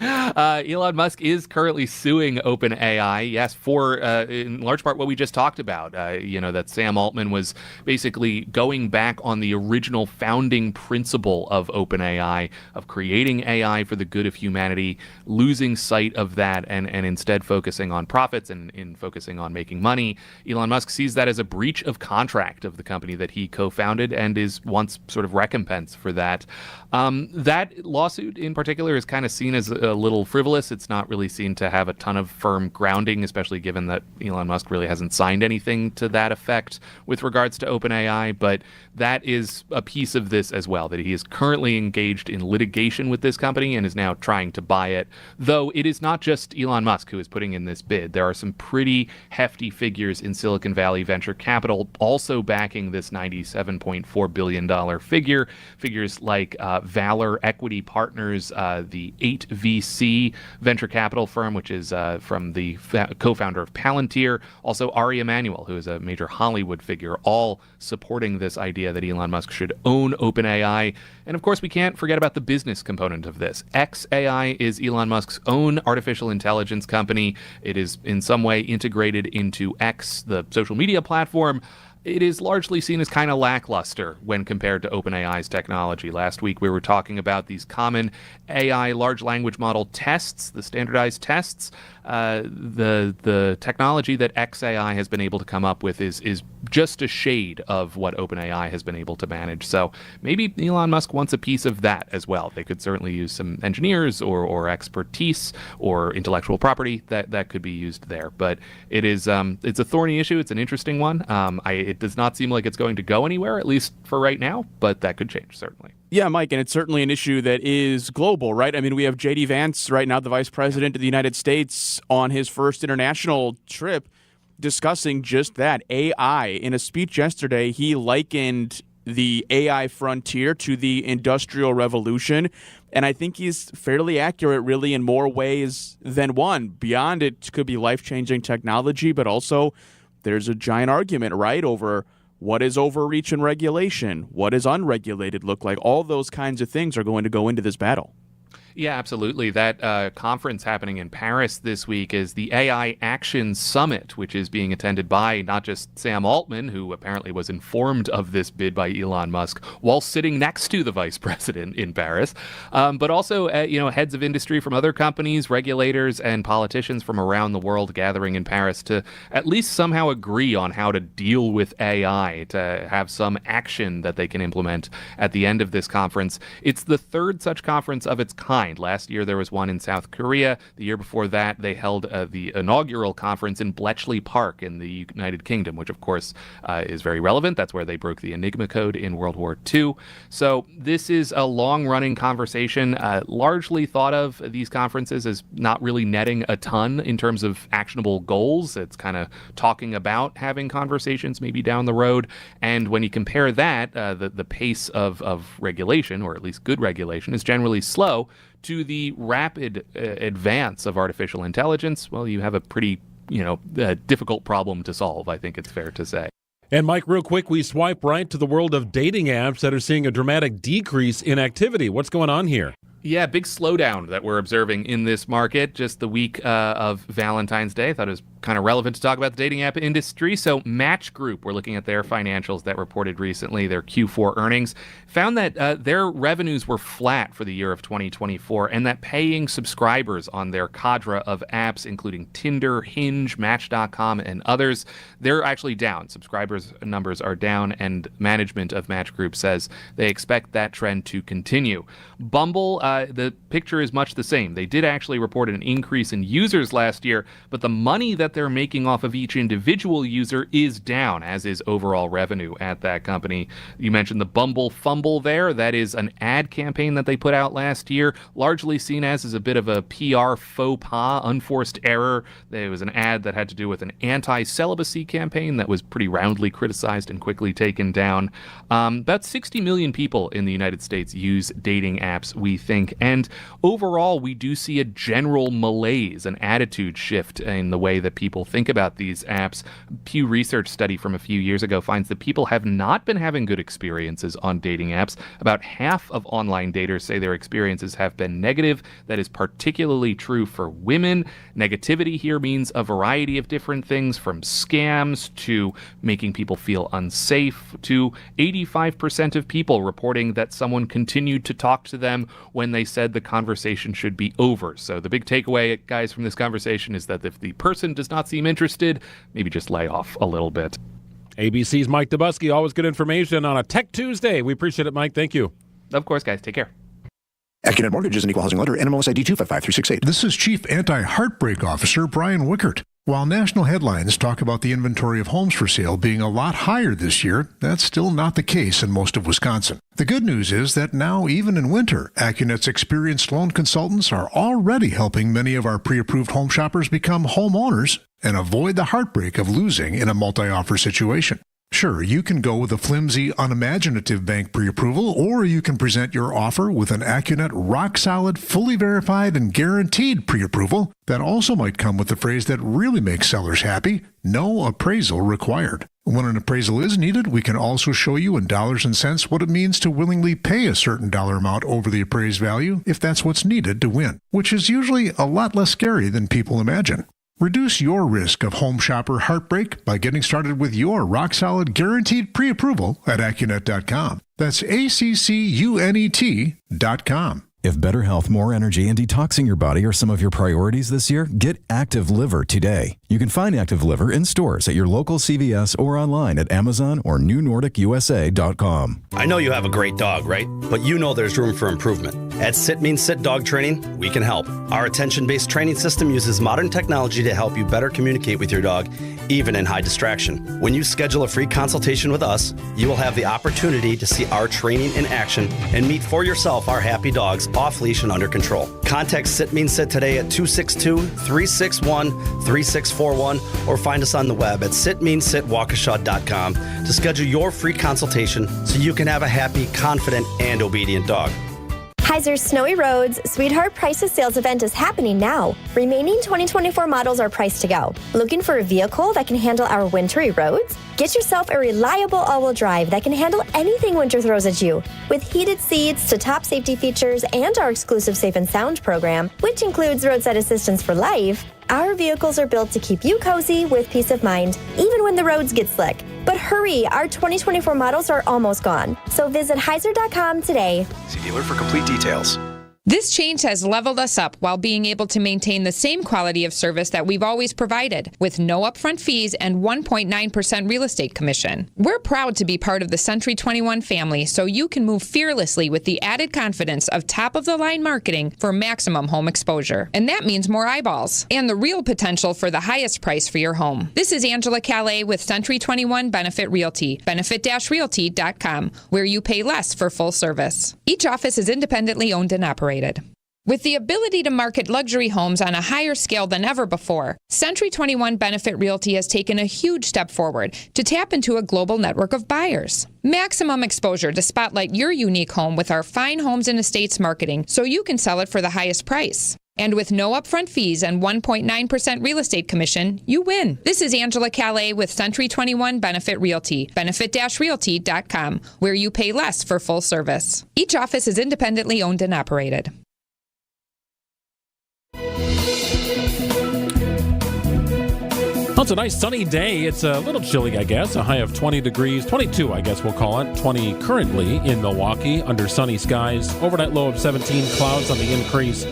Elon Musk is currently suing OpenAI, yes, for in large part what we just talked about, that Sam Altman was basically going back on the original founding principle of OpenAI, of creating AI for the good of humanity, losing sight of that and instead focusing on profits and in focusing on making money. Elon Musk sees that as a breach of contract of the company that he co-founded and wants sort of recompense for that. That lawsuit in particular is kind of seen as a little frivolous. It's not really seen to have a ton of firm grounding, especially given that Elon Musk really hasn't signed anything to that effect with regards to OpenAI. But that is a piece of this as well, that he is currently engaged in litigation with this company and is now trying to buy it. Though it is not just Elon Musk who is putting in this bid. There are some pretty hefty figures in Silicon Valley venture capital also backing this $97.4 billion figure. Figures like Valor Equity Partners, the 8VC venture capital firm, which is from the co-founder of Palantir. Also Ari Emanuel, who is a major Hollywood figure, all supporting this idea that Elon Musk should own OpenAI. And of course, we can't forget about the business component of this. xAI is Elon Musk's own artificial intelligence company. It is in some way integrated into X, the social media platform. It is largely seen as kind of lackluster when compared to OpenAI's technology. Last week, we were talking about these common AI large language model tests, the standardized tests. The technology that xAI has been able to come up with is just a shade of what OpenAI has been able to manage. So maybe Elon Musk wants a piece of that as well. They could certainly use some engineers or expertise or intellectual property that could be used there. But it is it's a thorny issue. It's an interesting one. It does not seem like it's going to go anywhere, at least for right now, but that could change, certainly. Yeah, Mike, and it's certainly an issue that is global, right? I mean, we have J.D. Vance right now, the Vice President of the United States, on his first international trip discussing just that, AI. In a speech yesterday, he likened the AI frontier to the Industrial Revolution, and I think he's fairly accurate, really, in more ways than one. Beyond it could be life-changing technology, but also there's a giant argument, right, over what is overreach and regulation? What does unregulated look like? All those kinds of things are going to go into this battle. Yeah, absolutely. That conference happening in Paris this week is the AI Action Summit, which is being attended by not just Sam Altman, who apparently was informed of this bid by Elon Musk while sitting next to the vice president in Paris, but also heads of industry from other companies, regulators, and politicians from around the world gathering in Paris to at least somehow agree on how to deal with AI, to have some action that they can implement at the end of this conference. It's the third such conference of its kind. Last year, there was one in South Korea. The year before that, they held the inaugural conference in Bletchley Park in the United Kingdom, which, of course, is very relevant. That's where they broke the Enigma code in World War II. So this is a long-running conversation, largely thought of these conferences as not really netting a ton in terms of actionable goals. It's kind of talking about having conversations maybe down the road. And when you compare that, the pace of regulation, or at least good regulation, is generally slow, to the rapid advance of artificial intelligence, well, you have a pretty, difficult problem to solve, I think it's fair to say. And Mike, real quick, we swipe right to the world of dating apps that are seeing a dramatic decrease in activity. What's going on here? Yeah, big slowdown that we're observing in this market just the week of Valentine's Day. I thought it was kind of relevant to talk about the dating app industry. So Match Group, we're looking at their financials that reported recently, their Q4 earnings, found that their revenues were flat for the year of 2024, and that paying subscribers on their cadre of apps, including Tinder, Hinge, Match.com, and others, they're actually down. Subscribers numbers are down, and management of Match Group says they expect that trend to continue. Bumble, the picture is much the same. They did actually report an increase in users last year, but the money that they're making off of each individual user is down, as is overall revenue at that company. You mentioned the Bumble Fumble there. That is an ad campaign that they put out last year, largely seen as a bit of a PR faux pas, unforced error. There was an ad that had to do with an anti-celibacy campaign that was pretty roundly criticized and quickly taken down. About 60 million people in the United States use dating apps, we think. And overall, we do see a general malaise, an attitude shift in the way that people think about these apps. Pew Research study from a few years ago finds that people have not been having good experiences on dating apps. About half of online daters say their experiences have been negative. That is particularly true for women. Negativity here means a variety of different things, from scams to making people feel unsafe to 85% of people reporting that someone continued to talk to them when they said the conversation should be over. So the big takeaway, guys, from this conversation is that if the person does not seem interested, maybe just lay off a little bit. ABC's Mike Dubusky, always good information on a Tech Tuesday. We appreciate it, Mike. Thank you. Of course, guys. Take care. AccuNet Mortgage is an equal housing lender. NMLS ID 255368. This is Chief Anti-Heartbreak Officer Brian Wickert. While national headlines talk about the inventory of homes for sale being a lot higher this year, that's still not the case in most of Wisconsin. The good news is that now, even in winter, AccuNet's experienced loan consultants are already helping many of our pre-approved home shoppers become homeowners and avoid the heartbreak of losing in a multi-offer situation. Sure, you can go with a flimsy, unimaginative bank pre-approval, or you can present your offer with an AccuNet rock-solid, fully verified, and guaranteed pre-approval that also might come with the phrase that really makes sellers happy: no appraisal required. When an appraisal is needed, we can also show you in dollars and cents what it means to willingly pay a certain dollar amount over the appraised value if that's what's needed to win, which is usually a lot less scary than people imagine. Reduce your risk of home shopper heartbreak by getting started with your rock-solid guaranteed pre-approval at AccuNet.com. That's AccuNet.com. If better health, more energy, and detoxing your body are some of your priorities this year, get Active Liver today. You can find Active Liver in stores at your local CVS or online at Amazon or NewNordicUSA.com. I know you have a great dog, right? But you know there's room for improvement. At Sit Means Sit Dog Training, we can help. Our attention-based training system uses modern technology to help you better communicate with your dog, even in high distraction. When you schedule a free consultation with us, you will have the opportunity to see our training in action and meet for yourself our happy dogs off leash and under control. Contact Sit Means Sit today at 262-361-3641 or find us on the web at sitmeansitwaukesha.com to schedule your free consultation so you can have a happy, confident, and obedient dog. Heiser's Snowy Roads Sweetheart Prices Sales event is happening now. Remaining 2024 models are priced to go. Looking for a vehicle that can handle our wintry roads? Get yourself a reliable all-wheel drive that can handle anything winter throws at you. With heated seats to top safety features and our exclusive Safe and Sound program, which includes roadside assistance for life, our vehicles are built to keep you cozy with peace of mind, even when the roads get slick. But hurry, our 2024 models are almost gone. So visit Heiser.com today. See dealer for complete details. This change has leveled us up while being able to maintain the same quality of service that we've always provided, with no upfront fees and 1.9% real estate commission. We're proud to be part of the Century 21 family, so you can move fearlessly with the added confidence of top-of-the-line marketing for maximum home exposure. And that means more eyeballs and the real potential for the highest price for your home. This is Angela Calais with Century 21 Benefit Realty, benefit-realty.com, where you pay less for full service. Each office is independently owned and operated. With the ability to market luxury homes on a higher scale than ever before, Century 21 Benefit Realty has taken a huge step forward to tap into a global network of buyers. Maximum exposure to spotlight your unique home with our fine homes and estates marketing so you can sell it for the highest price. And with no upfront fees and 1.9% real estate commission, you win. This is Angela Calais with Century 21 Benefit Realty, benefit-realty.com, where you pay less for full service. Each office is independently owned and operated. Well, it's a nice sunny day. It's a little chilly, I guess. A high of 20 degrees, 22, I guess we'll call it. 20 currently in Milwaukee under sunny skies. Overnight low of 17, clouds on the increase.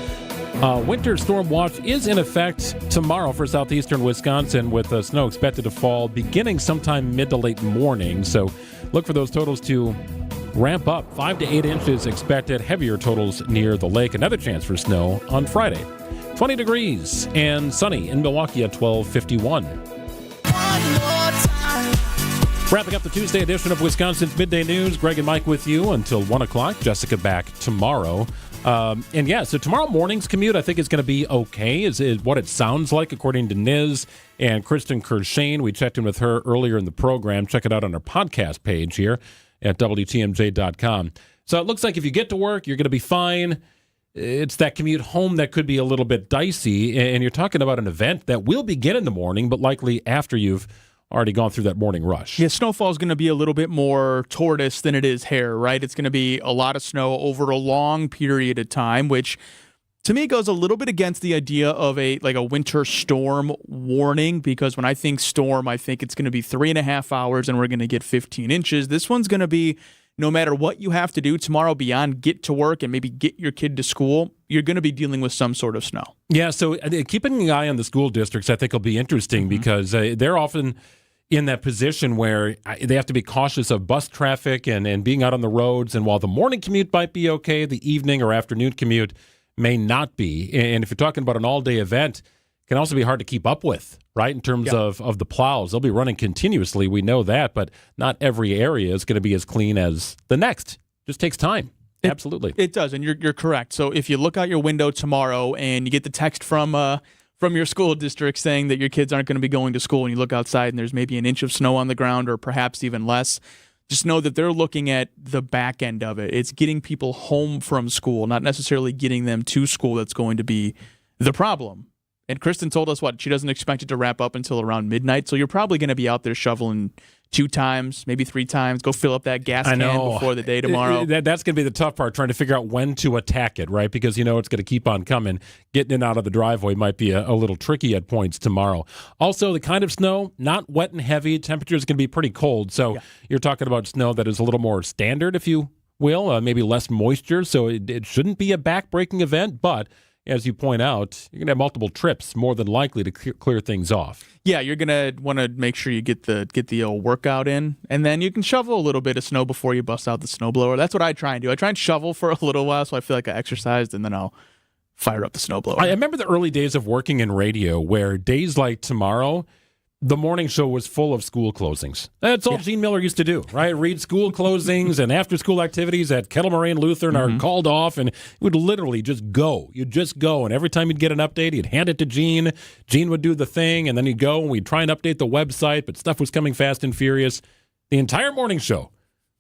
Winter storm watch is in effect tomorrow for southeastern Wisconsin, with snow expected to fall beginning sometime mid to late morning. So look for those totals to ramp up. 5 to 8 inches expected. Heavier totals near the lake. Another chance for snow on Friday. 20 degrees and sunny in Milwaukee at 12:51. Wrapping up the Tuesday edition of Wisconsin's Midday News. Greg and Mike with you until 1 o'clock. Jessica back tomorrow. So tomorrow morning's commute, I think, is going to be okay, is what it sounds like, according to Niz and Kristen Kershane. We checked in with her earlier in the program. Check it out on our podcast page here at WTMJ.com. So it looks like if you get to work, you're going to be fine. It's that commute home that could be a little bit dicey, and you're talking about an event that will begin in the morning, but likely after you've already gone through that morning rush. Yeah, snowfall is going to be a little bit more tortoise than it is hare, right? It's going to be a lot of snow over a long period of time, which to me goes a little bit against the idea of a winter storm warning, because when I think storm, I think it's going to be 3.5 hours and we're going to get 15 inches. This one's going to be, no matter what you have to do tomorrow beyond get to work and maybe get your kid to school, you're going to be dealing with some sort of snow. Yeah, so keeping an eye on the school districts, I think, will be interesting because they're often in that position where they have to be cautious of bus traffic and being out on the roads. And while the morning commute might be okay, the evening or afternoon commute may not be. And if you're talking about an all-day event, it can also be hard to keep up with, right, in terms of the plows. They'll be running continuously. We know that, but not every area is going to be as clean as the next. Just takes time. Absolutely. It does, and you're correct. So if you look out your window tomorrow and you get the text from your school district saying that your kids aren't going to be going to school, and you look outside and there's maybe an inch of snow on the ground or perhaps even less, just know that they're looking at the back end of it. It's getting people home from school, not necessarily getting them to school that's going to be the problem. And Kristen told us she doesn't expect it to wrap up until around midnight. So you're probably going to be out there shoveling 2 times, maybe 3 times. Go fill up that gas can before the day tomorrow. That's going to be the tough part, trying to figure out when to attack it, right? Because it's going to keep on coming. Getting in and out of the driveway might be a little tricky at points tomorrow. Also, the kind of snow, not wet and heavy. Temperature is going to be pretty cold. So you're talking about snow that is a little more standard, if you will, maybe less moisture. So it shouldn't be a back-breaking event, but as you point out, you're going to have multiple trips more than likely to clear things off. Yeah, you're going to want to make sure you get the old workout in, and then you can shovel a little bit of snow before you bust out the snowblower. That's what I try and do. I try and shovel for a little while so I feel like I exercised, and then I'll fire up the snowblower. I remember the early days of working in radio where days like tomorrow, the morning show was full of school closings. That's all Gene Miller used to do, right? Read school closings and after-school activities at Kettle Moraine Lutheran are called off, and it would literally just go. You'd just go, and every time you'd get an update, he'd hand it to Gene. Gene would do the thing, and then he'd go, and we'd try and update the website, but stuff was coming fast and furious. The entire morning show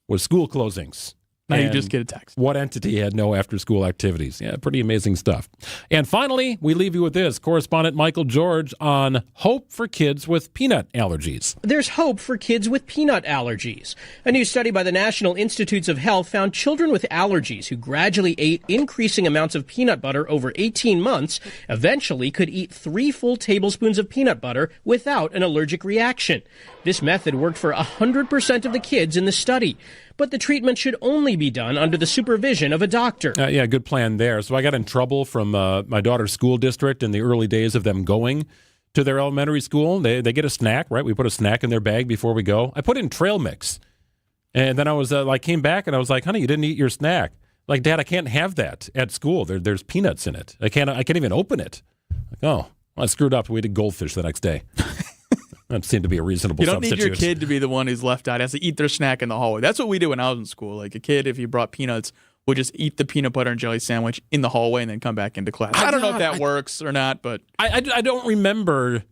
was school closings. Now you just get a text. What entity had no after-school activities? Yeah, pretty amazing stuff. And finally, we leave you with this. Correspondent Michael George on hope for kids with peanut allergies. There's hope for kids with peanut allergies. A new study by the National Institutes of Health found children with allergies who gradually ate increasing amounts of peanut butter over 18 months eventually could eat 3 full tablespoons of peanut butter without an allergic reaction. This method worked for 100% of the kids in the study. But the treatment should only be done under the supervision of a doctor. Yeah, good plan there. So I got in trouble from my daughter's school district in the early days of them going to their elementary school. They get a snack, right? We put a snack in their bag before we go. I put in trail mix. And then I was came back and I was like, honey, you didn't eat your snack. Like, Dad, I can't have that at school. There's peanuts in it. I can't even open it. Like, oh, well, I screwed up. We ate goldfish the next day. That seemed to be a reasonable substitute. You don't need your kid to be the one who's left out. Has to eat their snack in the hallway. That's what we did when I was in school. Like a kid, if he brought peanuts, would just eat the peanut butter and jelly sandwich in the hallway and then come back into class. I don't know if that works or not, but I don't remember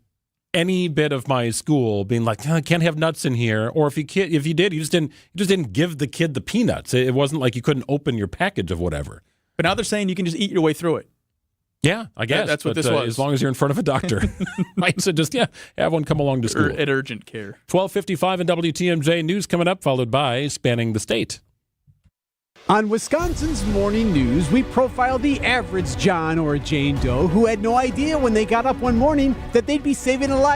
any bit of my school being like, I can't have nuts in here. Or if you did, you just didn't give the kid the peanuts. It wasn't like you couldn't open your package of whatever. But now they're saying you can just eat your way through it. Yeah, I guess. That's what this was. As long as you're in front of a doctor. Right? So just, have one come along to school. At urgent care. 12:55 in WTMJ. News coming up, followed by Spanning the State. On Wisconsin's Morning News, we profiled the average John or Jane Doe who had no idea when they got up one morning that they'd be saving a life.